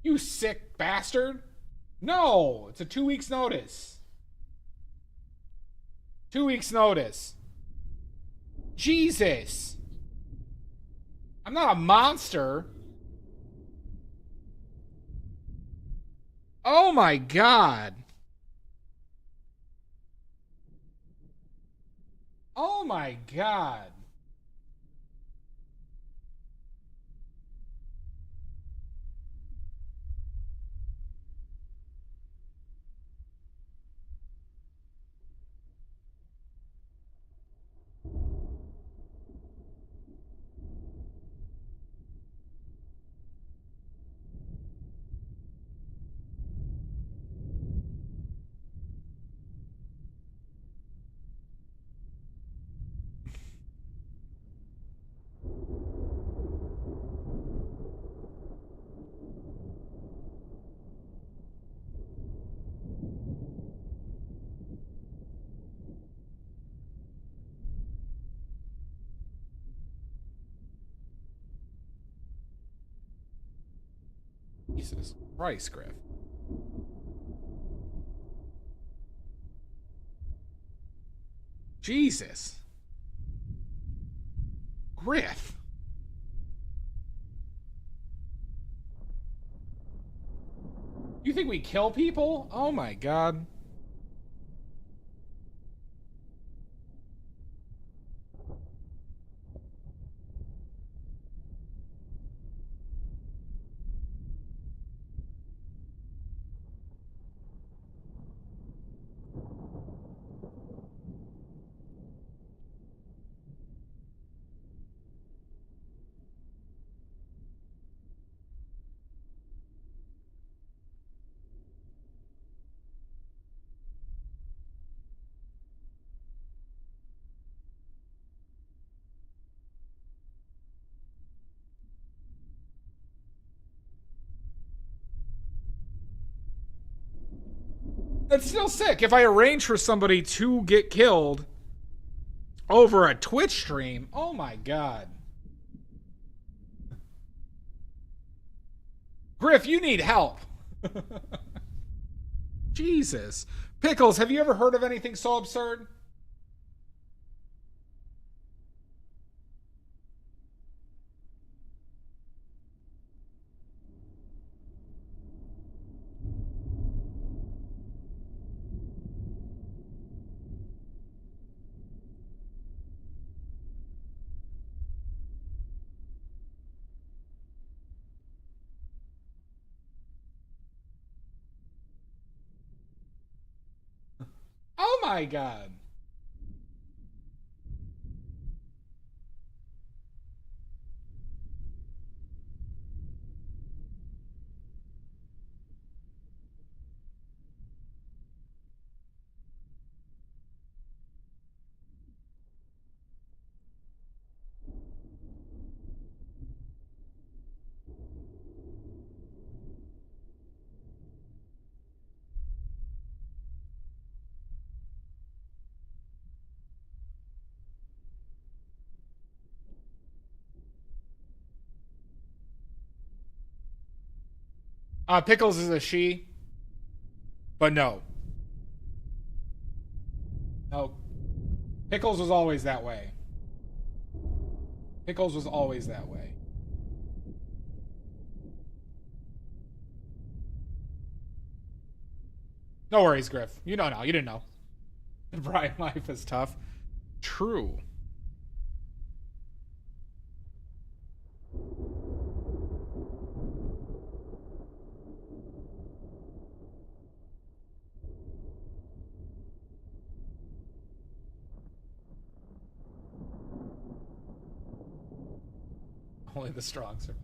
You sick bastard. No, it's a 2 weeks notice. 2 weeks notice. Jesus. I'm not a monster. Oh my god. Oh my god. Jesus Christ, Griff. Jesus. Griff. You think we kill people? Oh my god. That's still sick. If I arrange for somebody to get killed over a Twitch stream, oh my god. Griff, you need help. Jesus. Pickles, have you ever heard of anything so absurd? Oh my god. Pickles is a she, but no. No. Pickles was always that way. Pickles was always that way. No worries, Griff. You don't know. You didn't know. Brian life is tough. True. Only the strong survive.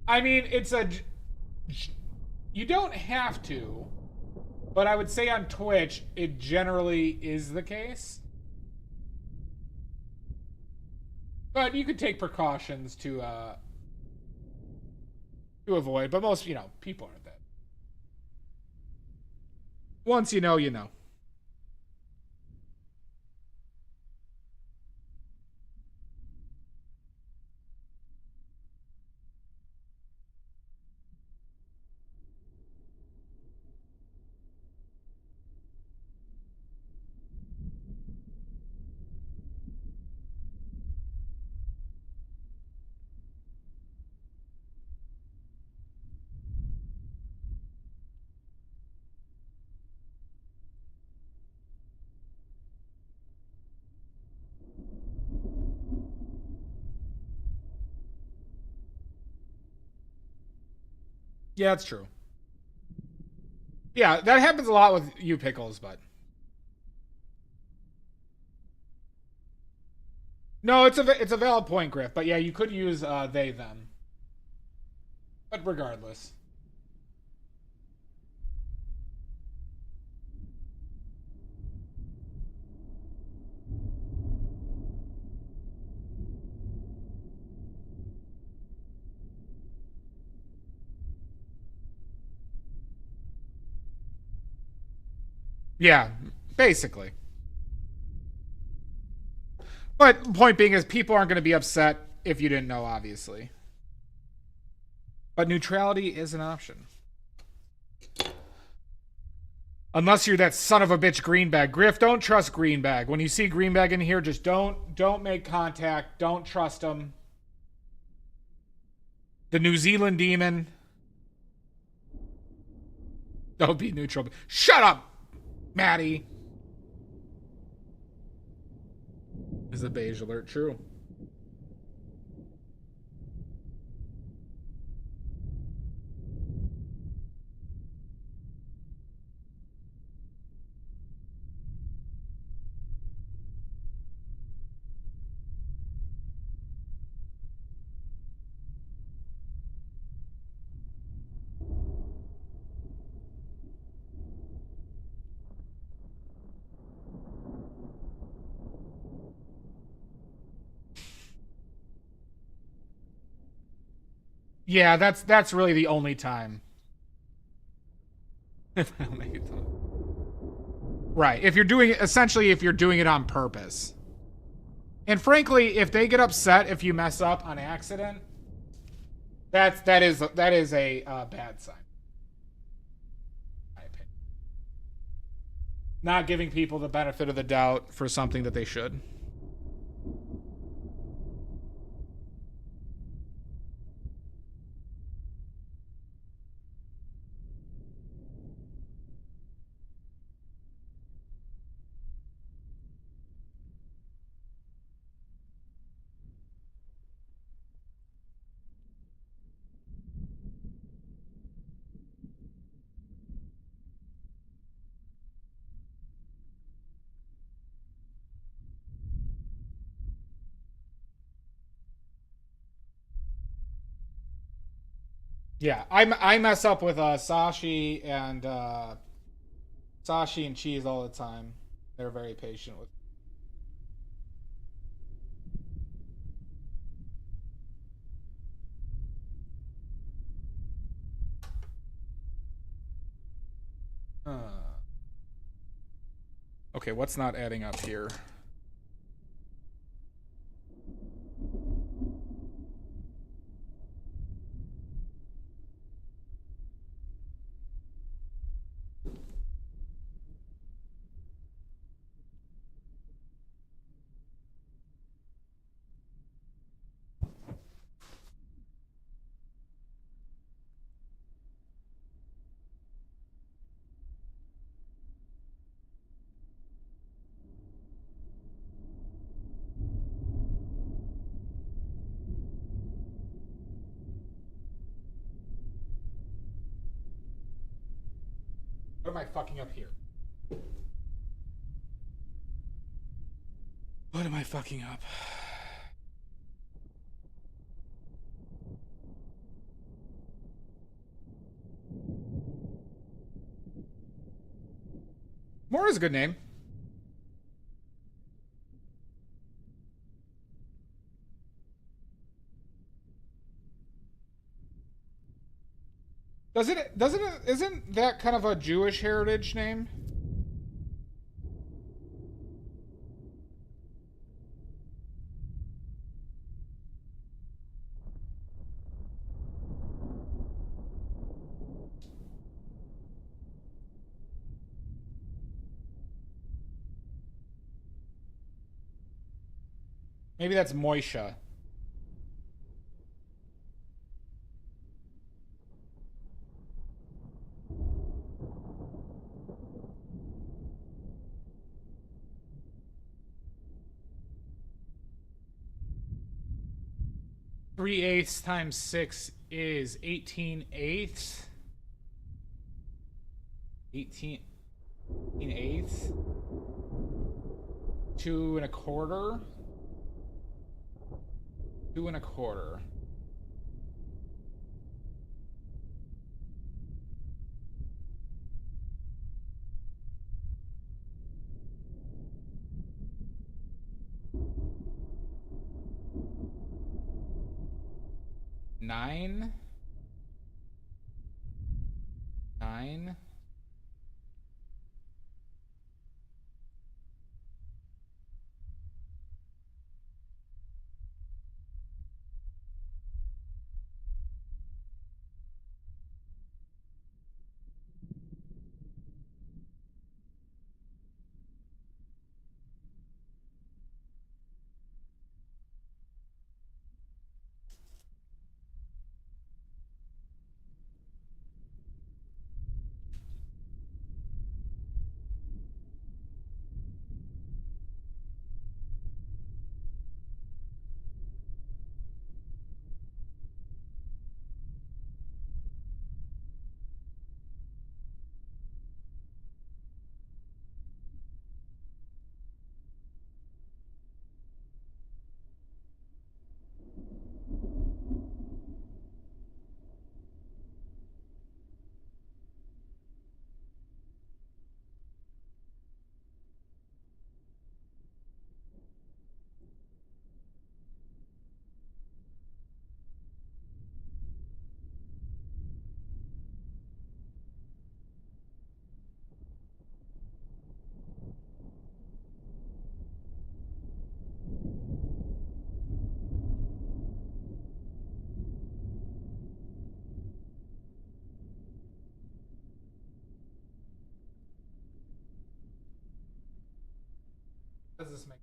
I mean, you don't have to, but I would say on Twitch, it generally is the case. But you could take precautions to avoid. But most, people aren't that. Once you know, you know. Yeah, that's true. Yeah, that happens a lot with you pickles, but no, it's a valid point, Griff. But yeah, you could use they them. But regardless. Yeah, basically. But point being is people aren't going to be upset if you didn't know, obviously. But neutrality is an option. Unless you're that son of a bitch Greenbag. Griff, don't trust Greenbag. When you see Greenbag in here, just don't make contact. Don't trust him. The New Zealand demon. Don't be neutral. Shut up, Maddie. Is the beige alert true? Yeah, that's really the only time. Right. If you're doing it on purpose. And frankly, if they get upset if you mess up on accident, that is a bad sign. My opinion. Not giving people the benefit of the doubt for something that they should. Yeah, I mess up with Sashi and Cheese all the time. They're very patient with. Okay, what's not adding up here? What am I fucking up here? What am I fucking up? Mora's a good name. Isn't that kind of a Jewish heritage name? Maybe that's Moisha. Three eighths times 6 is 18/8. 18/8. 2 1/4. 2 1/4. Nine. How does this make?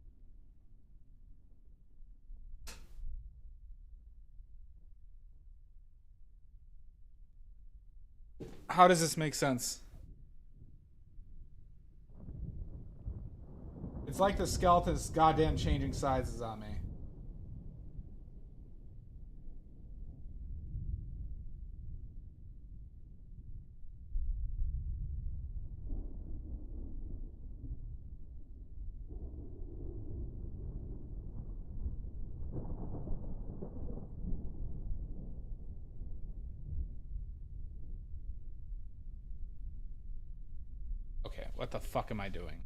How does this make sense? It's like the skeleton's goddamn changing sizes on me. Okay, what the fuck am I doing?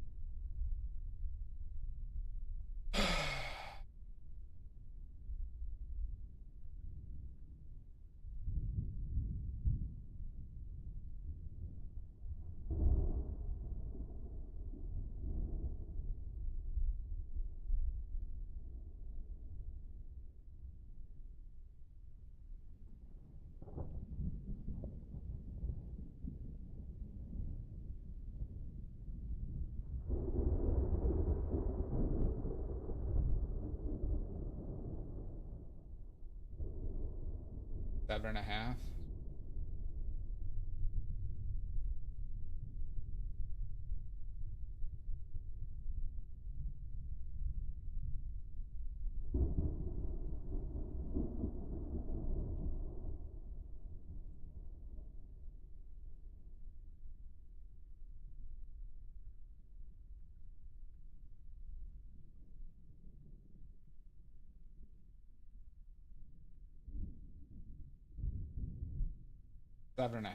Seven and a half. 7.5.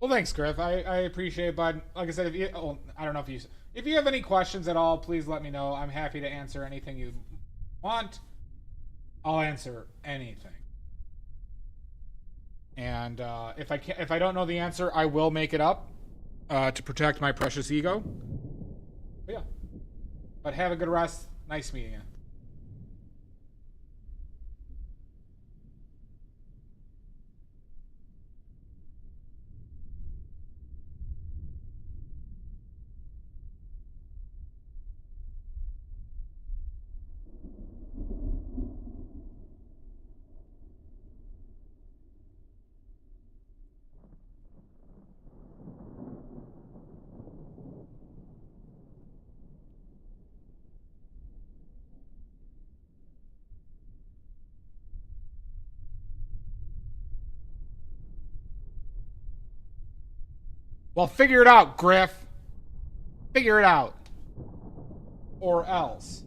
Well, thanks, Griff. I appreciate it, bud. Like I said, I don't know if you have any questions at all, please let me know. I'm happy to answer anything you want. I'll answer anything. And if I don't know the answer, I will make it up to protect my precious ego. But yeah. But have a good rest. Nice meeting you. Well, figure it out, Griff. Figure it out. Or else.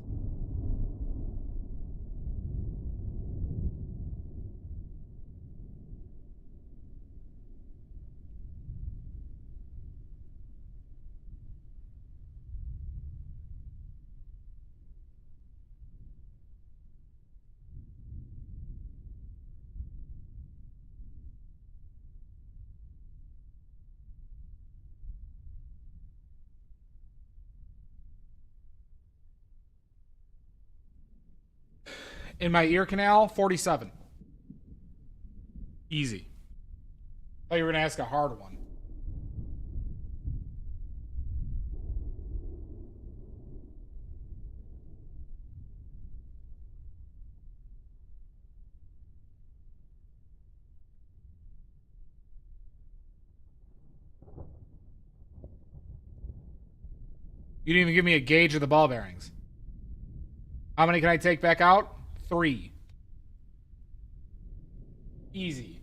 in my ear canal, 47. Easy. Thought you were gonna ask a hard one. You didn't even give me a gauge of the ball bearings. How many can I take back out? 3. Easy.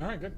All right, good.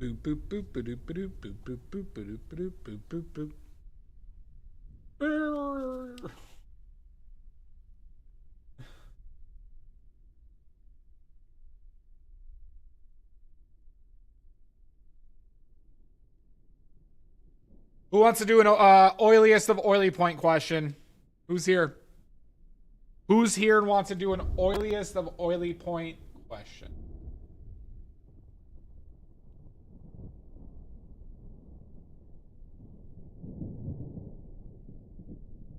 Boop boop boop boop boop boop boop boop boop boop boop boop boop. Who wants to do an oiliest of oily point question? Who's here? Who's here and wants to do an oiliest of oily point question?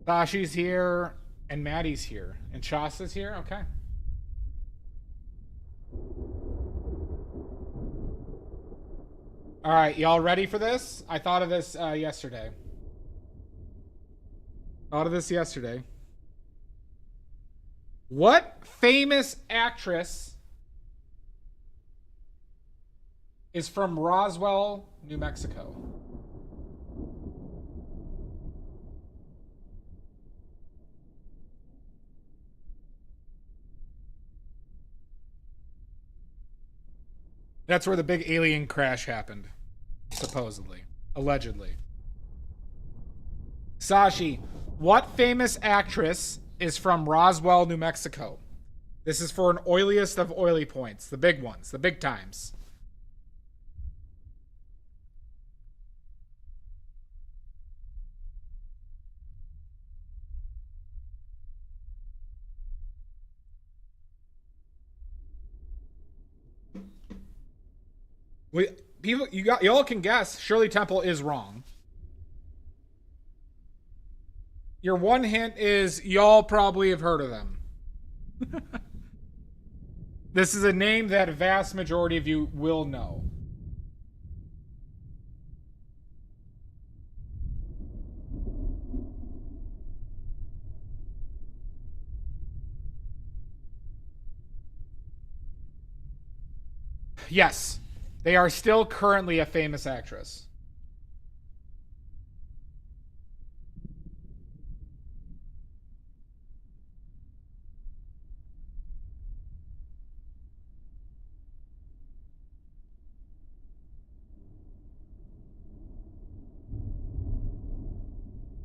Sashi's here and Maddie's here and Shasta's here. Okay. All right, y'all ready for this? I thought of this yesterday. What famous actress is from Roswell, New Mexico? That's where the big alien crash happened. Supposedly. Allegedly. Sashi, what famous actress is from Roswell, New Mexico? This is for an oiliest of oily points. The big ones. The big times. People, y'all can guess. Shirley Temple is wrong. Your one hint is y'all probably have heard of them. This is a name that a vast majority of you will know. Yes. They are still currently a famous actress.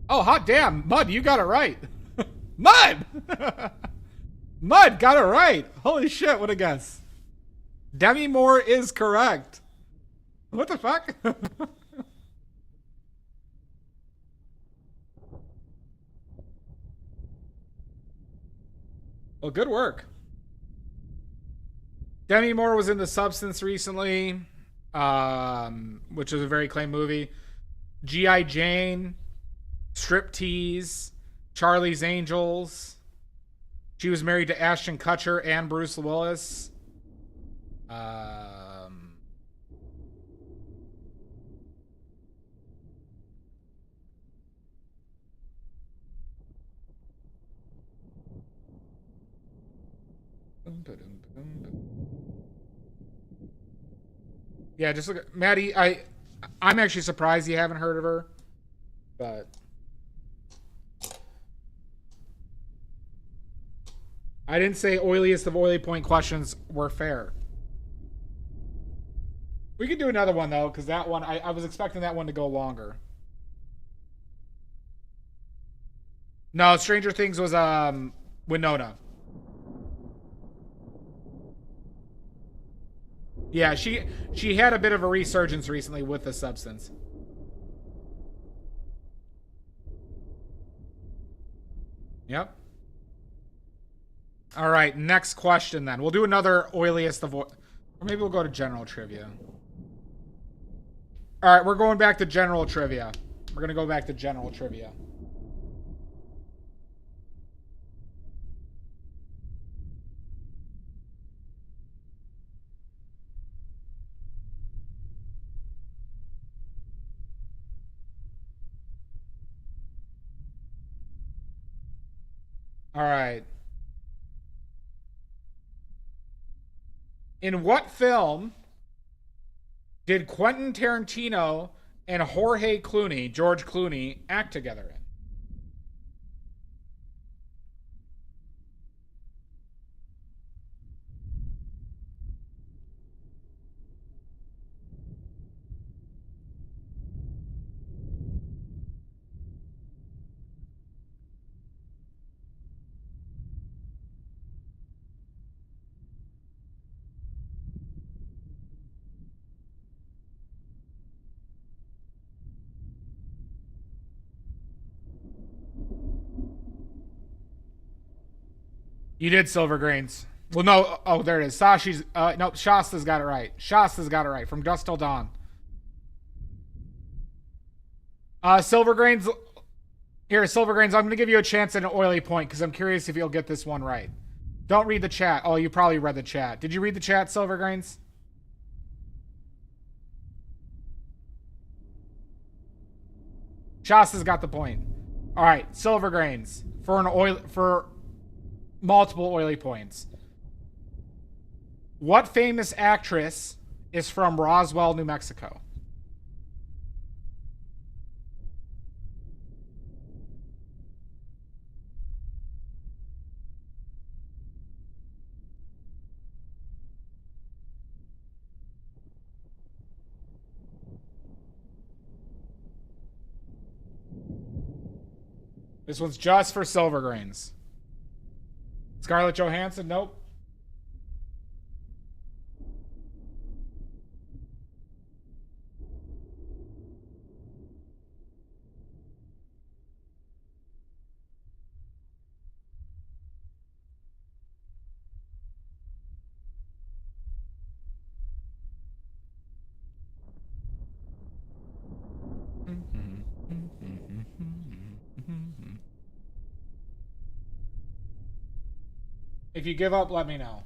Oh, hot damn. Mud, you got it right. Mud! Mud got it right. Holy shit, what a guess. Demi Moore is correct. What the fuck? Well, good work. Demi Moore was in The Substance recently, which is a very acclaimed movie. G.I. Jane, Striptease, Charlie's Angels. She was married to Ashton Kutcher and Bruce Willis. Yeah, just look at Maddie. I'm actually surprised you haven't heard of her, but I didn't say oiliest of oily point questions were fair. We could do another one though, because that one I was expecting that one to go longer. No, Stranger Things was Winona. Yeah, she had a bit of a resurgence recently with The Substance. Yep. All right, next question then. We'll do another oiliest of, or maybe we'll go to general trivia. All right, we're going back to general trivia. We're going to go back to general trivia. All right. In what film did Quentin Tarantino and Jorge Clooney, George Clooney, act together in? You did silver grains. Well, no. Oh, there it is. Sashi's. No, Shasta's got it right. Shasta's got it right. From dusk till dawn. Silver grains. Here, silver grains. I'm going to give you a chance at an oily point because I'm curious if you'll get this one right. Don't read the chat. Oh, you probably read the chat. Did you read the chat, silver grains? Shasta's got the point. All right, silver grains for multiple oily points. What famous actress is from Roswell, New Mexico? This one's just for silver grains. Scarlett Johansson? Nope. If you give up, let me know.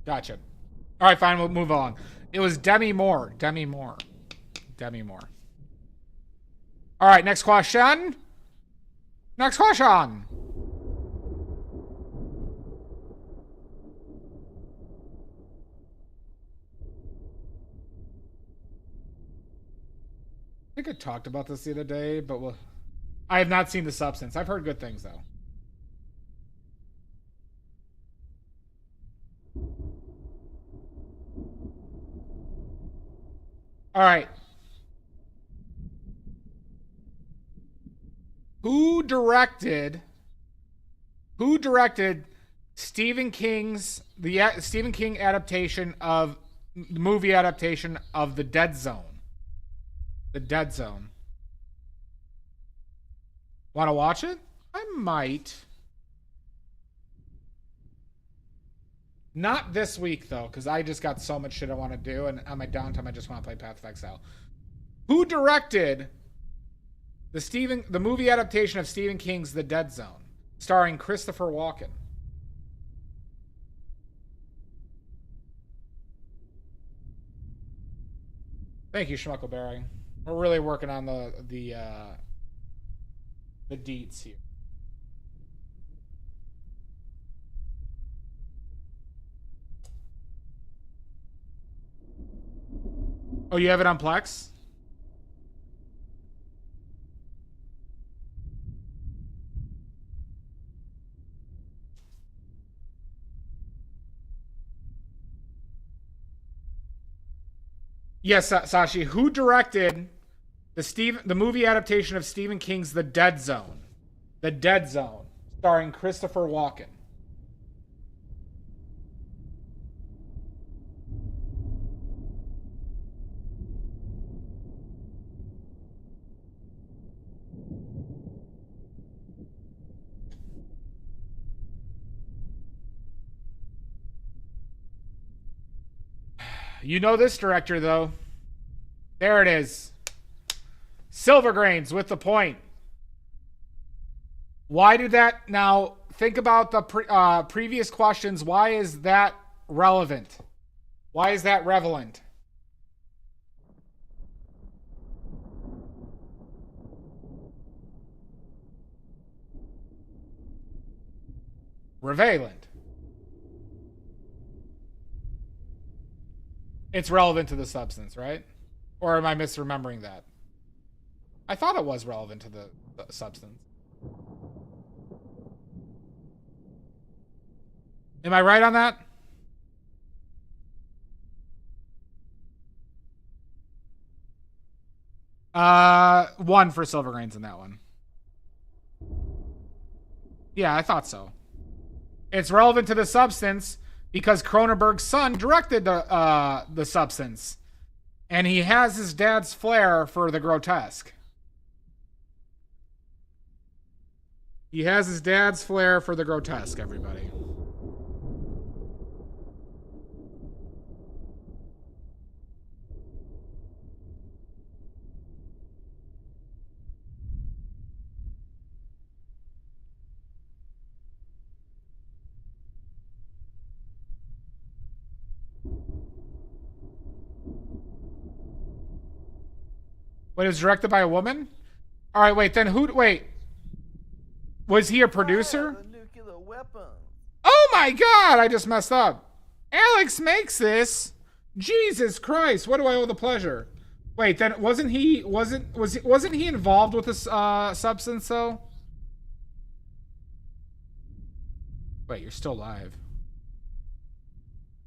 Gotcha. All right, fine. We'll move on. It was Demi Moore. Demi Moore. Demi Moore. All right, next question. Next question. I think I talked about this the other day, but I have not seen The Substance. I've heard good things, though. All right. Who directed Stephen King's Stephen King adaptation of the movie adaptation of The Dead Zone? The Dead Zone. Want to watch it? I might. Not this week, though, because I just got so much shit I want to do, and on my downtime, I just want to play Path of Exile. Who directed the movie adaptation of Stephen King's The Dead Zone, starring Christopher Walken? Thank you, Schmuckleberry. We're really working on the deets here. Oh, you have it on Plex? Yes, Sashi. Who directed the movie adaptation of Stephen King's The Dead Zone? The Dead Zone, starring Christopher Walken. You know this director, though. There it is. Silver Grains with the point. Why did that... Now, think about the previous questions. Why is that relevant? Why is that relevant? Revalent. It's relevant to the substance, right? Or am I misremembering that? I thought it was relevant to the substance. Am I right on that? One for silver grains in that one. Yeah, I thought so. It's relevant to the substance because Cronenberg's son directed the substance. And he has his dad's flair for the grotesque. He has his dad's flair for the grotesque, everybody. Wait, it was directed by a woman? All right, wait, then wait. Was he a producer? The nuclear weapons. Oh my god, I just messed up. Alex makes this. Jesus Christ, what do I owe the pleasure? Wait, then wasn't he involved with this substance though? Wait, you're still live.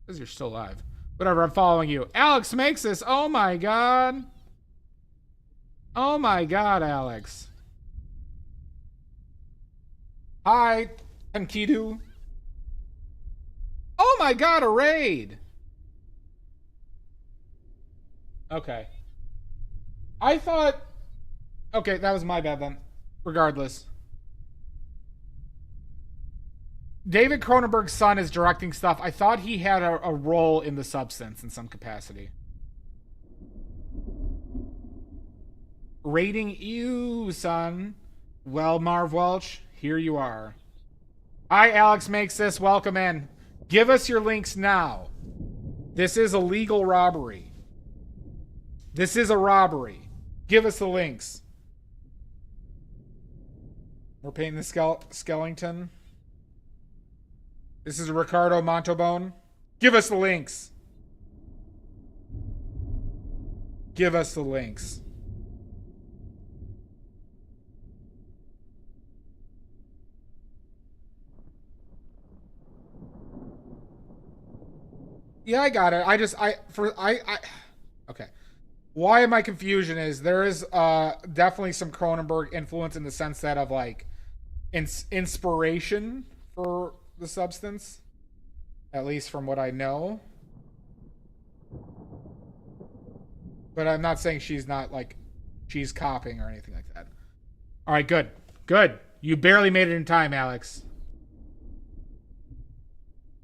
Because you're still live. Whatever, I'm following you. Alex makes this. Oh my god. Oh my god, Alex. Hi, Tankidu. Oh my god, a raid. Okay. I thought... Okay, that was my bad then. Regardless. David Cronenberg's son is directing stuff. I thought he had a role in the substance in some capacity. Rating you, son. Well, Marv Welch, here you are. Hi, Alex makes this. Welcome in. Give us your links now. This is a legal robbery. This is a robbery. Give us the links. We're painting the skeleton. This is Ricardo Montalbone. Give us the links. Give us the links. Yeah, I got it. Okay. Why my confusion is there is definitely some Cronenberg influence in the sense that of like inspiration for the substance, at least from what I know. But I'm not saying she's not like she's copying or anything like that. All right, good. Good. You barely made it in time, Alex.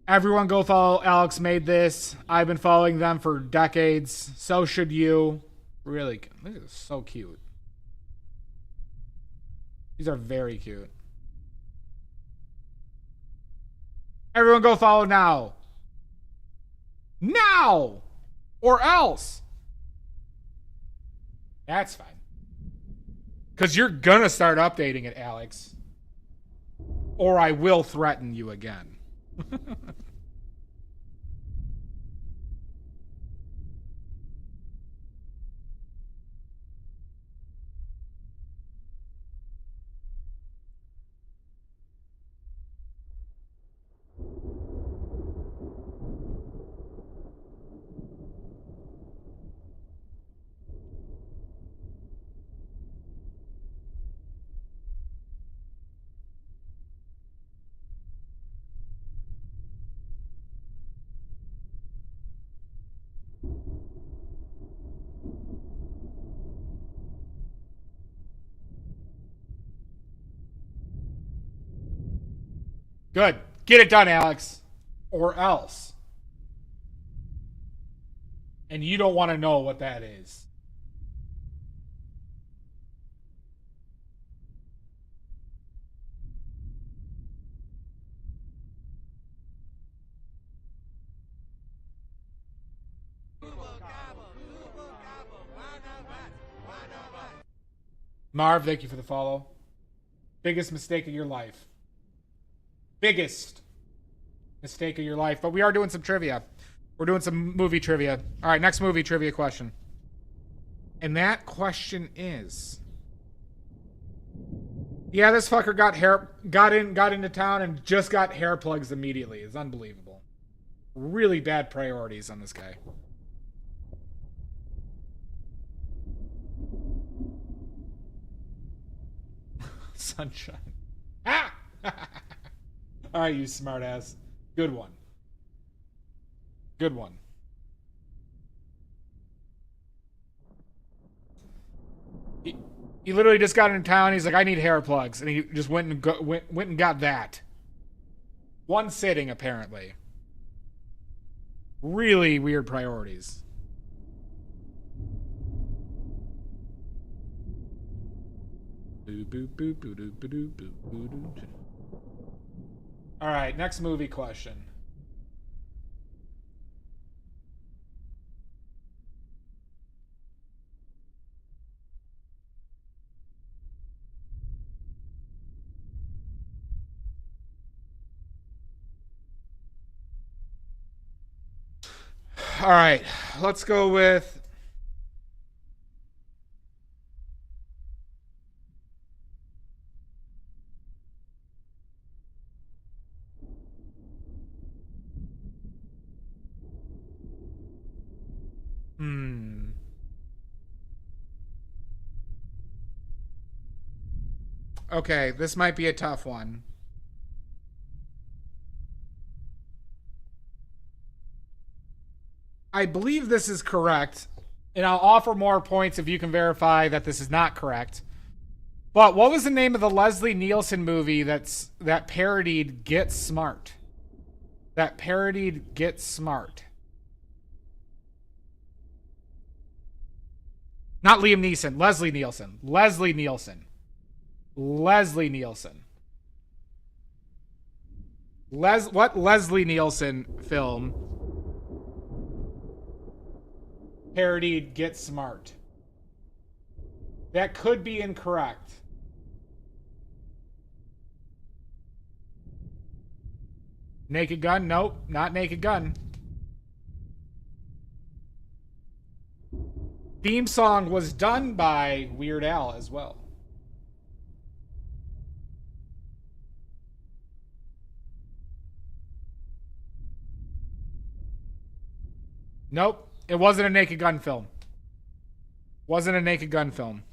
Everyone go follow Alex Made This. I've been following them for decades. So should you. Really, this is so cute. These are very cute. Everyone go follow now. Now! Or else. That's fine. Because you're gonna start updating it, Alex. Or I will threaten you again. Good. Get it done, Alex. Or else. And you don't want to know what that is. Marv, thank you for the follow. Biggest mistake of your life. Biggest mistake of your life. But we are doing some trivia. We're doing some movie trivia. All right, next movie trivia question. And that question is... Yeah, this fucker got into town and just got hair plugs immediately. It's unbelievable. Really bad priorities on this guy. Sunshine. Ah! All right, you smartass. Good one. Good one. He literally just got in town. He's like, I need hair plugs, and he just went and got that. One sitting, apparently. Really weird priorities. All right, next movie question. All right, let's go with... Okay, this might be a tough one. I believe this is correct, and I'll offer more points if you can verify that this is not correct. But what was the name of the Leslie Nielsen movie that parodied Get Smart? That parodied Get Smart. Not Liam Neeson. Leslie Nielsen. Leslie Nielsen. Leslie Nielsen. What Leslie Nielsen film parodied Get Smart? That could be incorrect. Naked Gun? Nope, not Naked Gun. Theme song was done by Weird Al as well. Nope, it wasn't a Naked Gun film. Wasn't a Naked Gun film.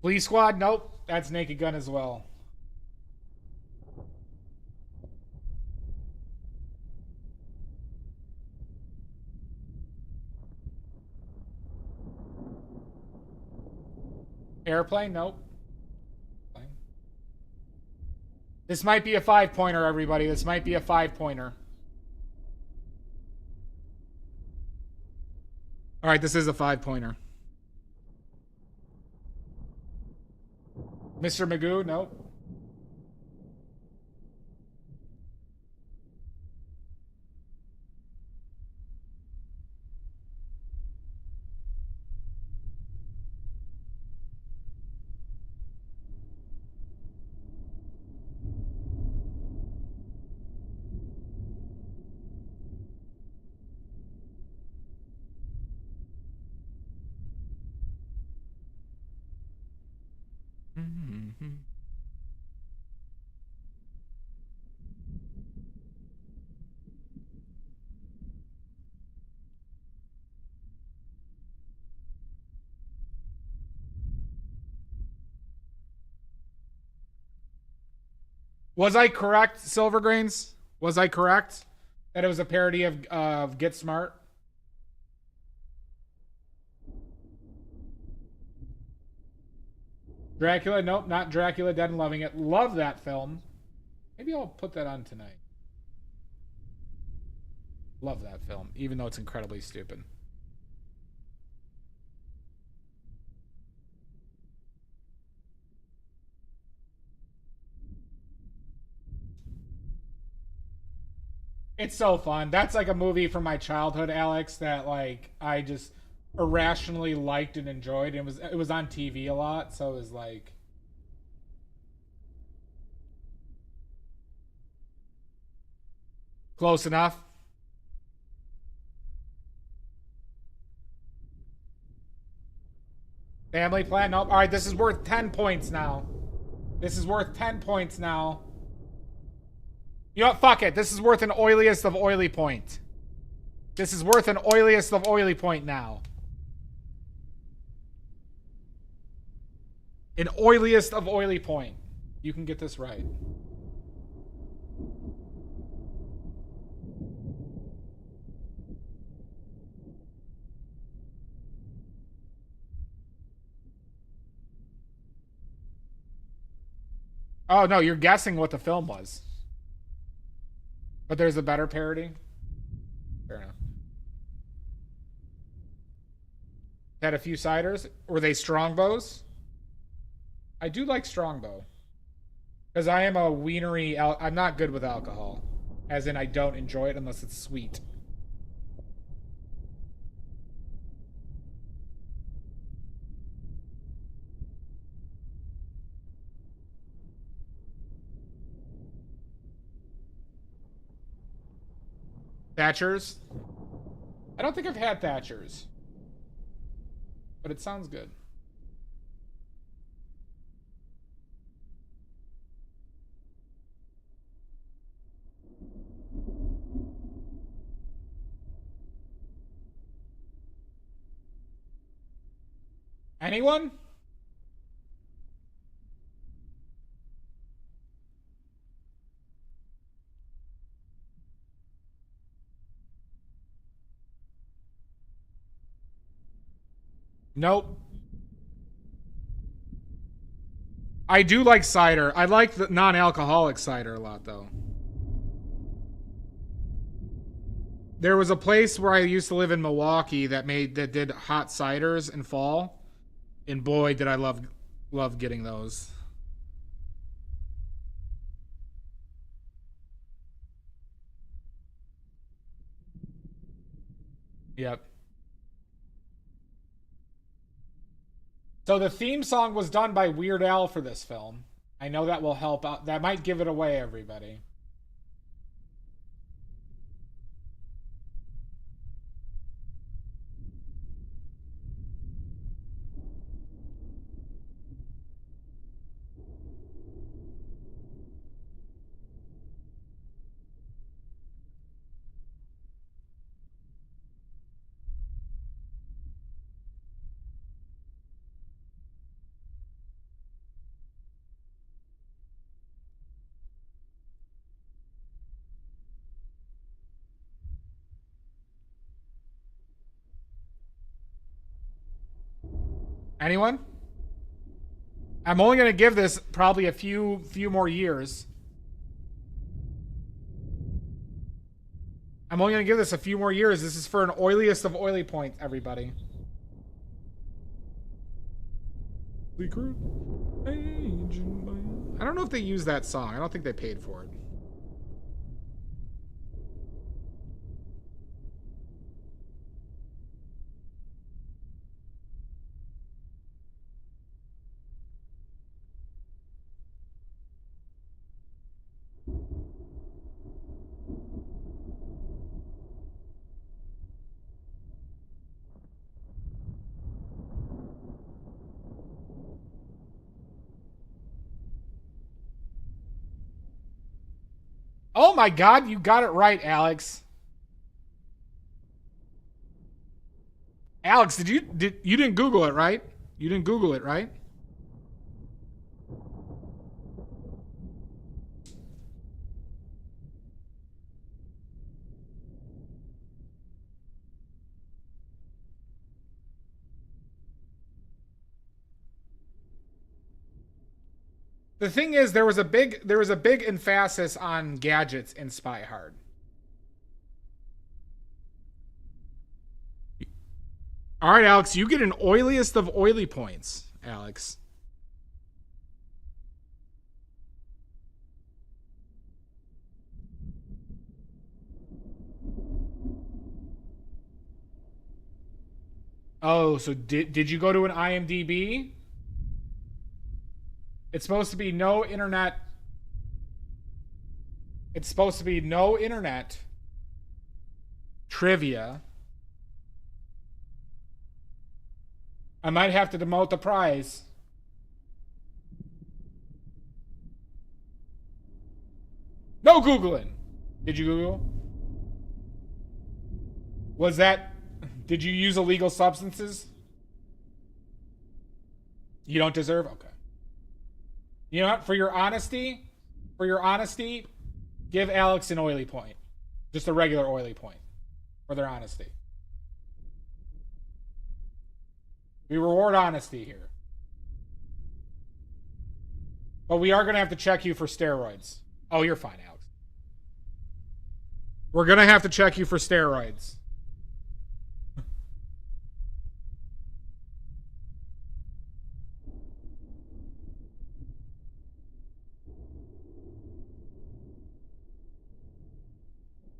Police Squad? Nope. That's Naked Gun as well. Airplane? Nope. This might be a 5-pointer, everybody. This might be a 5-pointer. All right, this is a 5-pointer. Mr. Magoo? Nope. Was I correct, Silvergrains? Was I correct that it was a parody of Get Smart? Dracula? Nope, not Dracula. Dead and Loving It. Love that film. Maybe I'll put that on tonight. Love that film, even though it's incredibly stupid. It's so fun. That's like a movie from my childhood, Alex, that like I just irrationally liked and enjoyed. It was on TV a lot, so it was like close enough. Family Plan? Nope. All right, this is worth 10 points now. This is worth 10 points now. You know what? Fuck it. This is worth an oiliest of oily point. This is worth an oiliest of oily point now. An oiliest of oily point. You can get this right. Oh, no, you're guessing what the film was. But there's a better parody? Fair enough. Had a few ciders? Were they strongbows? I do like strongbow. Because I am a wienery... I'm not good with alcohol. As in, I don't enjoy it unless it's sweet. Thatchers? I don't think I've had Thatchers. But it sounds good. Anyone? Nope. I do like cider. I like the non-alcoholic cider a lot, though. There was a place where I used to live in Milwaukee that did hot ciders in fall, and boy, did I love getting those. Yep. So the theme song was done by Weird Al for this film. I know that will help out. That might give it away, everybody. Anyone? I'm only going to give this probably a few more years. I'm only going to give this a few more years. This is for an oiliest of oily point, everybody. I don't know if they use that song. I don't think they paid for it. Oh my god, you got it right, Alex. Alex, you didn't Google it, right? You didn't Google it, right? The thing is, there was a big emphasis on gadgets in Spy Hard. All right, Alex, you get an oiliest of oily points, Alex. Oh, so did you go to an IMDb? It's supposed to be no internet. It's supposed to be no internet trivia. I might have to demote the prize. No Googling. Did you Google? Was that... Did you use illegal substances? You don't deserve? Okay. You know what? For your honesty, give Alex an oily point. Just a regular oily point. For their honesty. We reward honesty here. But we are going to have to check you for steroids. Oh, you're fine, Alex. We're going to have to check you for steroids.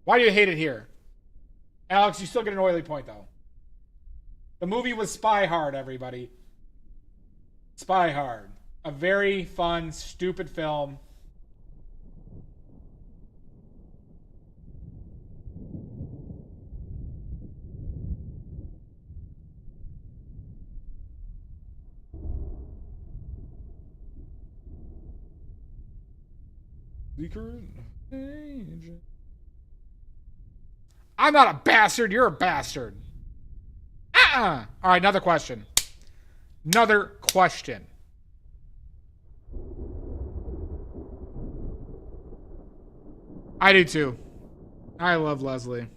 Why do you hate it here? Alex, you still get an oily point, though. The movie was Spy Hard, everybody. Spy Hard. A very fun, stupid film. I'm not a bastard. You're a bastard. All right, another question. Another question. I do too. I love Leslie.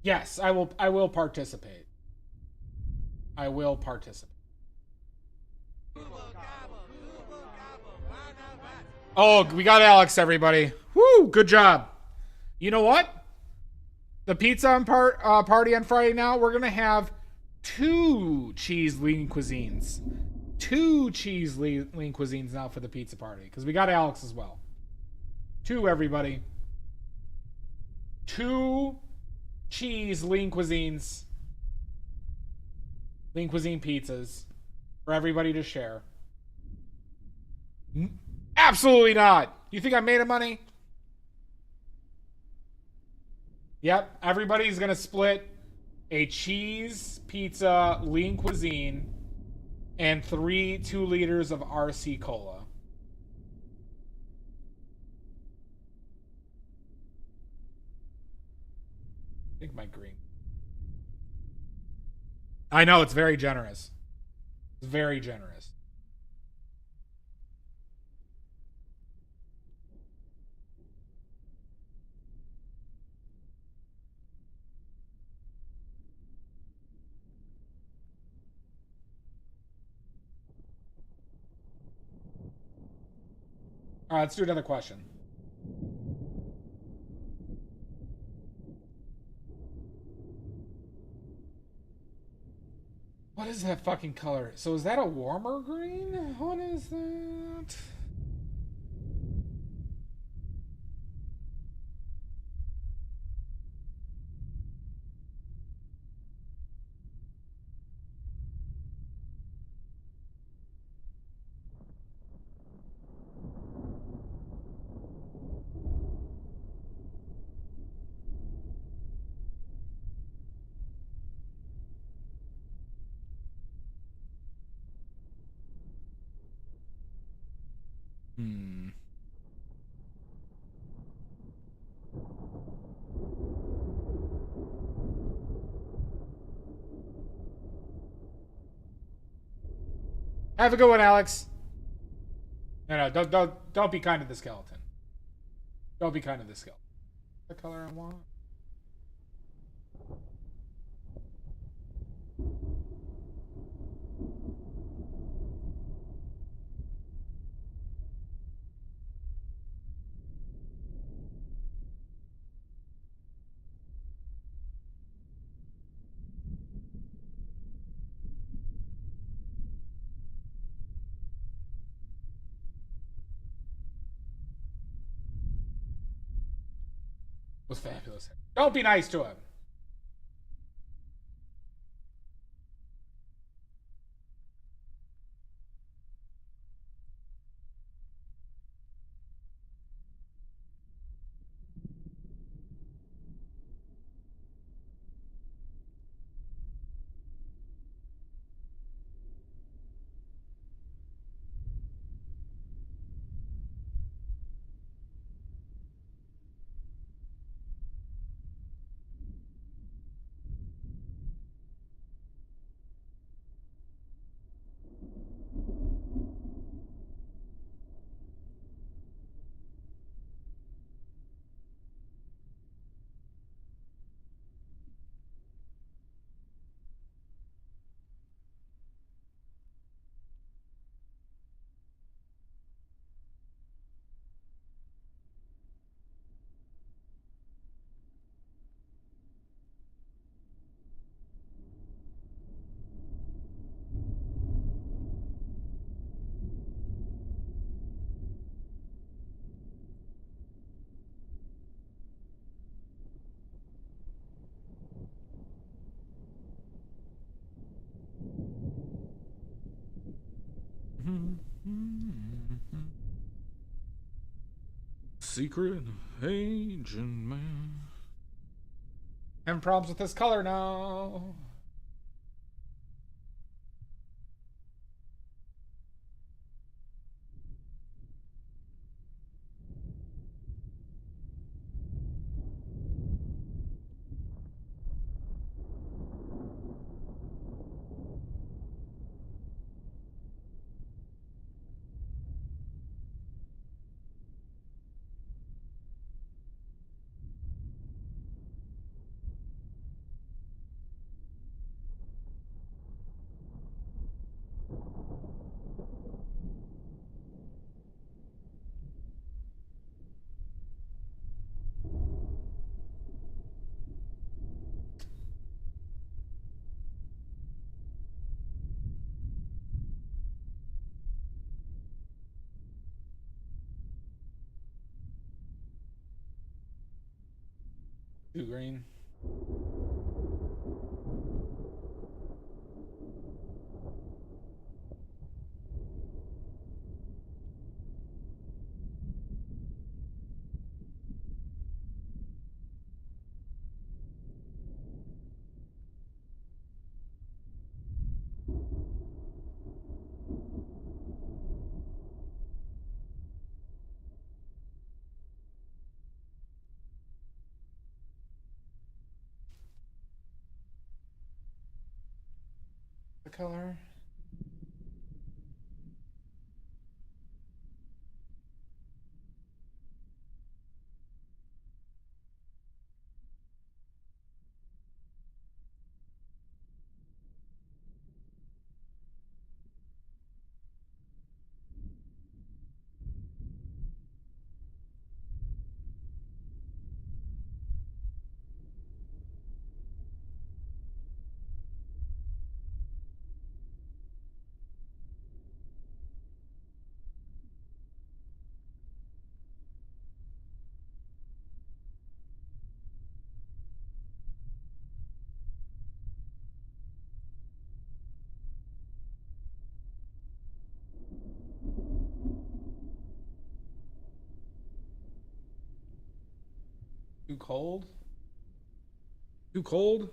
Yes, I will participate. I will participate. Oh, we got Alex, everybody. Woo, good job. You know what? The pizza party on Friday now, we're going to have 2 cheese lean cuisines. 2 cheese lean cuisines now for the pizza party. Because we got Alex as well. 2, everybody. 2 cheese lean cuisines. Lean cuisine pizzas. For everybody to share. Absolutely not. You think I made of money? Yep. Everybody's going to split a cheese pizza lean cuisine and 2 liters of RC Cola. I think my green. I know, it's very generous. It's very generous. All right, let's do another question. What is that fucking color? So is that a warmer green? What is that? Have a good one, Alex. No, don't be kind to the skeleton. Don't be kind to the skeleton. The color I want. was fabulous. Don't be nice to him. Secret agent man. Having problems with this color now. Too green. The color. Too cold? Too cold?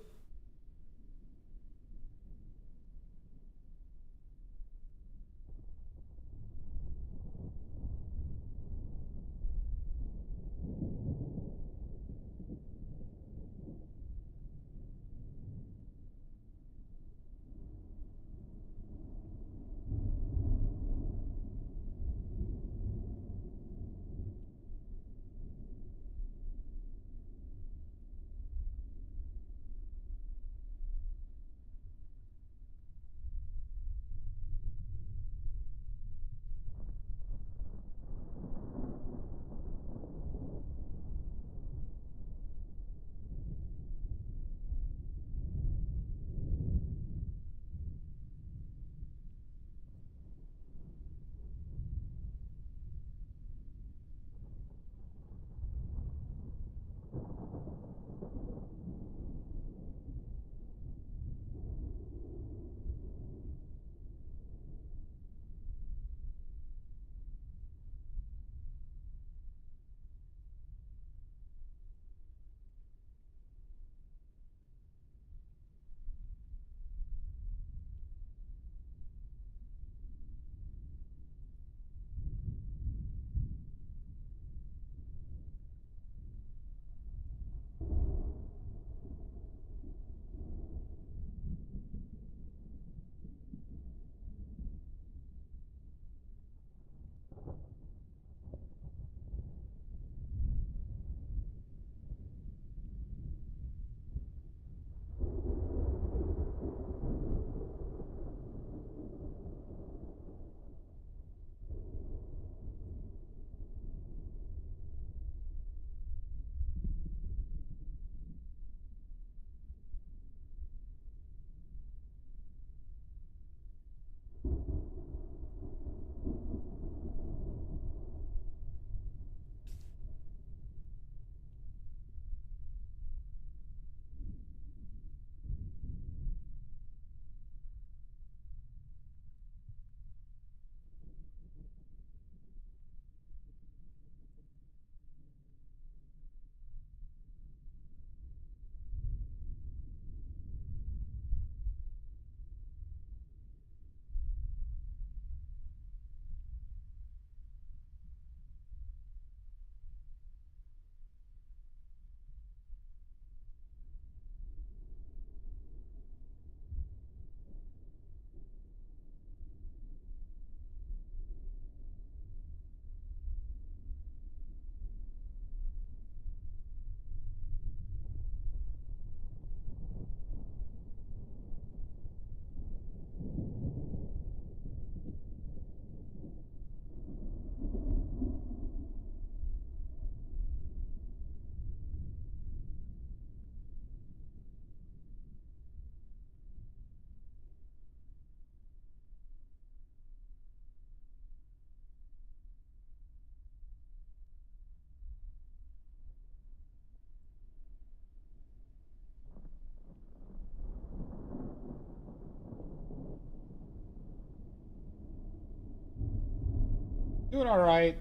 Doing all right.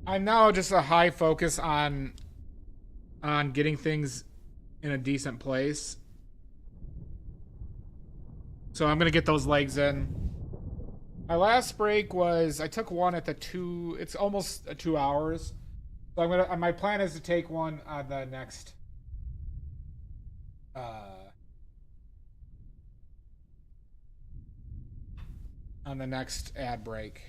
I'm now just a high focus on getting things in a decent place. So I'm gonna get those legs in. My last break was I took one at the 2. It's almost 2 hours. So I'm gonna. My plan is to take one on the next. Uh, on the next ad break.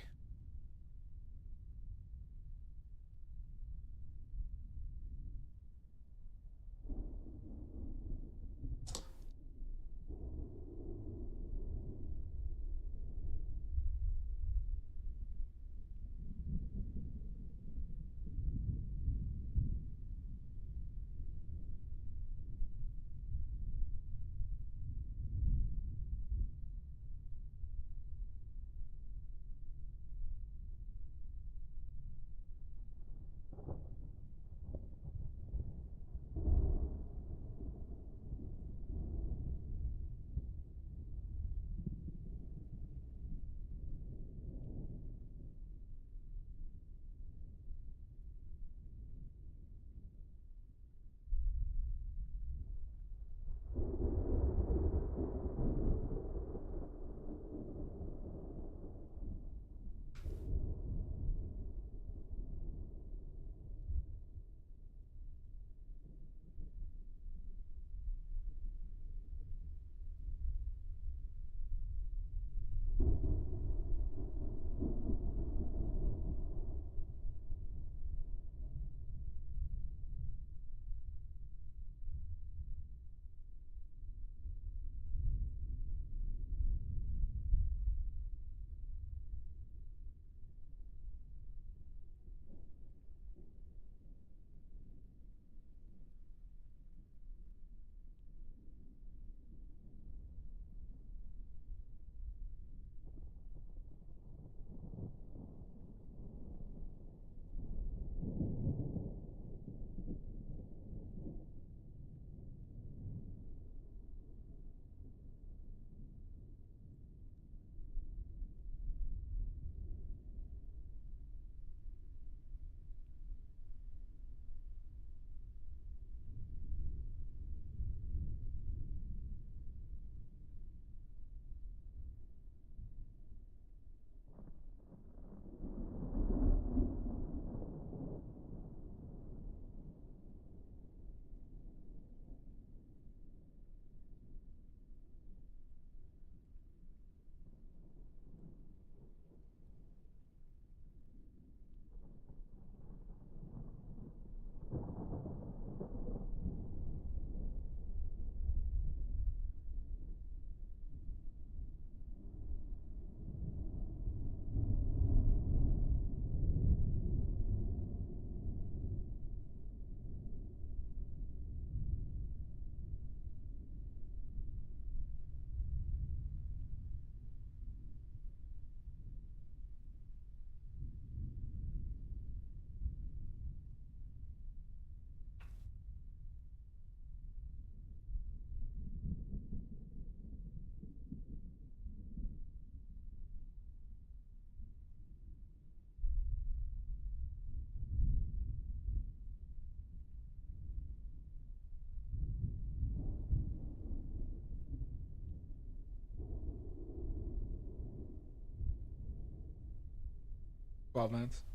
$12.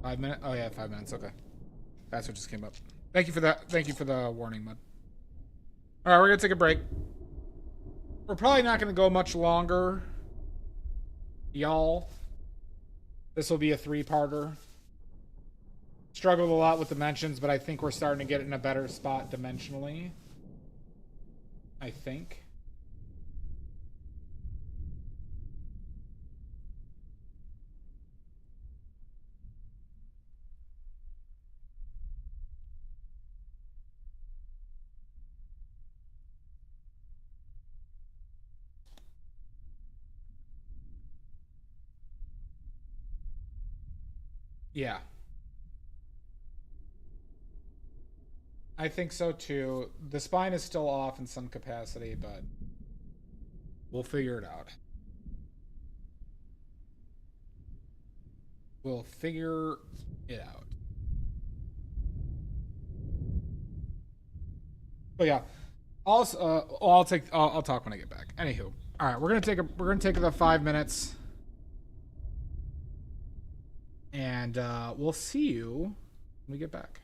5 minutes? Oh yeah, 5 minutes. Okay. That's what just came up. Thank you for that. Thank you for the warning, Mud. All right, we're gonna take a break. We're probably not gonna go much longer, y'all. This will be a 3-parter. Struggled a lot with dimensions, but I think we're starting to get in a better spot dimensionally. I think. Yeah. I think so too. The spine is still off in some capacity, but we'll figure it out. We'll figure it out. But yeah, also, I'll talk when I get back. Anywho, all right, we're gonna take the 5 minutes, and we'll see you when we get back.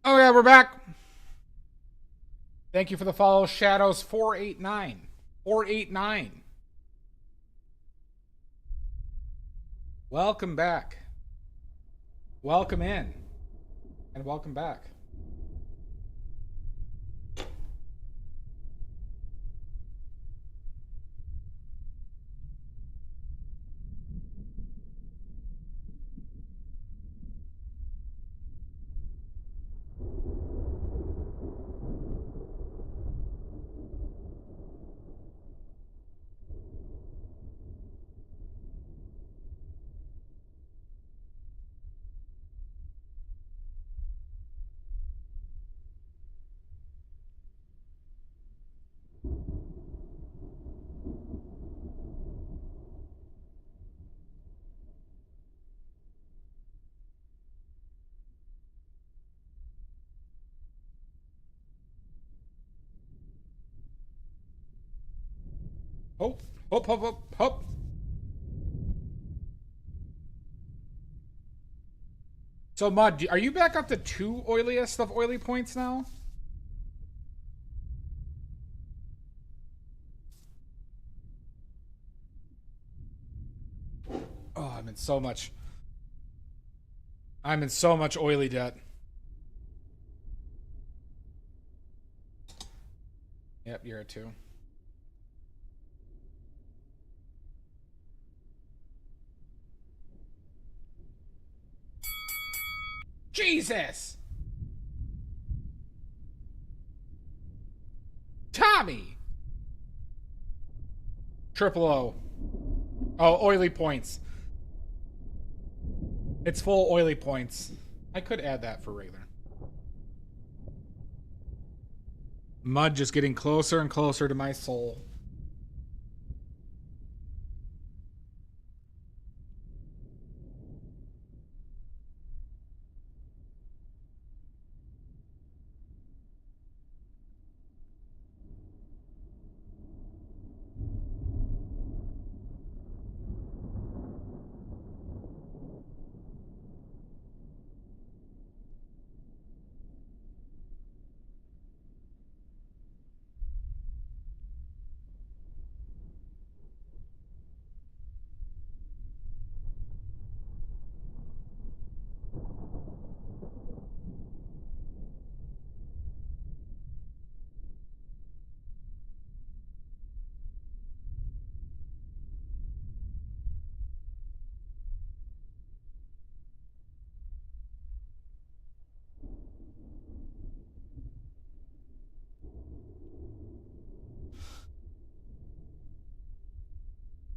Oh yeah, we're back. Thank you for the follow, Shadows 489. 489. Welcome back. Welcome in. And welcome back. Hope, hope, hope, hope, hope. So, Mud, are you back up to 2 oiliest of oily points now? Oh, I'm in so much oily debt. Yep, you're at 2. Jesus! Tommy! Triple O. Oh, oily points. It's full oily points. I could add that for regular. Mud just getting closer and closer to my soul.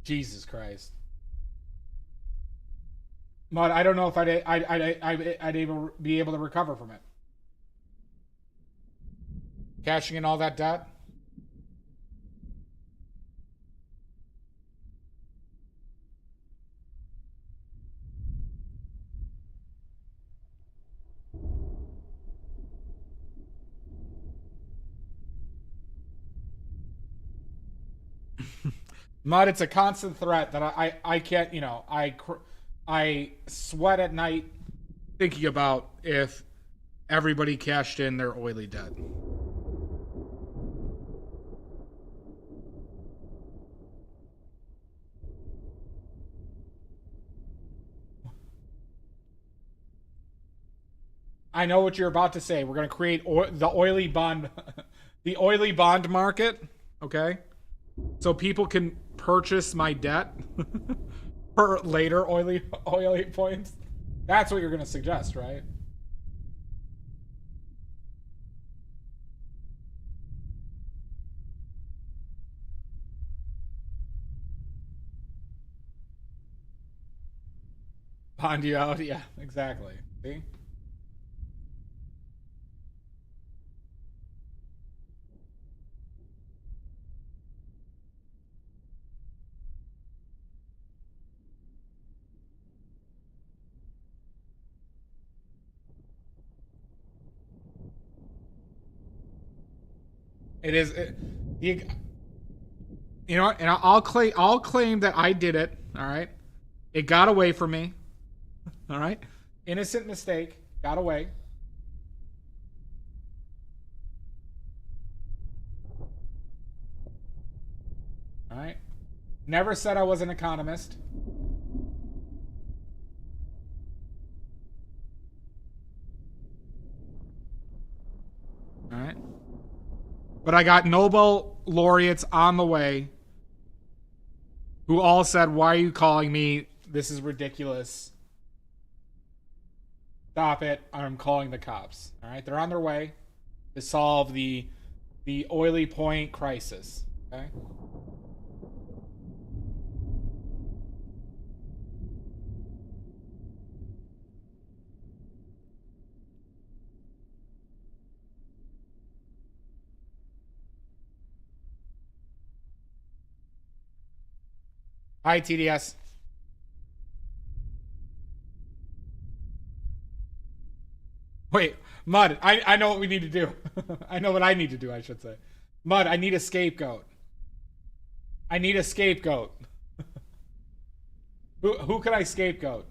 Jesus Christ. Mud, I don't know if I'd be able to recover from it. Cashing in all that debt. Mud, it's a constant threat that I can't, you know, I sweat at night thinking about if everybody cashed in their oily debt. I know what you're about to say. We're gonna create the oily bond, the oily bond market. Okay, so people can purchase my debt for later oily points. That's what you're gonna suggest, right? Bond you out, yeah, exactly. See. It is. You know what? And I'll claim that I did it. All right. It got away from me. All right. Innocent mistake. Got away. All right. Never said I was an economist. All right. But I got Nobel laureates on the way who all said, "Why are you calling me? This is ridiculous. Stop it. I'm calling the cops." All right. They're on their way to solve the oily point crisis. Okay. Hi, TDS. Wait, Mud, I know what we need to do. I know what I need to do, I should say. Mud, I need a scapegoat. I need a scapegoat. Who can I scapegoat?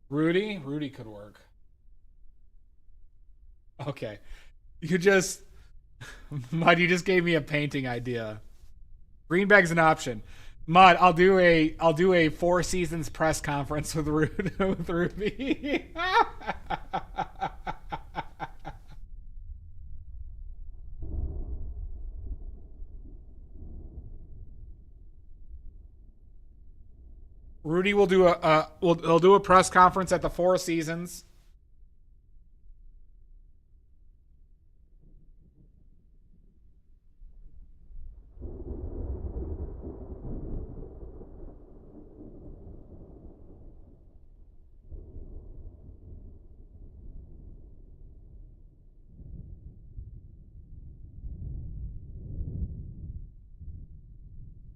Rudy? Rudy could work. Okay. You just Mud, you just gave me a painting idea. Greenbag's an option. Mud, I'll do a Four Seasons press conference with with Ruby. Rudy will do he'll do a press conference at the Four Seasons.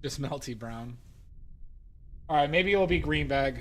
Just melty brown. All right, maybe it'll be Greenbag.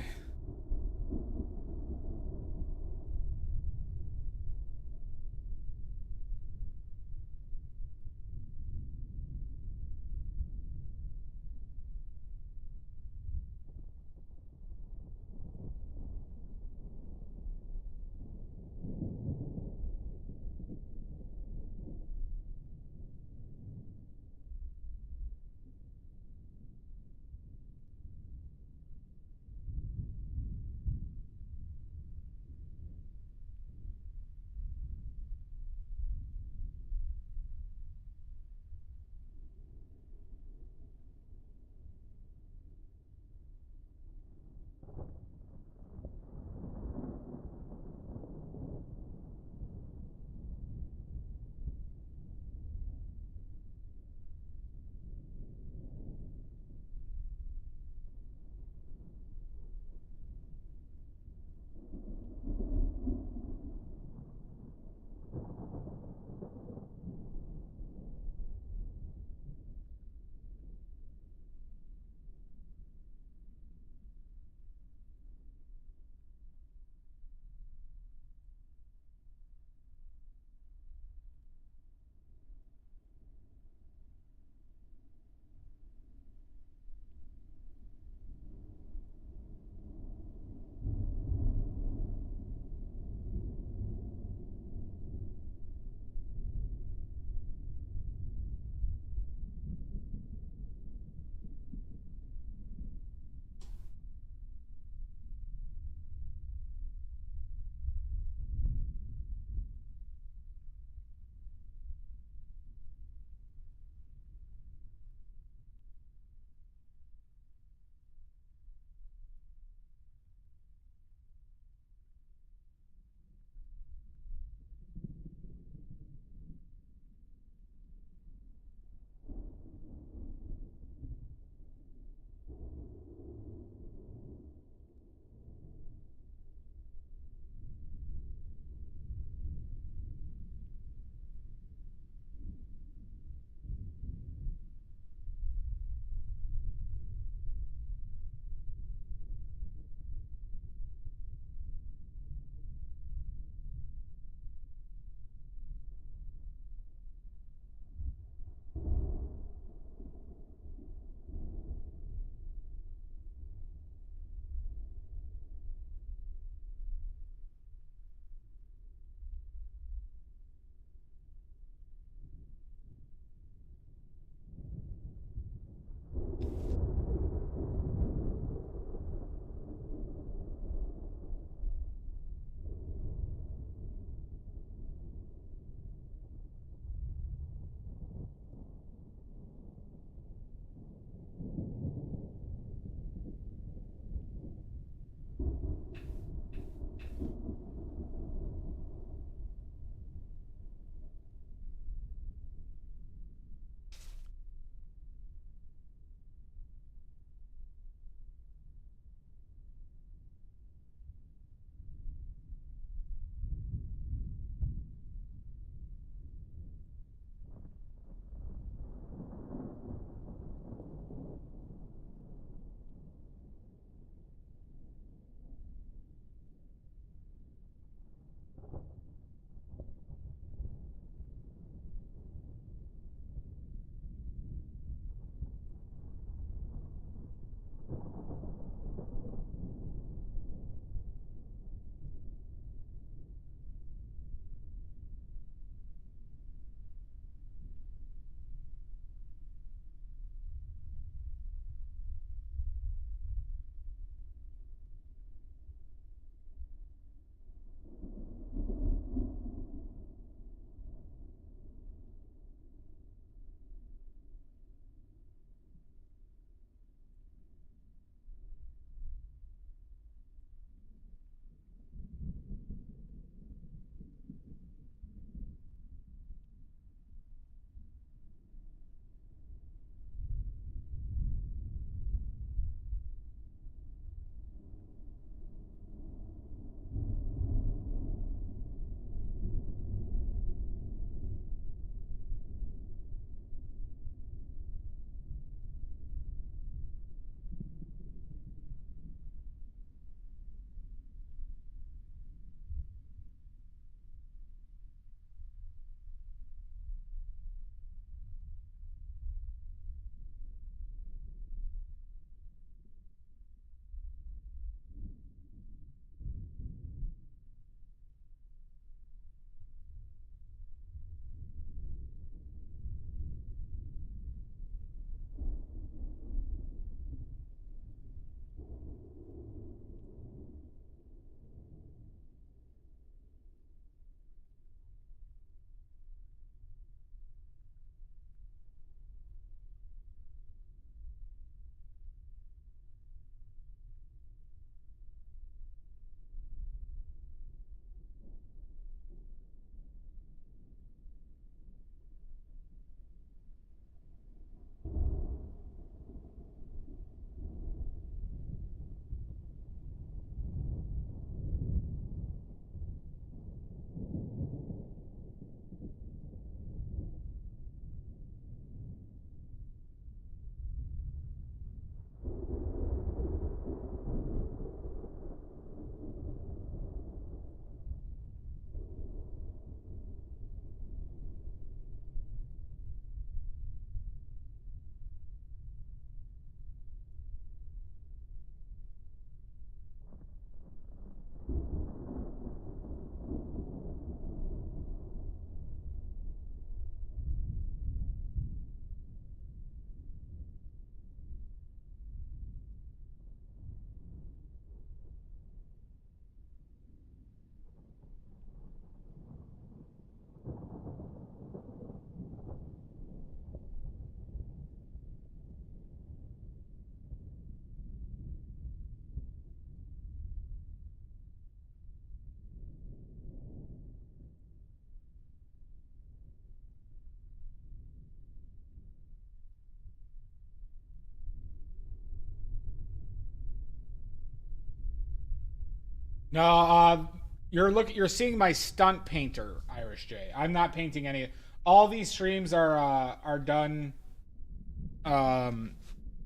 No, you're seeing my stunt painter, Irish J. I'm not painting any. All these streams are done,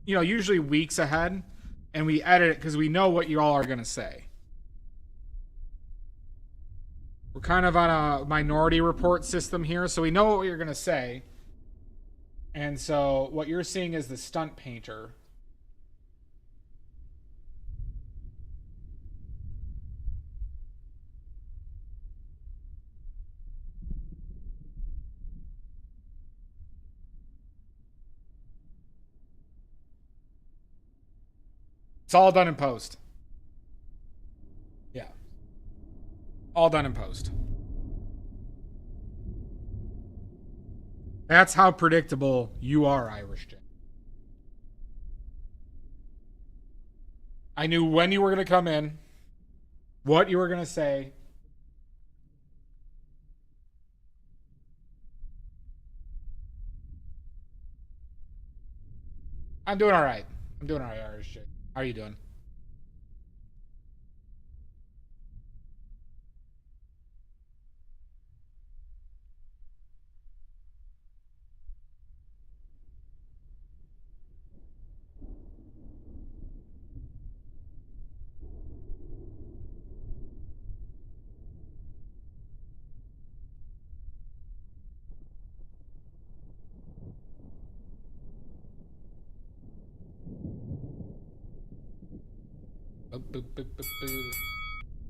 usually weeks ahead, and we edit it because we know what you all are gonna say. We're kind of on a minority report system here, so we know what you're gonna say. And so what you're seeing is the stunt painter. It's all done in post. Yeah. All done in post. That's how predictable you are, Irish J. I knew when you were going to come in, what you were going to say. I'm doing all right. I'm doing all right, Irish J. How are you doing?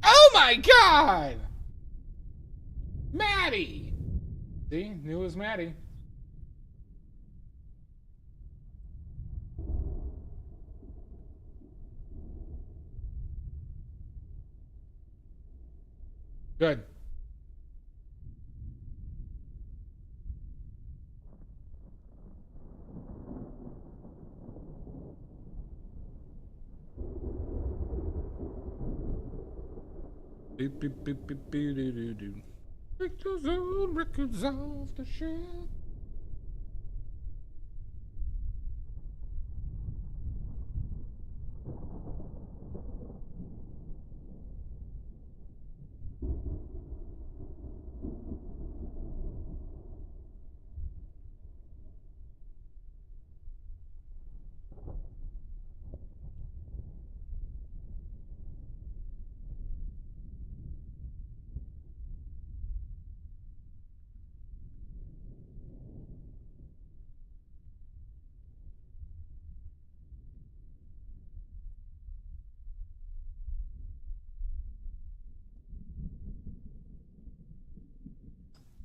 Oh my god! Maddie! See? Knew it was Maddie. Good. Beep, beep, beep, beep, beep, doo, doo, doo. Take those old records off the shelf.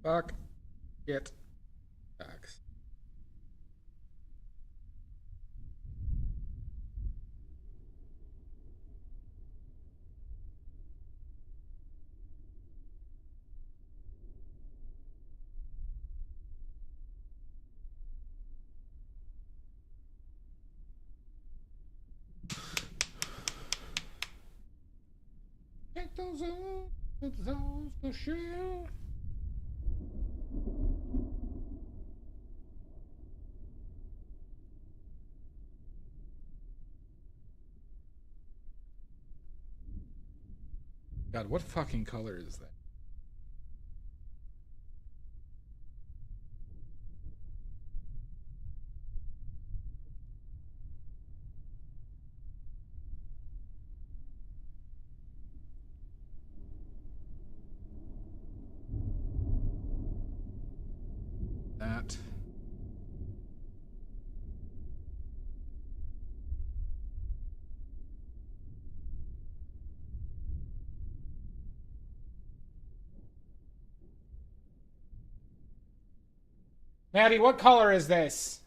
Fuck. Get. Facts. Take those old records off the shelf. God, what fucking color is that? That. Maddie, what color is this?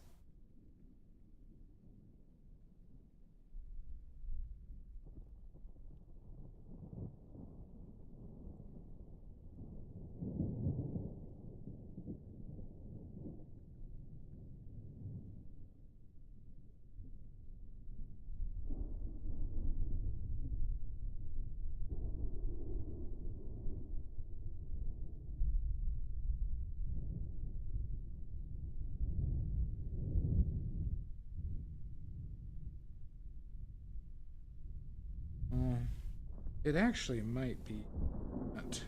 It actually might be that.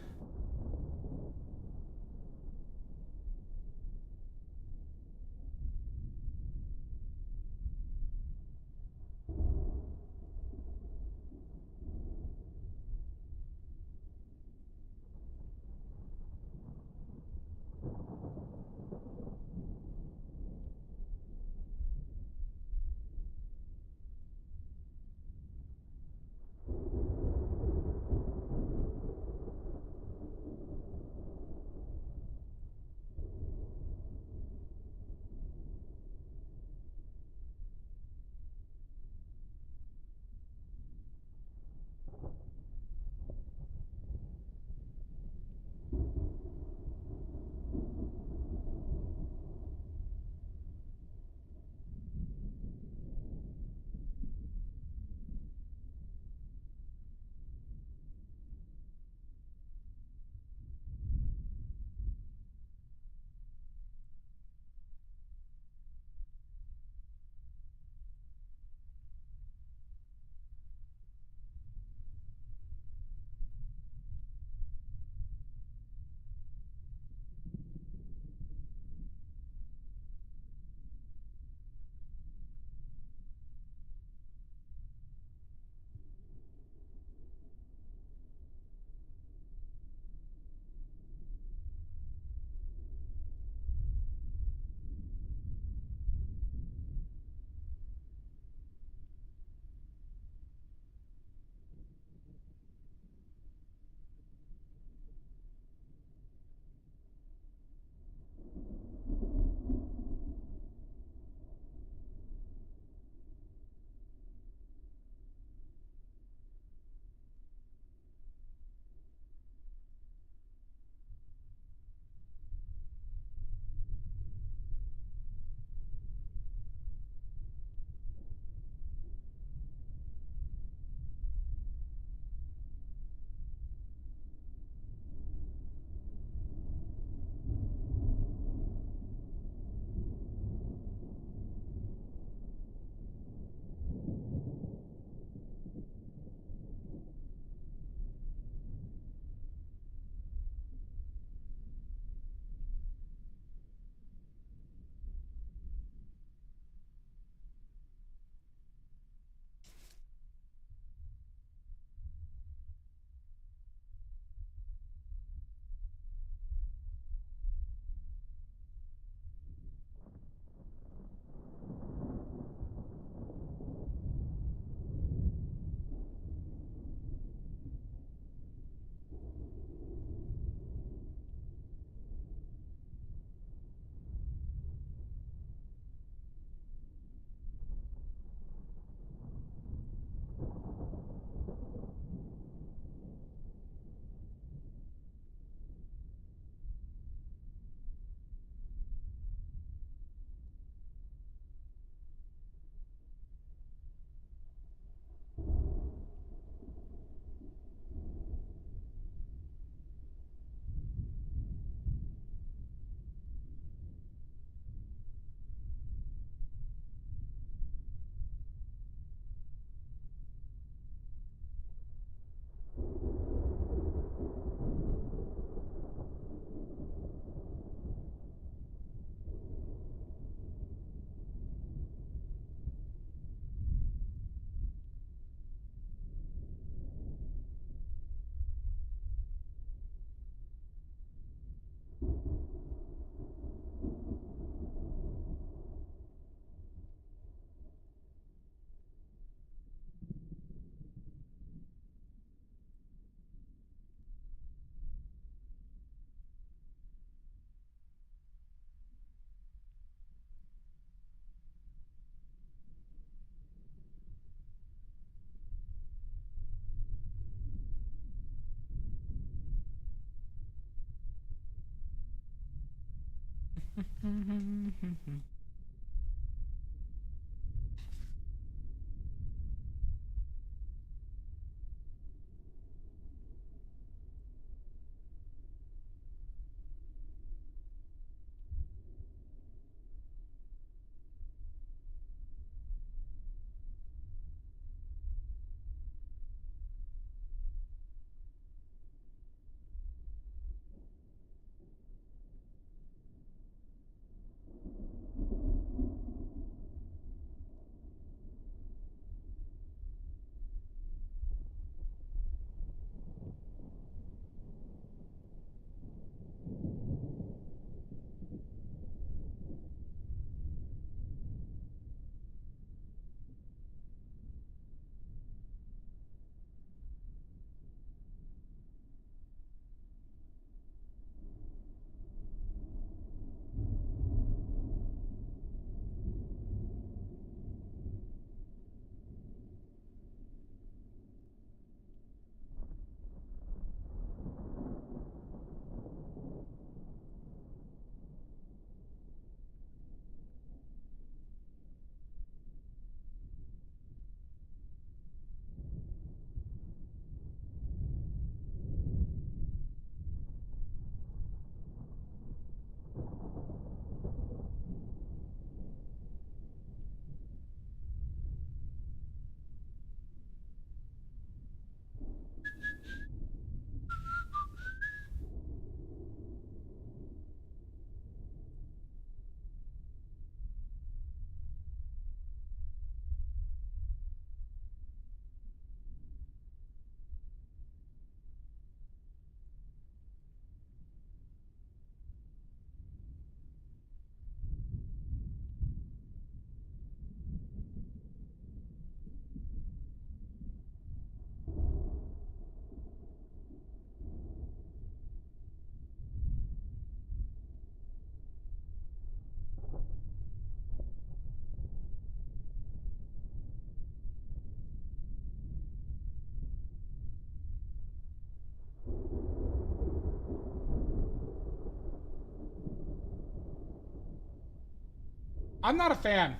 I'm not a fan.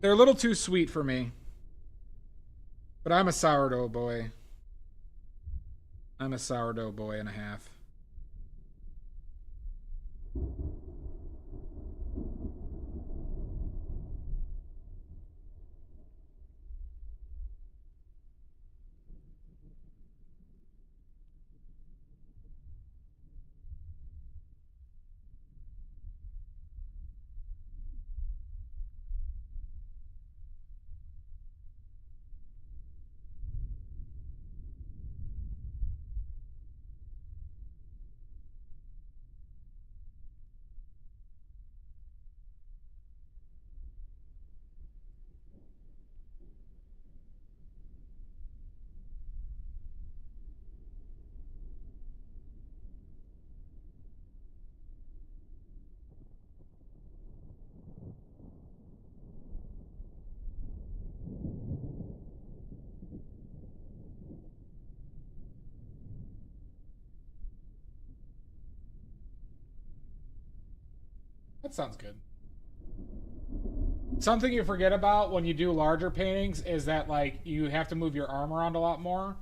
They're a little too sweet for me. But I'm a sourdough boy. I'm a sourdough boy and a half. That sounds good. Something you forget about when you do larger paintings is that like you have to move your arm around a lot more.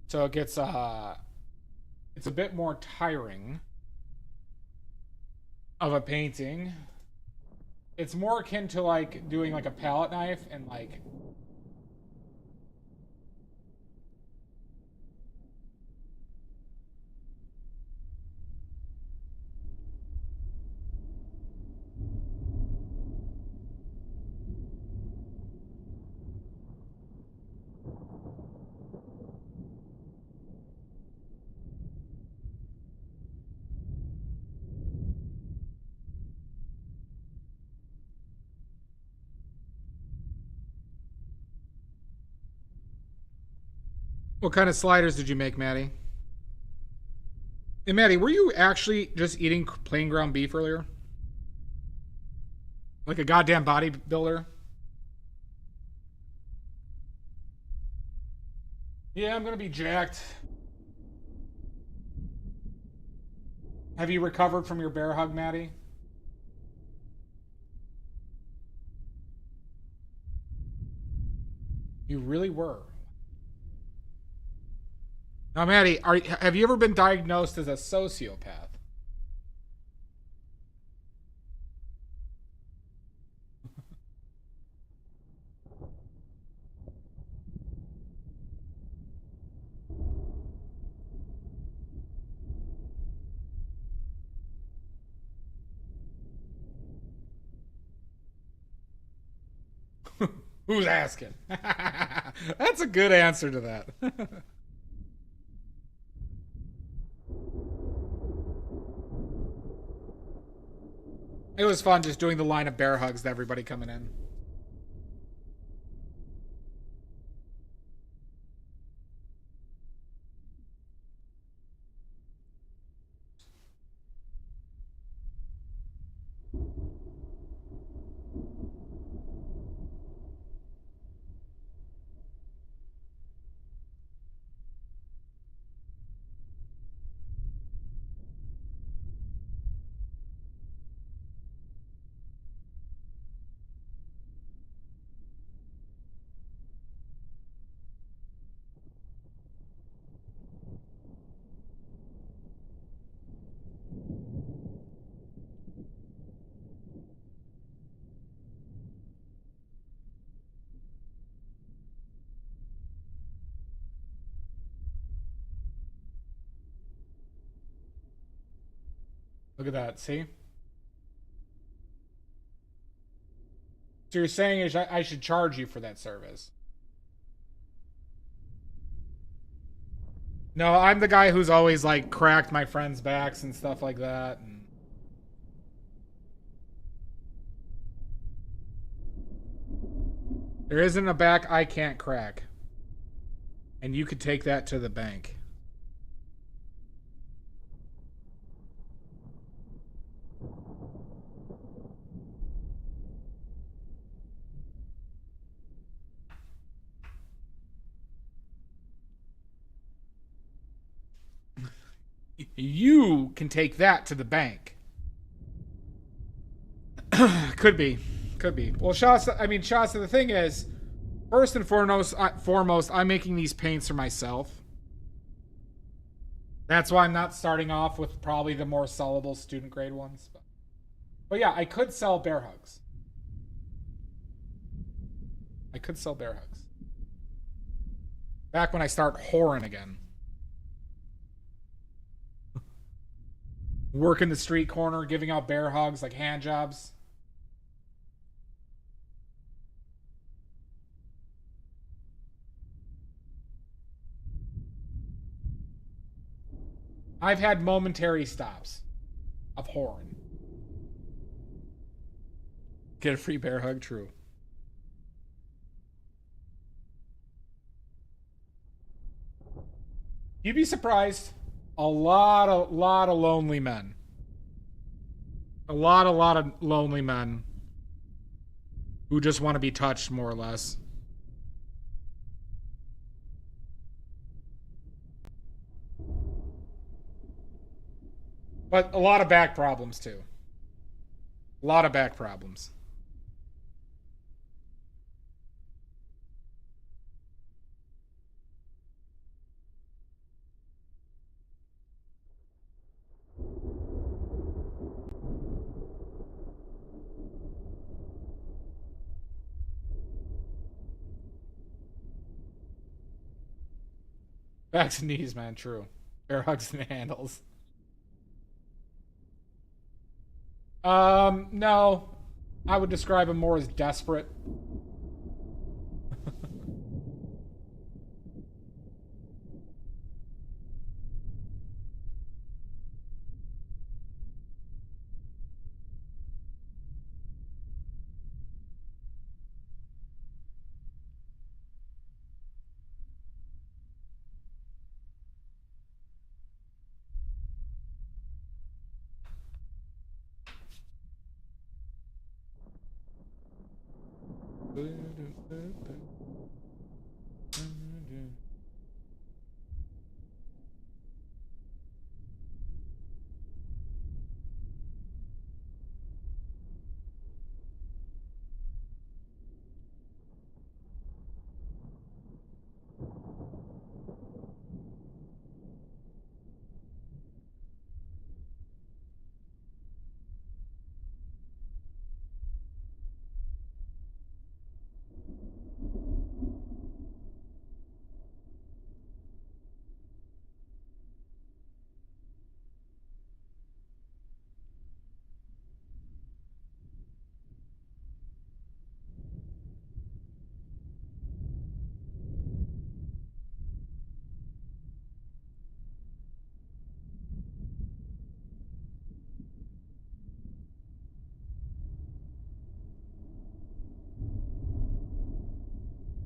So it gets it's a bit more tiring of a painting. It's more akin to like doing like a palette knife and like what kind of sliders did you make, Maddie? Hey, Maddie, were you actually just eating plain ground beef earlier? Like a goddamn bodybuilder? Yeah, I'm gonna be jacked. Have you recovered from your bear hug, Maddie? You really were. Now, Maddie, have you ever been diagnosed as a sociopath? Who's asking? That's a good answer to that. It was fun just doing the line of bear hugs to everybody coming in. Look at that. See? So you're saying is I should charge you for that service? No, I'm the guy who's always like cracked my friends' backs and stuff like that. And there isn't a back I can't crack. And you could take that to the bank. You can take that to the bank. Could be. Could be. Well, Shasta, Shasta, the thing is, first and foremost, I'm making these paints for myself. That's why I'm not starting off with probably the more sellable student grade ones. But yeah, I could sell bear hugs. I could sell bear hugs. Back when I start whoring again. Working the street corner, giving out bear hugs like hand jobs. I've had momentary stops of whoring. Get a free bear hug, true. You'd be surprised. A lot of lonely men. A lot of lonely men who just want to be touched, more or less. But a lot of back problems, too. A lot of back problems. Backs and knees, man, true. Bear hugs and handles. No. I would describe him more as desperate.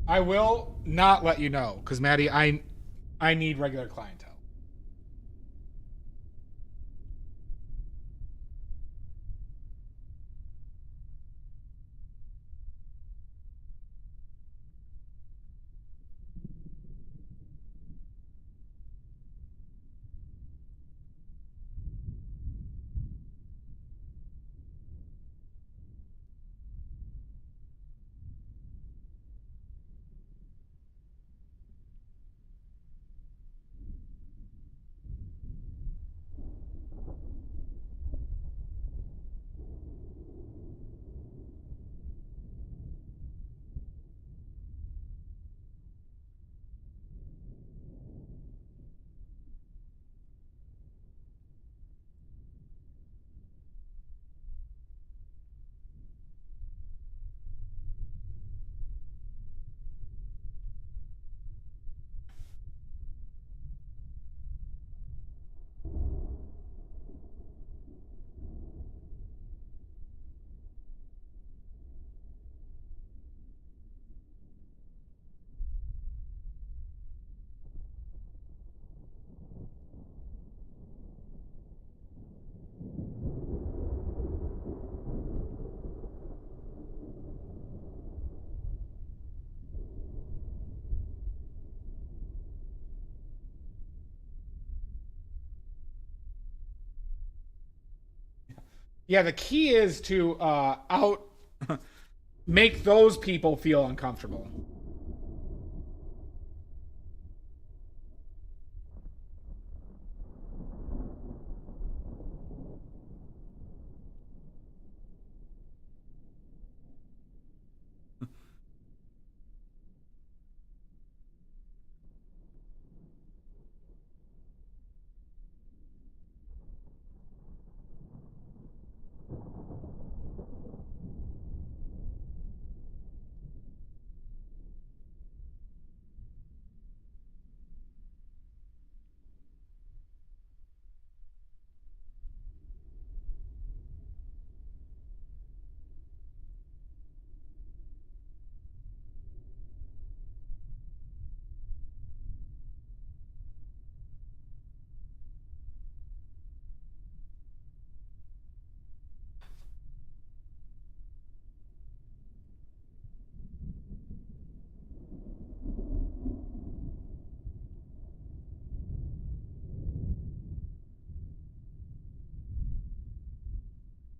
I will not let you know, because Maddie, I need regular clientele. Yeah, the key is to make those people feel uncomfortable.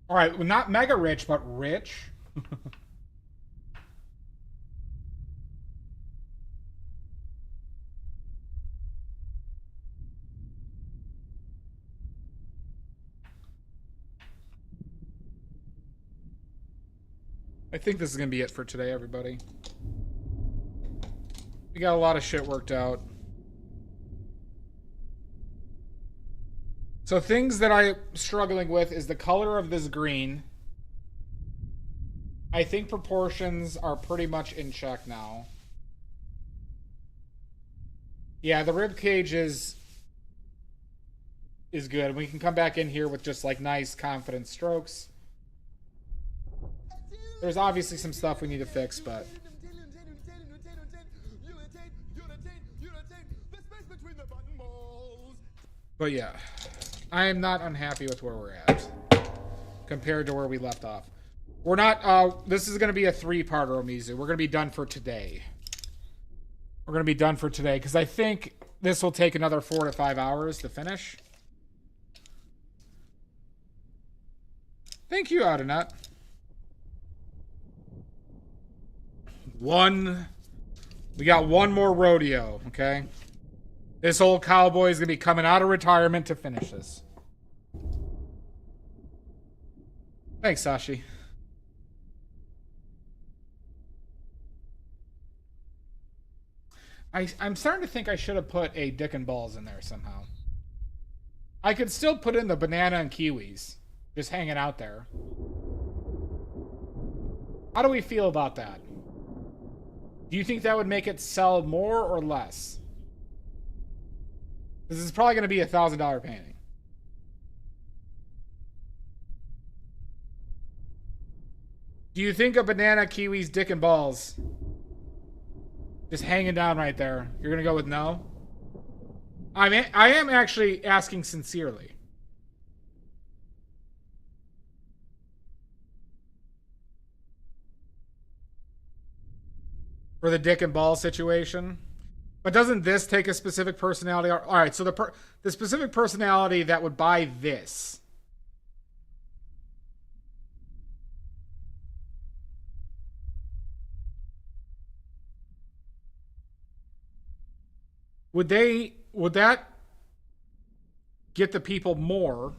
All right, well, not mega rich, but rich. I think this is going to be it for today, everybody. We got a lot of shit worked out. So things that I'm struggling with is the color of this green. I think proportions are pretty much in check now. Yeah, the rib cage is good. We can come back in here with just like nice, confident strokes. There's obviously some stuff we need to fix, but yeah, I am not unhappy with where we're at compared to where we left off. We're not, this is going to be a 3-parter, Omizu. We're going to be done for today. We're going to be done for today because I think this will take another 4 to 5 hours to finish. Thank you, Audinut. We got one more rodeo, okay? This old cowboy is going to be coming out of retirement to finish this. Thanks, Sashi. I'm starting to think I should have put a dick and balls in there somehow. I could still put in the banana and kiwis. Just hanging out there. How do we feel about that? Do you think that would make it sell more or less? This is probably going to be a $1,000 painting. Do you think a banana, kiwis, dick, and balls just hanging down right there, you're going to go with no? I am actually asking sincerely. For the dick and ball situation. But doesn't this take a specific personality? All right, so the specific personality that would buy this. Would that get the people more?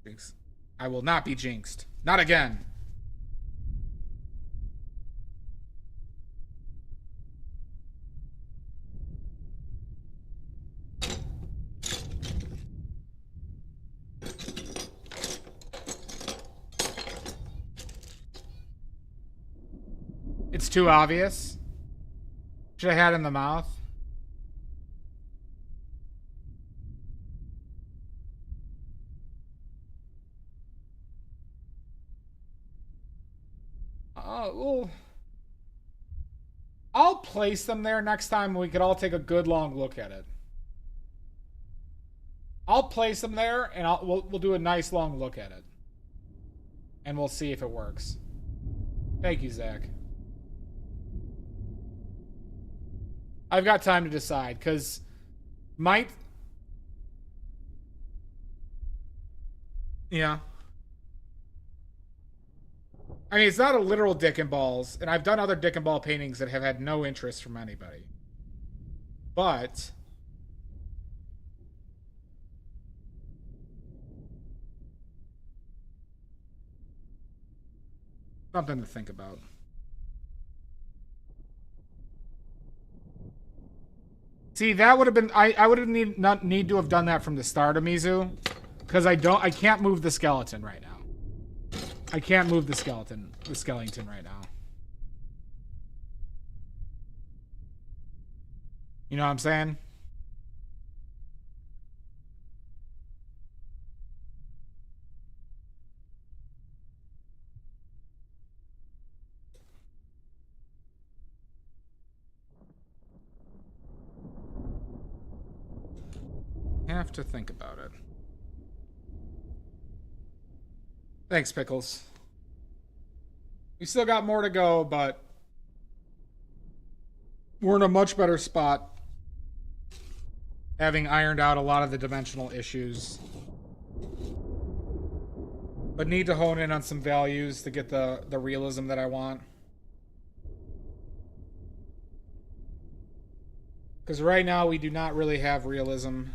Jinx. I will not be jinxed. Not again. It's too obvious. Should have had in the mouth. Well, I'll place them there next time. We could all take a good long look at it. I'll place them there, and we'll do a nice long look at it, and we'll see if it works. Thank you, Zach. I've got time to decide, because Yeah. I mean, it's not a literal dick and balls, and I've done other dick and ball paintings that have had no interest from anybody. But something to think about. See, that would have been I would have not need to have done that from the start of Mizu, because I can't move the skeleton right now. I can't move the skeleton right now. You know what I'm saying? Have to think about it. Thanks, Pickles. We still got more to go, but we're in a much better spot, having ironed out a lot of the dimensional issues. But need to hone in on some values to get the realism that I want. Because right now we do not really have realism.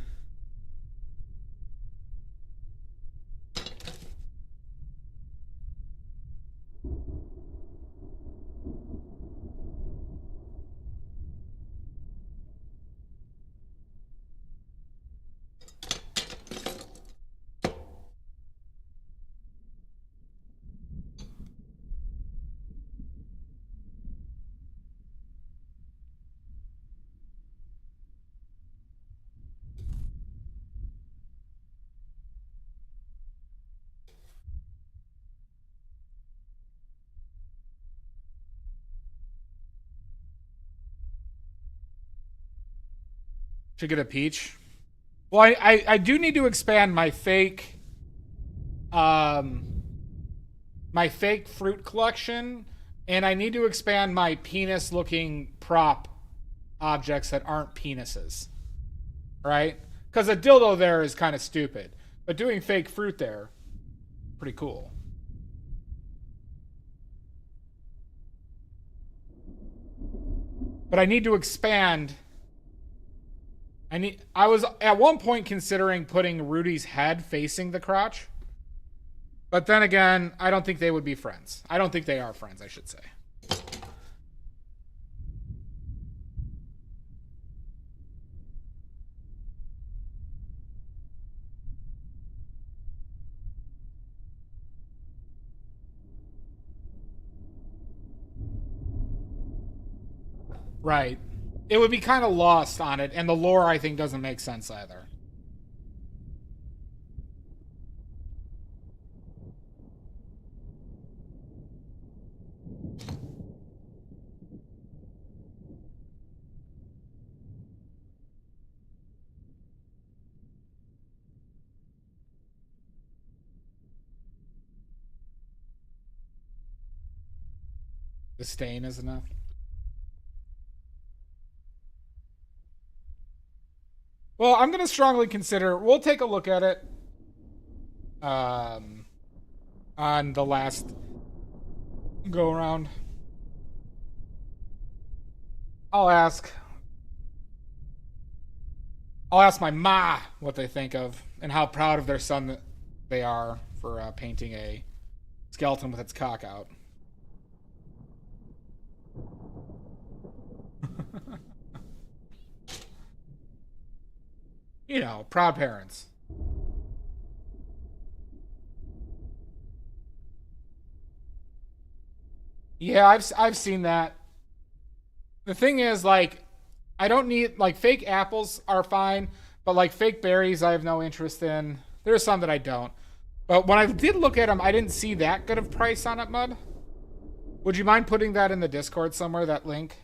Should get a peach. Well, I do need to expand my fake fruit collection, and I need to expand my penis looking prop objects that aren't penises. Right? Because a dildo there is kind of stupid. But doing fake fruit there, pretty cool. But I need to expand. I was at one point considering putting Rudy's head facing the crotch. But then again, I don't think they would be friends. I don't think they are friends, I should say. Right. It would be kind of lost on it, and the lore, I think, doesn't make sense either. The stain is enough. Well, I'm going to strongly consider... We'll take a look at it. On the last go-around. I'll ask my ma what they think of, and how proud of their son they are for painting a skeleton with its cock out. You know, proud parents. Yeah, I've seen that. The thing is, like, I don't need, like, fake apples are fine, but like fake berries I have no interest in. There's some that I don't. But when I did look at them, I didn't see that good of price on it, Mud. Would you mind putting that in the Discord somewhere, that link?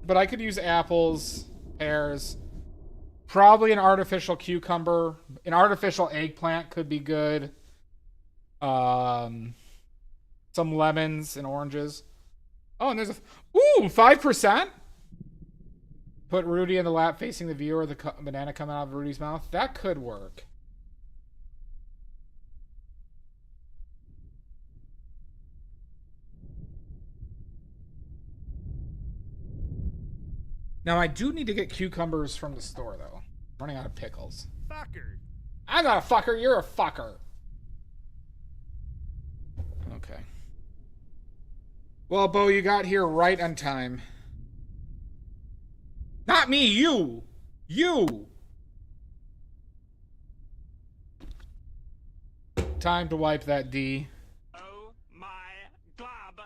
But I could use apples, pears, probably an artificial cucumber. An artificial eggplant could be good. Some lemons and oranges. Oh, and there's a... Ooh, 5%? Put Rudy in the lap facing the viewer, the banana coming out of Rudy's mouth. That could work. Now, I do need to get cucumbers from the store, though. I'm running out of pickles. Fucker. I'm not a fucker. You're a fucker. Okay. Well, Bo, you got here right on time. Not me, you! You! Time to wipe that D. Oh my glob.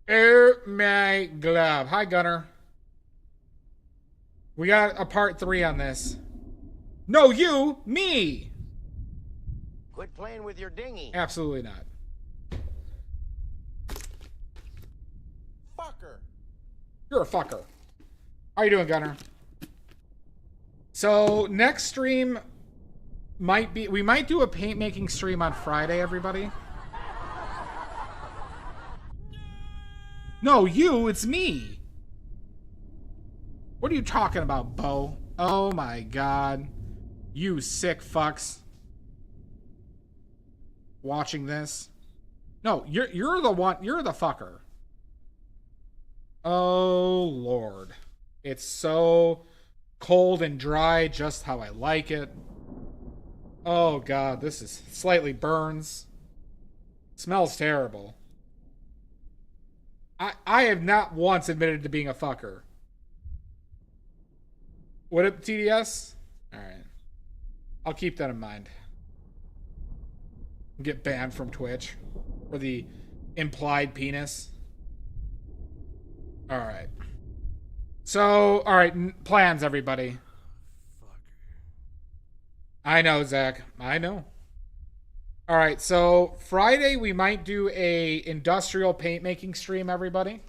Oh my glob. Hi, Gunner. We got a part 3 on this. No, you! Me! Quit playing with your dinghy. Absolutely not. Fucker. You're a fucker. How you doing, Gunner? So, next stream might be... We might do a paint making stream on Friday, everybody. No, you! It's me! What are you talking about, Bo? Oh my god. You sick fucks. Watching this. No, you're the one... You're the fucker. Oh, Lord. It's so cold and dry, just how I like it. Oh, God, this is slightly burns. Smells terrible. I have not once admitted to being a fucker. What up, TDS? Alright. I'll keep that in mind. Get banned from Twitch for the implied penis. Alright. So, alright, plans, everybody. I know, Zach. I know. Alright, so Friday we might do a industrial paint making stream, everybody.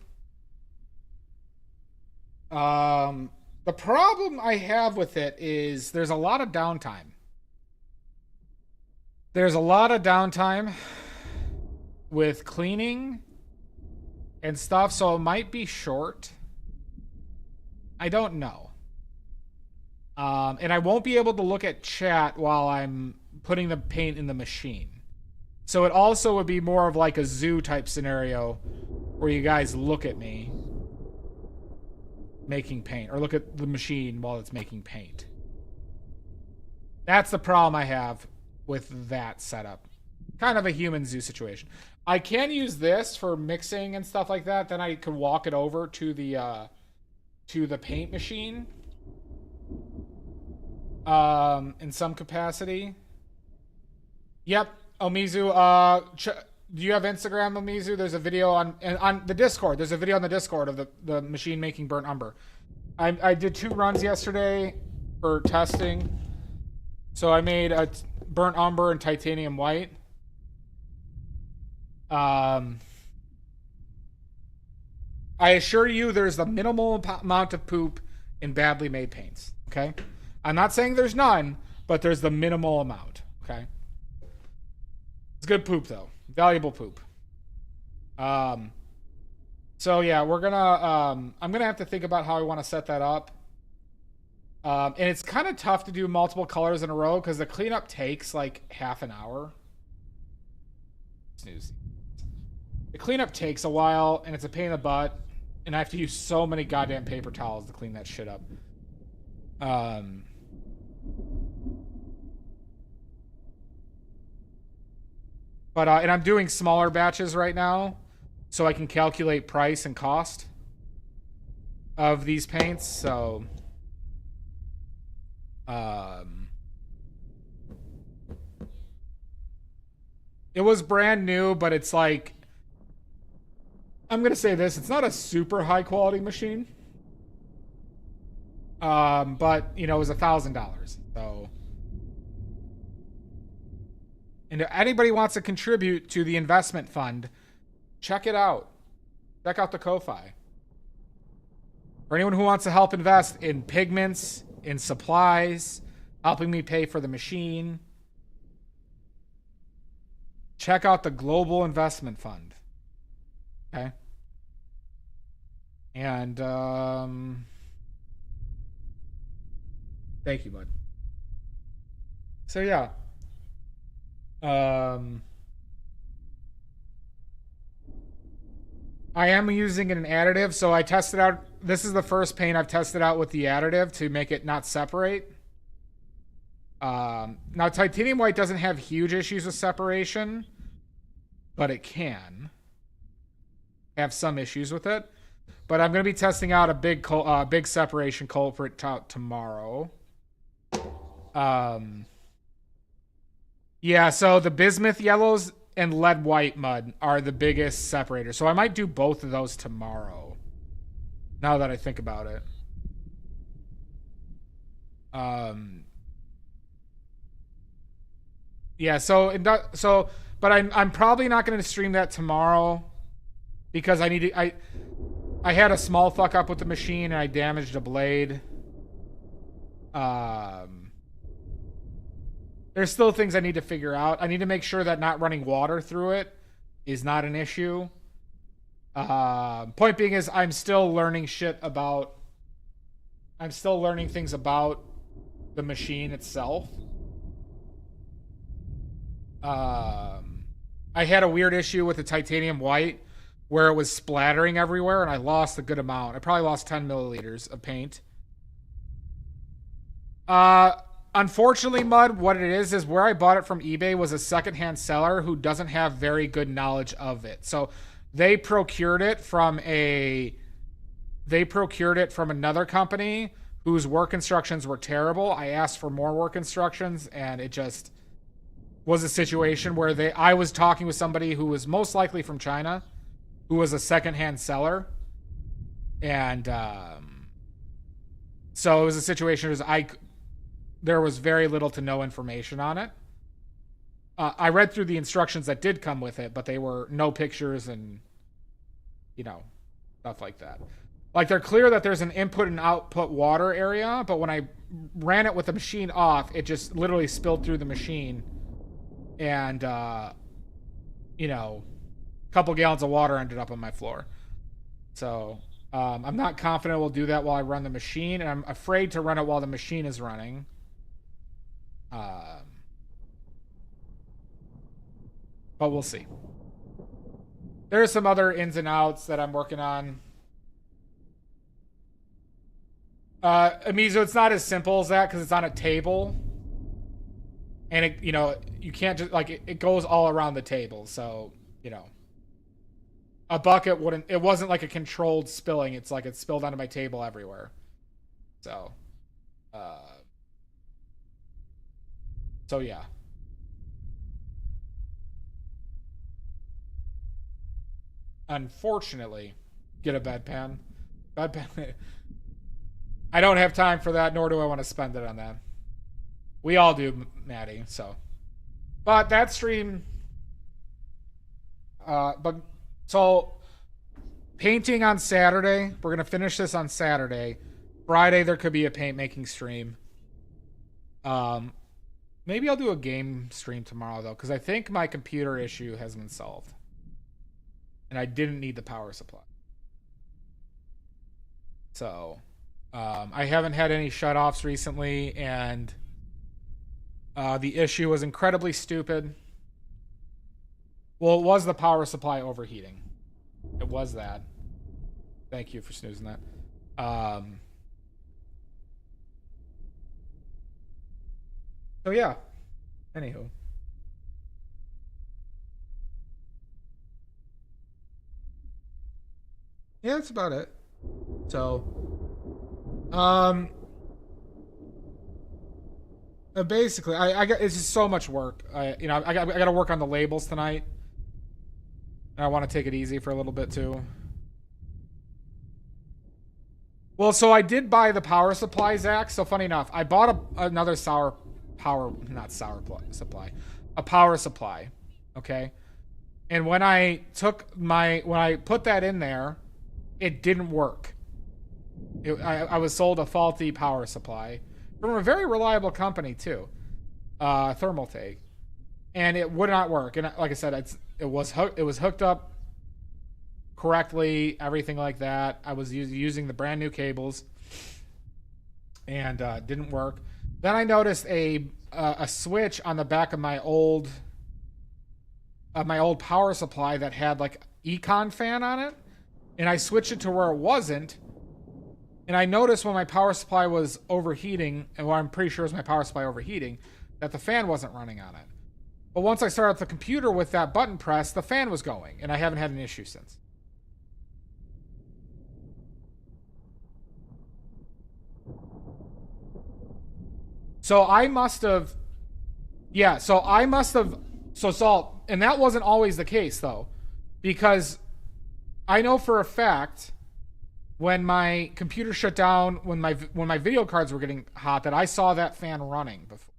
The problem I have with it is there's a lot of downtime. There's a lot of downtime with cleaning and stuff, so it might be short. I don't know. And I won't be able to look at chat while I'm putting the paint in the machine. So it also would be more of like a zoo type scenario where you guys look at me making paint, or look at the machine while it's making paint. That's the problem I have with that setup. Kind of a human zoo situation. I can use this for mixing and stuff like that. Then I could walk it over to the paint machine. In some capacity. Yep, Omizu. Do you have Instagram, Omizu? There's a video on the Discord. There's a video on the Discord of the machine making burnt umber. I did 2 runs yesterday for testing. So I made a burnt umber and titanium white. I assure you there's the minimal amount of poop in badly made paints, okay? I'm not saying there's none, but there's the minimal amount, okay? It's good poop, though. Valuable poop. So, yeah, we're gonna... I'm gonna have to think about how I want to set that up. And it's kind of tough to do multiple colors in a row because the cleanup takes, like, half an hour. Snooze. The cleanup takes a while, and it's a pain in the butt. And I have to use so many goddamn paper towels to clean that shit up. But and I'm doing smaller batches right now, so I can calculate price and cost of these paints. So, it was brand new, but it's like, I'm gonna say this: it's not a super high quality machine. But you know, it was $1,000. So. And if anybody wants to contribute to the investment fund, check it out. Check out the Ko-Fi. For anyone who wants to help invest in pigments, in supplies, helping me pay for the machine, check out the Global Investment Fund. Okay. And thank you, bud. So yeah. I am using an additive, so I tested out. This is the first paint I've tested out with the additive to make it not separate. Now, titanium white doesn't have huge issues with separation, but it can have some issues with it. But I'm going to be testing out a big separation culprit tomorrow. Yeah, so the bismuth yellows and lead white mud are the biggest separators. So I might do both of those tomorrow, now that I think about it. Yeah, but I'm probably not going to stream that tomorrow because I had a small fuck up with the machine and I damaged a blade. There's still things I need to figure out. I need to make sure that not running water through it is not an issue. Point being is I'm still learning things about the machine itself. I had a weird issue with the titanium white where it was splattering everywhere and I lost a good amount. I probably lost 10 milliliters of paint. Unfortunately, Mud, what it is where I bought it from eBay was a secondhand seller who doesn't have very good knowledge of it. So they procured it from another company whose work instructions were terrible. I asked for more work instructions and it just was a situation where I was talking with somebody who was most likely from China, who was a secondhand seller. And so it was a situation where there was very little to no information on it. I read through the instructions that did come with it, but they were no pictures and, stuff like that. Like, they're clear that there's an input and output water area, but when I ran it with the machine off, it just literally spilled through the machine. And, a couple gallons of water ended up on my floor. So, I'm not confident we'll do that while I run the machine, and I'm afraid to run it while the machine is running. But we'll see. There's some other ins and outs that I'm working on. Amizo, it's not as simple as that because it's on a table. And it, you can't just, it goes all around the table. So, a bucket it wasn't like a controlled spilling. It's like it spilled onto my table everywhere. So, yeah. Unfortunately, get a bedpan. Bedpan. I don't have time for that, nor do I want to spend it on that. We all do, Maddie, so. But that stream... So, painting on Saturday. We're going to finish this on Saturday. Friday, there could be a paint making stream. Maybe I'll do a game stream tomorrow, though, because I think my computer issue has been solved. And I didn't need the power supply. So, I haven't had any shutoffs recently, and the issue was incredibly stupid. Well, it was the power supply overheating. It was that. Thank you for snoozing that. So yeah. Anywho. Yeah, that's about it. So, basically, I got, it's just so much work. I got to work on the labels tonight. And I want to take it easy for a little bit too. Well, so I did buy the power supply, Zach. So funny enough, I bought another power supply. Okay. And when I put that in there, it didn't work. I was sold a faulty power supply from a very reliable company too, Thermaltake, and it would not work. And like I said, it was hooked up correctly, everything like that. I was using the brand new cables, and didn't work. Then I noticed a switch on the back of my old power supply that had like econ fan on it, and I switched it to where it wasn't. And I noticed when my power supply was overheating, and well, I'm pretty sure it was my power supply overheating, that the fan wasn't running on it. But once I started up the computer with that button pressed, the fan was going, and I haven't had an issue since. So I must have, yeah, so Salt, and that wasn't always the case though, because I know for a fact when my computer shut down, when my video cards were getting hot, that I saw that fan running before.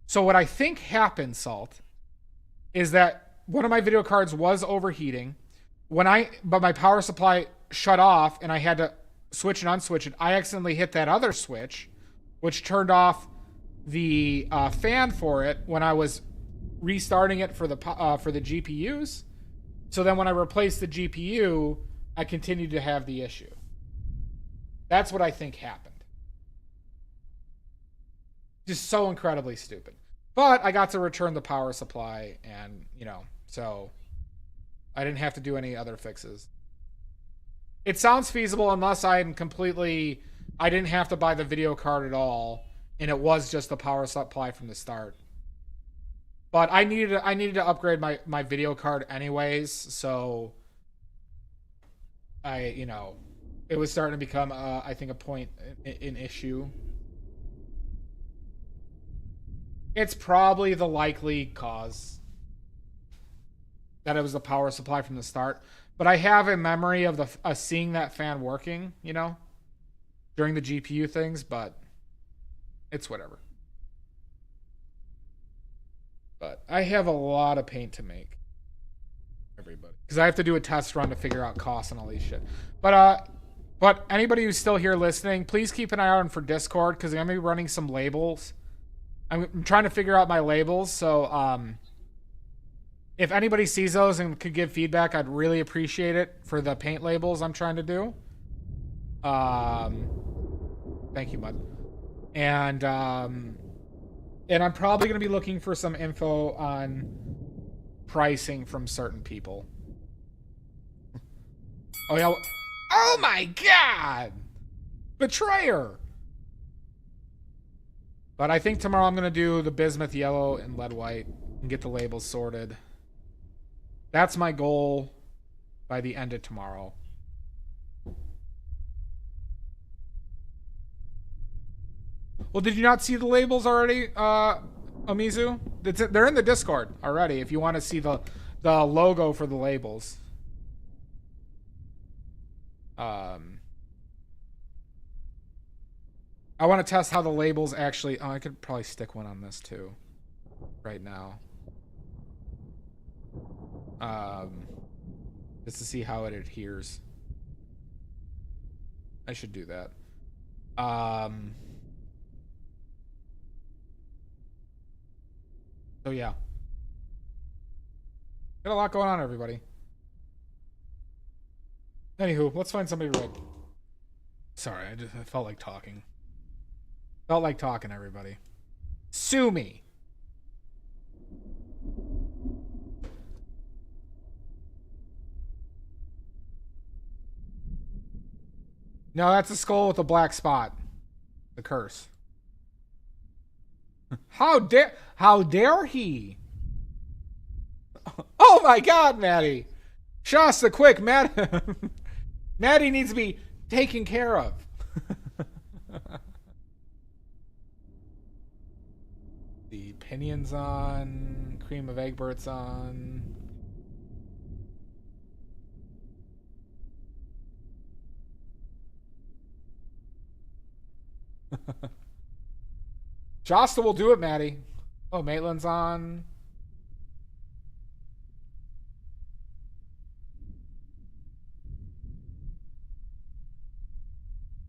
So what I think happened, Salt, is that one of my video cards was overheating. But my power supply shut off and I had to switch and unswitch it. I accidentally hit that other switch, which turned off the fan for it when I was restarting it for the GPUs. So then when I replaced the GPU, I continued to have the issue. That's what I think happened. Just so incredibly stupid. But I got to return the power supply, and, so I didn't have to do any other fixes. It sounds feasible unless I didn't have to buy the video card at all, and it was just the power supply from the start. But I needed to upgrade my video card anyways, so it was starting to become, I think, an issue. It's probably the likely cause that it was the power supply from the start. But I have a memory of seeing that fan working, during the GPU things, but it's whatever. But I have a lot of paint to make, everybody, because I have to do a test run to figure out costs and all these shit. But anybody who's still here listening, please keep an eye out for Discord, because I'm gonna be running some labels. I'm trying to figure out my labels, so if anybody sees those and could give feedback, I'd really appreciate it for the paint labels I'm trying to do. Thank you, Mud. And I'm probably going to be looking for some info on pricing from certain people. Oh, yeah. Oh, my God! Betrayer! But I think tomorrow I'm going to do the bismuth yellow and lead white and get the labels sorted. That's my goal by the end of tomorrow. Well, did you not see the labels already, Omizu? They're in the Discord already if you want to see the logo for the labels. I want to test how the labels actually... Oh, I could probably stick one on this too. Right now. Just to see how it adheres. I should do that. So yeah. Got a lot going on, everybody. Anywho, let's find somebody red. Sorry, I felt like talking. Felt like talking, everybody. Sue me. No, that's a skull with a black spot. The curse. How dare he? Oh my God, Maddie. Shasta, quick, Maddie needs to be taken care of. The pinion's on. Cream of Egbert's on. Shasta will do it, Maddie. Oh, Maitland's on.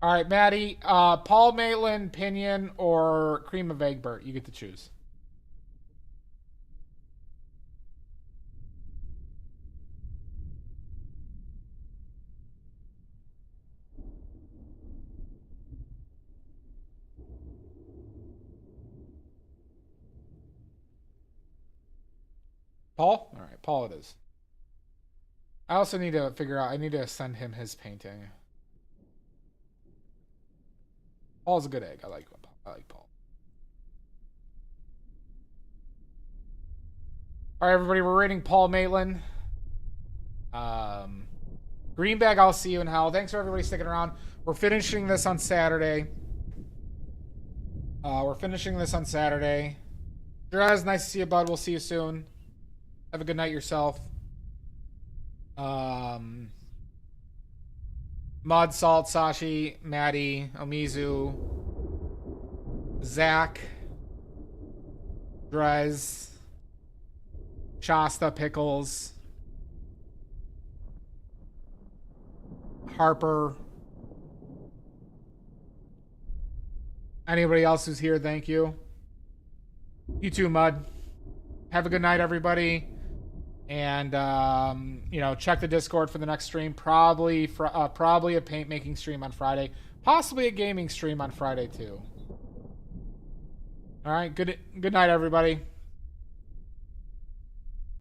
All right, Maddie. Paul Maitland, Pinion, or Cream of Egbert. You get to choose. Paul? All right, Paul it is. I also need to figure out, I need to send him his painting. Paul's a good egg. I like Paul. All right, everybody, we're rating Paul Maitland. Greenbag, I'll see you in hell. Thanks for everybody sticking around. We're finishing this on Saturday. Drez, nice to see you, bud. We'll see you soon. Have a good night yourself. Mud, Salt, Sashi, Maddie, Omizu, Zach, Drez, Shasta, Pickles, Harper. Anybody else who's here, thank you. You too, Mud. Have a good night, everybody. And, you know, check the Discord for the next stream. Probably a paint making stream on Friday. Possibly a gaming stream on Friday, too. All right. Good night, everybody.